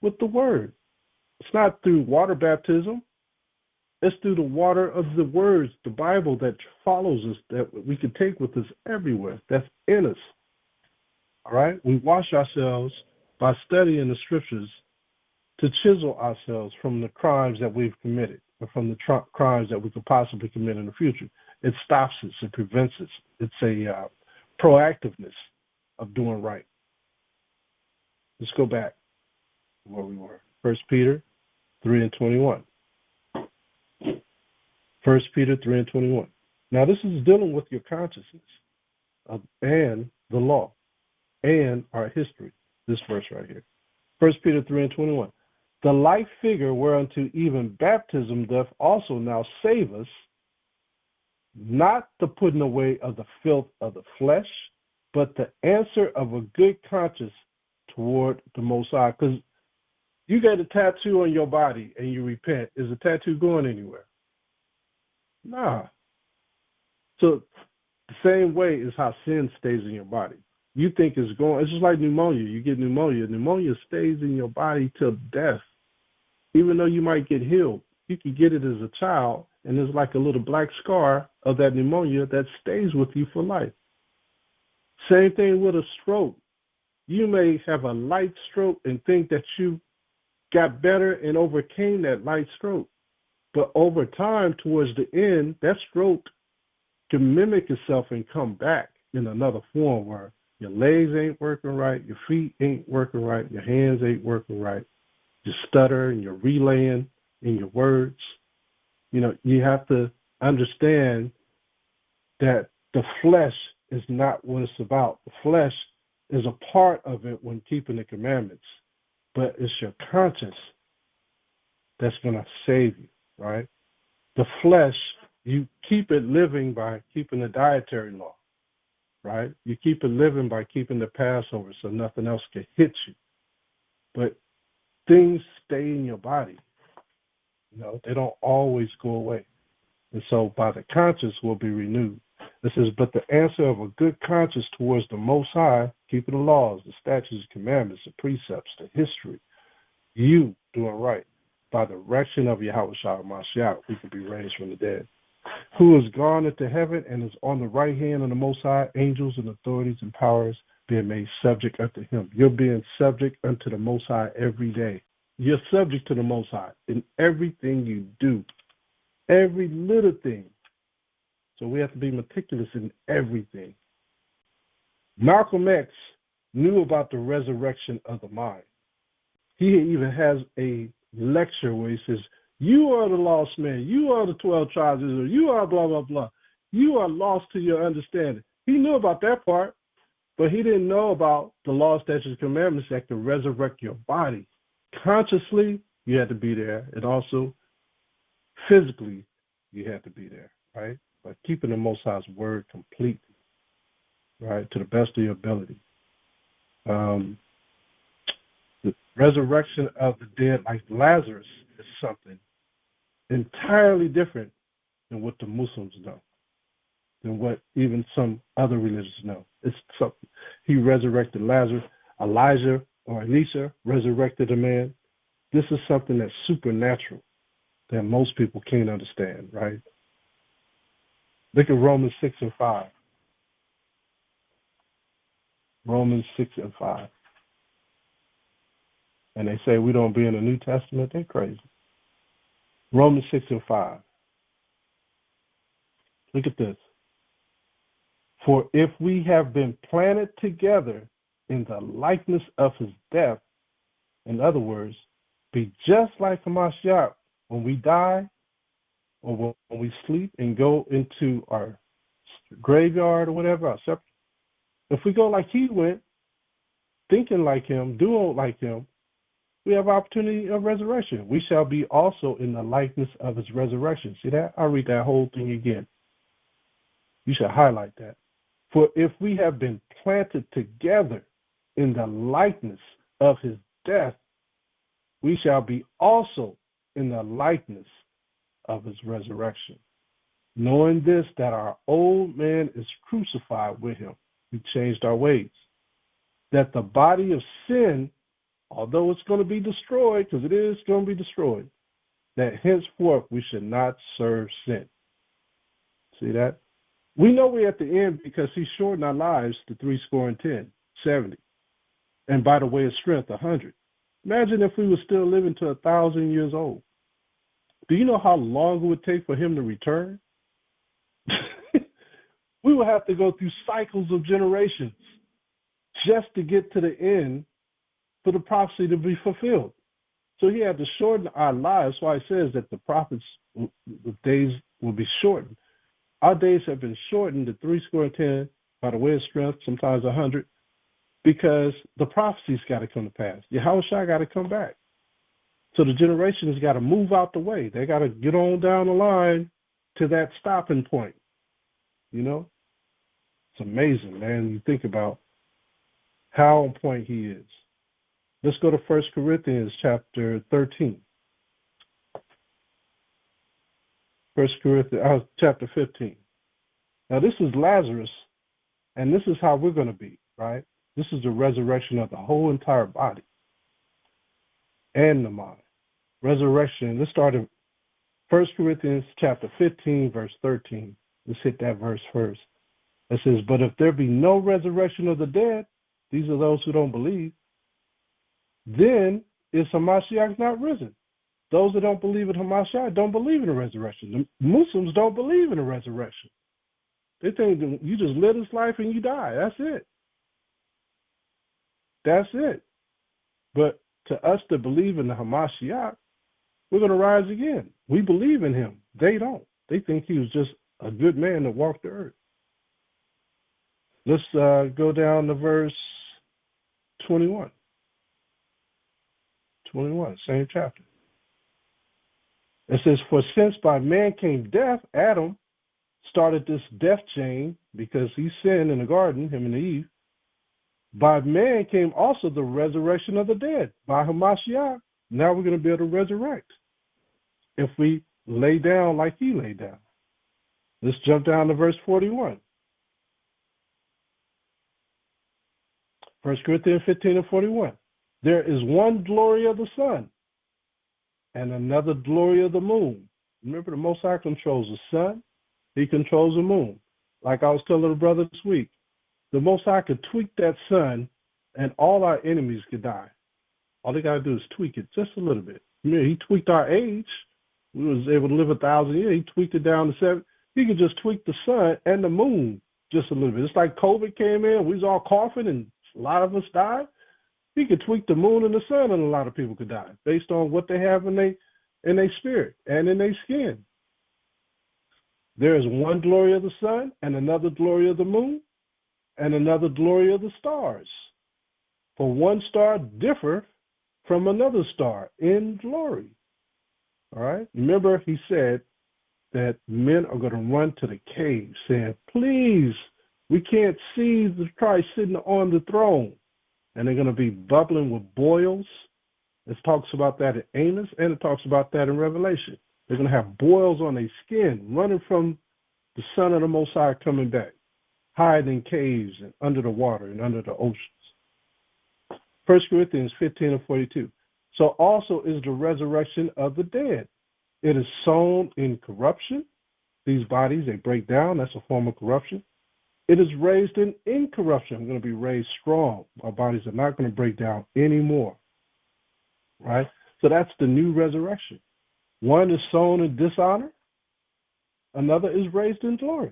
With the word. It's not through water baptism. It's through the water of the words, the Bible that follows us, that we can take with us everywhere. That's in us. All right? We wash ourselves by studying the scriptures to chisel ourselves from the crimes that we've committed or from the crimes that we could possibly commit in the future. It stops us. It prevents us. It's a proactiveness of doing right. Let's go back to where we were. 1 Peter 3:21. 1 Peter 3:21. Now, this is dealing with your consciousness and the law and our history. This verse right here. 1 Peter 3:21. The like figure whereunto even baptism doth also now save us, not the putting away of the filth of the flesh, but the answer of a good conscience toward the Most High. Because you got a tattoo on your body and you repent. Is the tattoo going anywhere? Nah. So the same way is how sin stays in your body. You think it's going, it's just like pneumonia. You get pneumonia. Pneumonia stays in your body till death. Even though you might get healed, you can get it as a child, and there's like a little black scar of that pneumonia that stays with you for life. Same thing with a stroke. You may have a light stroke and think that you got better and overcame that light stroke. But over time, towards the end, that stroke can mimic itself and come back in another form where your legs ain't working right, your feet ain't working right, your hands ain't working right, you stutter and you're relaying in your words. You know, you have to understand that the flesh is not what it's about. The flesh is a part of it when keeping the commandments, but it's your conscience that's going to save you, right? The flesh, you keep it living by keeping the dietary law, right? You keep it living by keeping the Passover so nothing else can hit you. But things stay in your body. You know, they don't always go away. And so by the conscience will be renewed. It says, but the answer of a good conscience towards the Most High, keeping the laws, the statutes, commandments, the precepts, the history, you doing right. By the direction of Yahawashi HAMASHAYACH, we can be raised from the dead. Who is gone into heaven and is on the right hand of the Most High, angels and authorities and powers being made subject unto him. You're being subject unto the Most High every day. You're subject to the Most High in everything you do, every little thing. So we have to be meticulous in everything. Malcolm X knew about the resurrection of the mind. He even has a lecture where he says, you are the lost man, you are the 12 tribes of Israel, you are blah, blah, blah. You are lost to your understanding. He knew about that part, but he didn't know about the law, statutes, and commandments that can resurrect your body. Consciously, you had to be there, and also physically, you had to be there, right? By keeping the Most High's word completely, right, to the best of your ability. The resurrection of the dead, like Lazarus, is something entirely different than what the Muslims know, than what even some other religions know. It's something. He resurrected Lazarus. Elijah or Elisha resurrected a man. This is something that's supernatural that most people can't understand, right? Look at Romans 6 and 5. Romans 6 and 5. And they say we don't be in the New Testament. They're crazy. Romans 6 and 5. Look at this. For if we have been planted together in the likeness of his death, in other words, be just like HAMASHAYACH when we die or when we sleep and go into our graveyard or whatever, our separate. If we go like he went, thinking like him, doing like him, we have opportunity of resurrection. We shall be also in the likeness of his resurrection. See that? I'll read that whole thing again. You should highlight that. For if we have been planted together in the likeness of his death, we shall be also in the likeness of his resurrection. Knowing this, that our old man is crucified with him. We changed our ways. That the body of sin, although it's going to be destroyed, because it is going to be destroyed, that henceforth we should not serve sin. See that? We know we're at the end because he shortened our lives to 70. and by the way of strength, 100. Imagine if we were still living to 1,000 years old. Do you know how long it would take for him to return? We would have to go through cycles of generations just to get to the end for the prophecy to be fulfilled. So he had to shorten our lives. That's why he says that the prophets, the days will be shortened. Our days have been shortened to 70 by the way of strength, sometimes 100, because the prophecy's got to come to pass. Yahawashi got to come back. So the generations got to move out the way. They got to get on down the line to that stopping point. You know? It's amazing, man. You think about how on point he is. Let's go to 1 Corinthians chapter 13. 1 Corinthians chapter 15. Now this is Lazarus, and this is how we're going to be, right? This is the resurrection of the whole entire body and the mind. Resurrection. Let's start in 1 Corinthians chapter 15, verse 13. Let's hit that verse first. It says, but if there be no resurrection of the dead, these are those who don't believe, then is Hamashiach not risen? Those that don't believe in Hamashiach don't believe in the resurrection. The Muslims don't believe in the resurrection. They think that you just live this life and you die. That's it. That's it. But to us that believe in the Hamashiach, we're going to rise again. We believe in him. They don't. They think he was just a good man that walked the earth. Let's go down to verse 21. 21, same chapter. It says, for since by man came death, Adam started this death chain because he sinned in the garden, him and Eve. By man came also the resurrection of the dead. By Hamashiach, now we're going to be able to resurrect if we lay down like he laid down. Let's jump down to verse 41. 1 Corinthians 15 and 41. There is one glory of the sun and another glory of the moon. Remember, the Most High controls the sun. He controls the moon. Like I was telling the brother this week, the Most High could tweak that sun and all our enemies could die. All they got to do is tweak it just a little bit. I mean, he tweaked our age. We was able to live 1,000 years. He tweaked it down to 7. He could just tweak the sun and the moon just a little bit. It's like COVID came in. We was all coughing and a lot of us died. He could tweak the moon and the sun and a lot of people could die based on what they have in their spirit and in their skin. There is one glory of the sun and another glory of the moon and another glory of the stars. For one star differeth from another star in glory. All right? Remember, he said that men are going to run to the cave saying, please, we can't see the Christ sitting on the throne. And they're going to be bubbling with boils. It talks about that in Amos, and it talks about that in Revelation. They're going to have boils on their skin, running from the Son of the Most High coming back, hiding in caves and under the water and under the oceans. 1 Corinthians 15 and 42. So also is the resurrection of the dead. It is sown in corruption. These bodies, they break down. That's a form of corruption. It is raised in incorruption. I'm going to be raised strong. Our bodies are not going to break down anymore. Right? So that's the new resurrection. One is sown in dishonor. Another is raised in glory.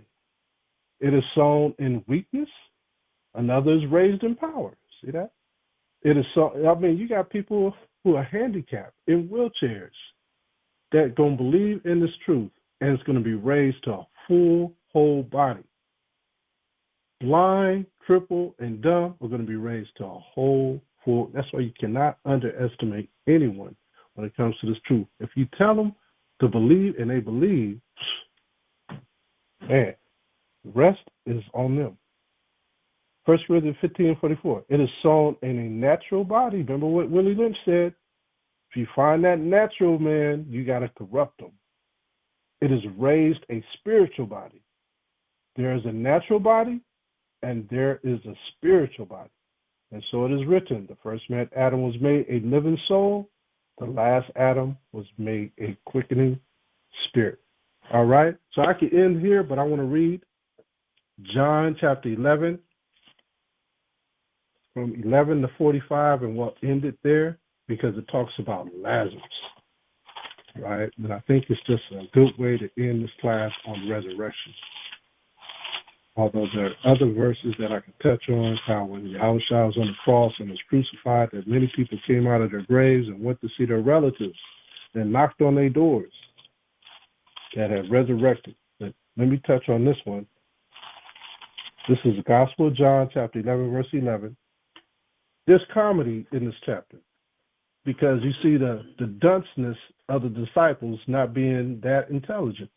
It is sown in weakness. Another is raised in power. See that? It is so. I mean, you got people who are handicapped in wheelchairs that going to believe in this truth, and it's going to be raised to a full, whole body. Blind, crippled, and dumb are going to be raised to a whole, full. That's why you cannot underestimate anyone when it comes to this truth. If you tell them to believe and they believe, man, the rest is on them. 1 Corinthians 15 and 44. It is sown in a natural body. Remember what Willie Lynch said? If you find that natural man, you got to corrupt them. It is raised a spiritual body. There is a natural body, and there is a spiritual body. And so it is written, the first man, Adam, was made a living soul. The last Adam was made a quickening spirit. All right? So I can end here, but I want to read John chapter 11, from 11 to 45, and we'll end it there because it talks about Lazarus, right? And I think it's just a good way to end this class on resurrection. Although there are other verses that I could touch on, how when Yahawashi was on the cross and was crucified, that many people came out of their graves and went to see their relatives and knocked on their doors that had resurrected. But let me touch on this one. This is the Gospel of John, chapter 11, verse 11. There's comedy in this chapter because you see the dunceness of the disciples not being that intelligent.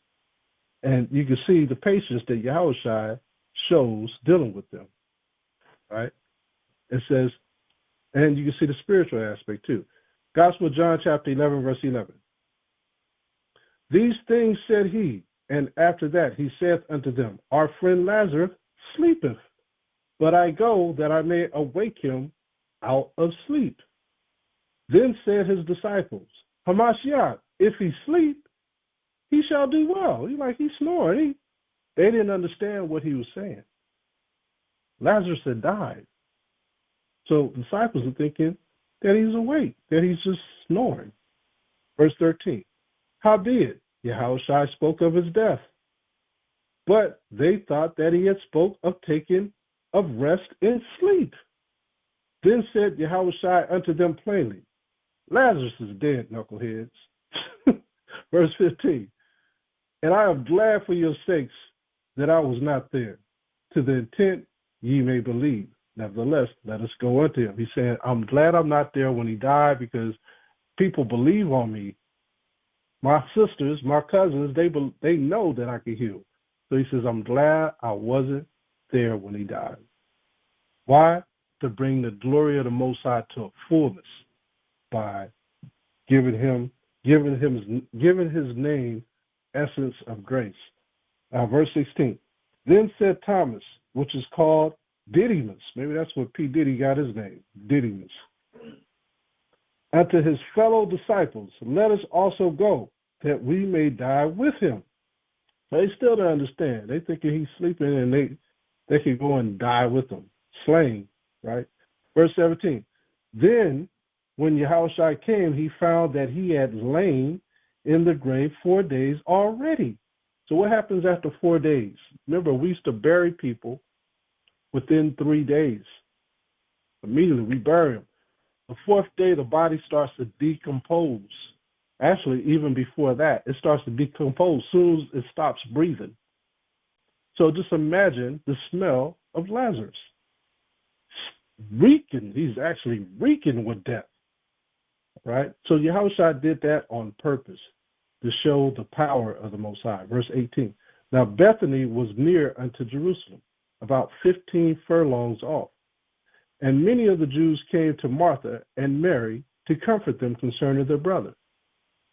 And you can see the patience that Yahawashi shows dealing with them, right? It says, and you can see the spiritual aspect too. Gospel of John, chapter 11, verse 11. These things said he, and after that he saith unto them, our friend Lazarus sleepeth, but I go that I may awake him out of sleep. Then said his disciples, HAMASHAYACH, if he sleep, he shall do well. He's snoring. They didn't understand what he was saying. Lazarus had died. So the disciples are thinking that he's awake, that he's just snoring. Verse 13. Howbeit, Yahawashi spoke of his death, but they thought that he had spoke of taking of rest in sleep. Then said Yahawashi unto them plainly, Lazarus is dead, knuckleheads. Verse 15. And I am glad for your sakes that I was not there, to the intent ye may believe. Nevertheless, let us go unto him. He's saying, I'm glad I'm not there when he died because people believe on me. My sisters, my cousins, they know that I can heal. So he says, I'm glad I wasn't there when he died. Why? To bring the glory of the Most High to a fullness by giving his name essence of grace. Verse 16. Then said Thomas, which is called Didymus, maybe that's where P. Diddy got his name, Didymus, unto his fellow disciples, let us also go, that we may die with him. They still don't understand. They thinking he's sleeping and they could go and die with him, slain, right? Verse 17. Then when Yahawashi came, he found that he had lain in the grave 4 days already. So what happens after 4 days? Remember, we used to bury people within 3 days. Immediately, we bury them. The fourth day, the body starts to decompose. Actually, even before that, it starts to decompose as soon as it stops breathing. So just imagine the smell of Lazarus. Reeking. He's actually reeking with death. Right? So Yahawashi did that on purpose to show the power of the Most High. Verse 18. Now Bethany was near unto Jerusalem, about 15 furlongs off. And many of the Jews came to Martha and Mary to comfort them concerning their brother.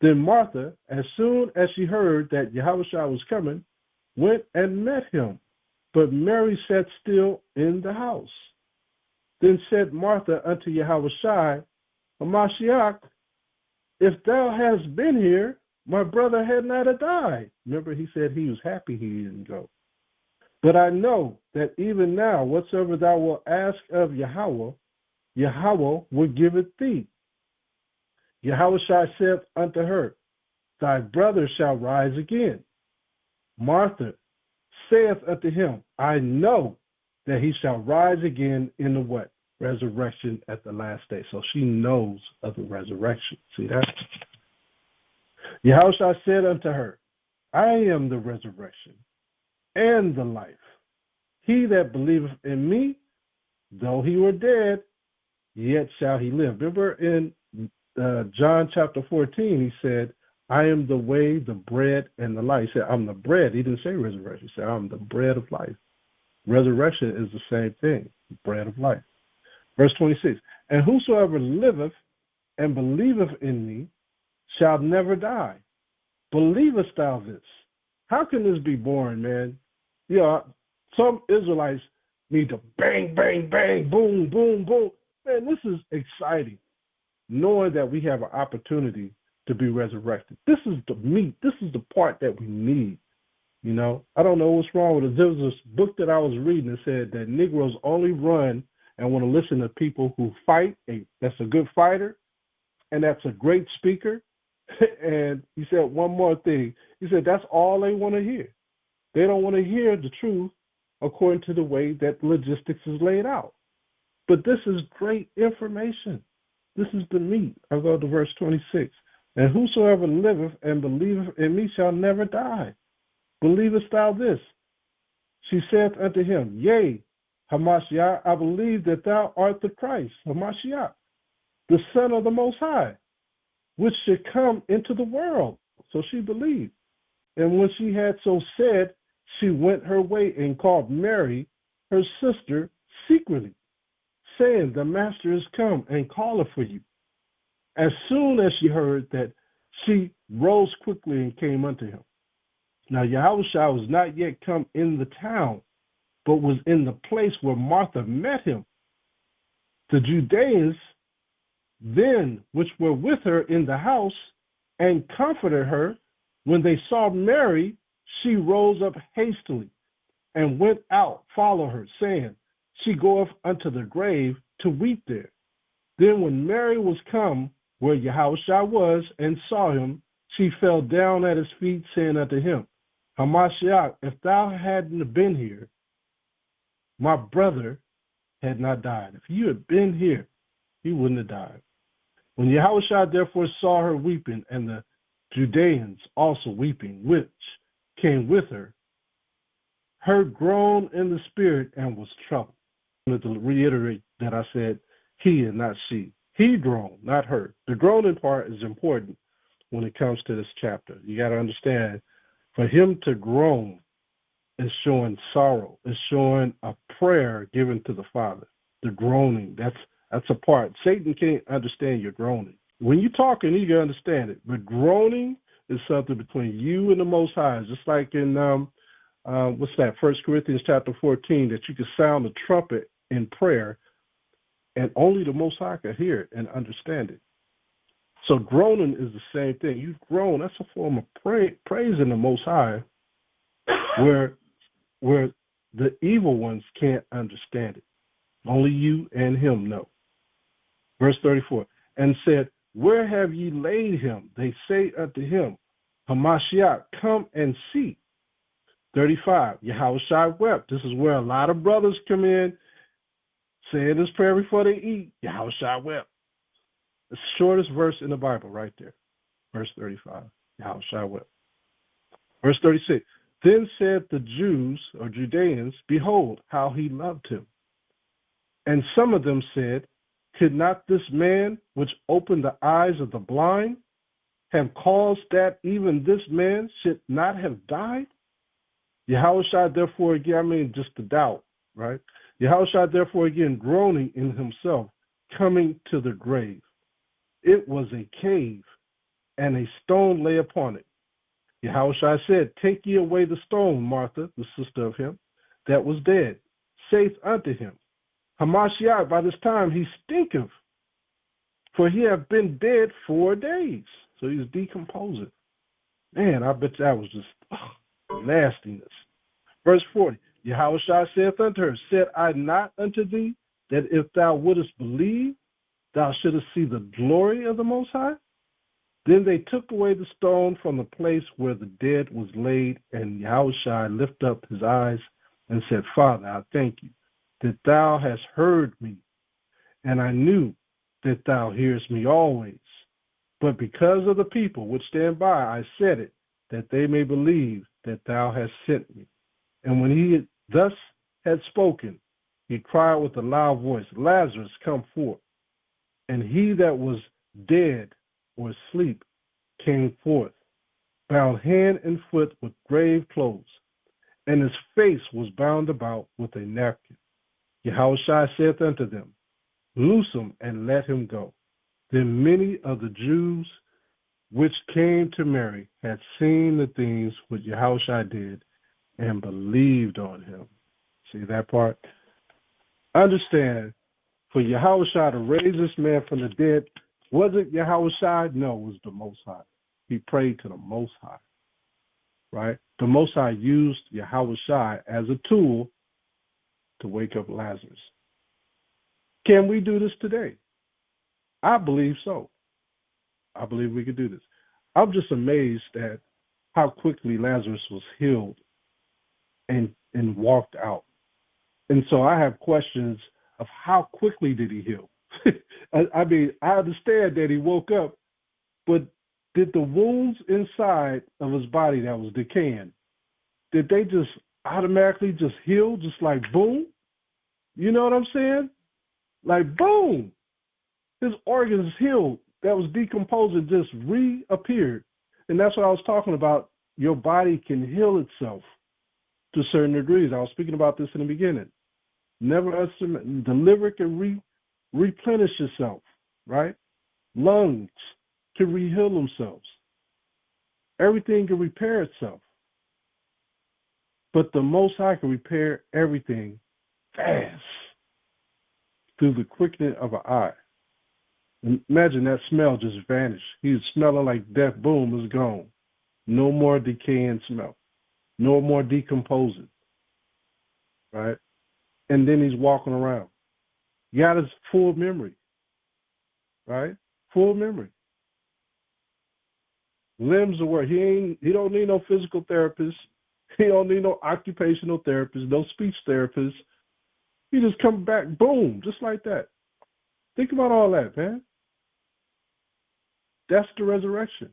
Then Martha, as soon as she heard that Yahawashi was coming, went and met him. But Mary sat still in the house. Then said Martha unto Yahawashi, HAMASHAYACH, if thou hadst been here, my brother had not died. Remember, he said he was happy he didn't go. But I know that even now, whatsoever thou wilt ask of YAHAWAH, YAHAWAH will give it thee. Yahawashi said unto her, thy brother shall rise again. Martha saith unto him, I know that he shall rise again in the what? Resurrection at the last day. So she knows of the resurrection. See that? Yahawashi said unto her, I am the resurrection and the life. He that believeth in me, though he were dead, yet shall he live. Remember in John chapter 14, he said, I am the way, the bread, and the life. He said, I'm the bread. He didn't say resurrection. He said, I'm the bread of life. Resurrection is the same thing, bread of life. Verse 26, and whosoever liveth and believeth in me shall never die. Believest thou this? How can this be boring, man? You know, some Israelites need to bang, bang, bang, boom, boom, boom. Man, this is exciting, knowing that we have an opportunity to be resurrected. This is the meat. This is the part that we need. You know, I don't know what's wrong with it. There was this book that I was reading that said that Negroes only run and want to listen to people who fight. That's a good fighter, and that's a great speaker. And he said one more thing. He said that's all they want to hear. They don't want to hear the truth according to the way that logistics is laid out. But this is great information. This is the meat. I'll go to verse 26. And whosoever liveth and believeth in me shall never die. Believest thou this? She saith unto him, Yea, Hamashiach, I believe that thou art the Christ, Hamashiach, the Son of the Most High, which should come into the world. So she believed. And when she had so said, she went her way and called Mary, her sister, secretly, saying, The Master is come and calleth for you. As soon as she heard that, she rose quickly and came unto him. Now Yahawashi was not yet come in the town, but was in the place where Martha met him. The Judeans then, which were with her in the house, and comforted her, when they saw Mary, she rose up hastily, and went out, follow her, saying, She goeth unto the grave to weep there. Then when Mary was come where Yahawashi was, and saw him, she fell down at his feet, saying unto him, Hamashiach, if thou hadn't been here, my brother had not died. If you had been here, he wouldn't have died. When Yahawashi therefore saw her weeping, and the Judeans also weeping, which came with her, groaned in the spirit and was troubled. To reiterate that I said he and not she. He groaned, not her. The groaning part is important when it comes to this chapter. You got to understand, for him to groan is showing sorrow. It's showing a prayer given to the Father. The groaning, that's a part. Satan can't understand your groaning. When you're talking, he can understand it. But groaning is something between you and the Most High. It's just like in, what's that, 1 Corinthians chapter 14, that you can sound the trumpet in prayer, and only the Most High can hear it and understand it. So groaning is the same thing. You groan, that's a form of praising the Most High, where the evil ones can't understand it. Only you and him know. Verse 34, and said, Where have ye laid him? They say unto him, Hamashiach, come and see. 35, Yahawashi wept. This is where a lot of brothers come in, saying this prayer before they eat. Yahawashi wept. The shortest verse in the Bible right there. Verse 35, Yahawashi wept. Verse 36, then said the Jews, or Judeans, Behold, how he loved him. And some of them said, Could not this man, which opened the eyes of the blind, have caused that even this man should not have died? Yahawashi therefore again, just the doubt, right? Yahawashi therefore again, groaning in himself, coming to the grave. It was a cave, and a stone lay upon it. Yahawashi said, Take ye away the stone, Martha, the sister of him, that was dead. Saith unto him, Hamashiach, by this time he stinketh, for he have been dead 4 days. So he's decomposing. Man, I bet that was just nastiness. Verse 40, Yahawashi saith unto her, Said I not unto thee, that if thou wouldest believe, thou shouldest see the glory of the Most High? Then they took away the stone from the place where the dead was laid, and Yahawashi lifted up his eyes and said, Father, I thank you that thou hast heard me, and I knew that thou hearest me always. But because of the people which stand by, I said it, that they may believe that thou hast sent me. And when he thus had spoken, he cried with a loud voice, Lazarus, come forth. And he that was dead or asleep came forth, bound hand and foot with grave clothes, and his face was bound about with a napkin. Yahawashi saith unto them, Loose him and let him go. Then many of the Jews which came to Mary had seen the things which Yahawashi did and believed on him. See that part? Understand, for Yahawashi to raise this man from the dead, was it Yahawashi? No, it was the Most High. He prayed to the Most High, right? The Most High used Yahawashi as a tool to wake up Lazarus. Can we do this today? I believe so. I believe we could do this. I'm just amazed at how quickly Lazarus was healed and walked out. And so I have questions of how quickly did he heal? I mean, I understand that he woke up, but did the wounds inside of his body that was decaying, did they just automatically just heal, just like boom? You know what I'm saying? Like boom, his organs healed that was decomposing, just reappeared. And that's what I was talking about. Your body can heal itself to certain degrees. I was speaking about this in the beginning. Never estimate. The liver can replenish itself, right? Lungs can reheal themselves. Everything can repair itself. But the Most High can repair everything fast through the quickening of an eye. And imagine that smell just vanished. He was smelling like death. Boom, it's gone. No more decaying smell. No more decomposing. Right? And then he's walking around. He got his full memory. Right? Full memory. Limbs are work. He don't need no physical therapist. He don't need no occupational therapist, no speech therapist. He just come back, boom, just like that. Think about all that, man. That's the resurrection.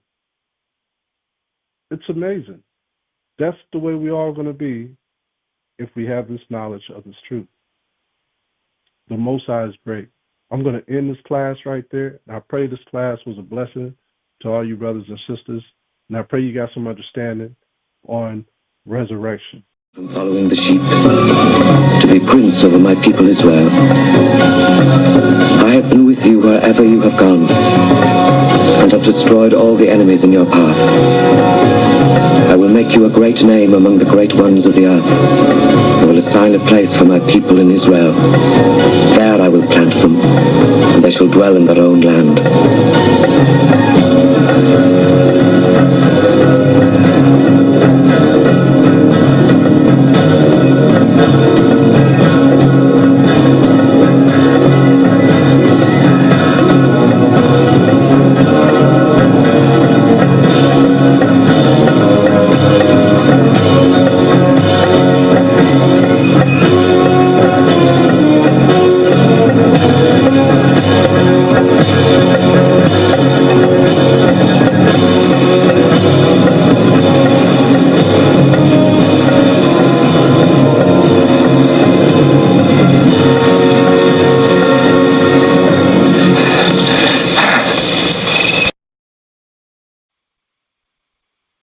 It's amazing. That's the way we all going to be if we have this knowledge of this truth. The Most High is great. I'm going to end this class right there. I pray this class was a blessing to all you brothers and sisters. And I pray you got some understanding on resurrection. I'm following the sheep to be prince over my people Israel. I have been with you wherever you have gone, and have destroyed all the enemies in your path. I will make you a great name among the great ones of the earth. I will assign a place for my people in Israel. There I will plant them, and they shall dwell in their own land.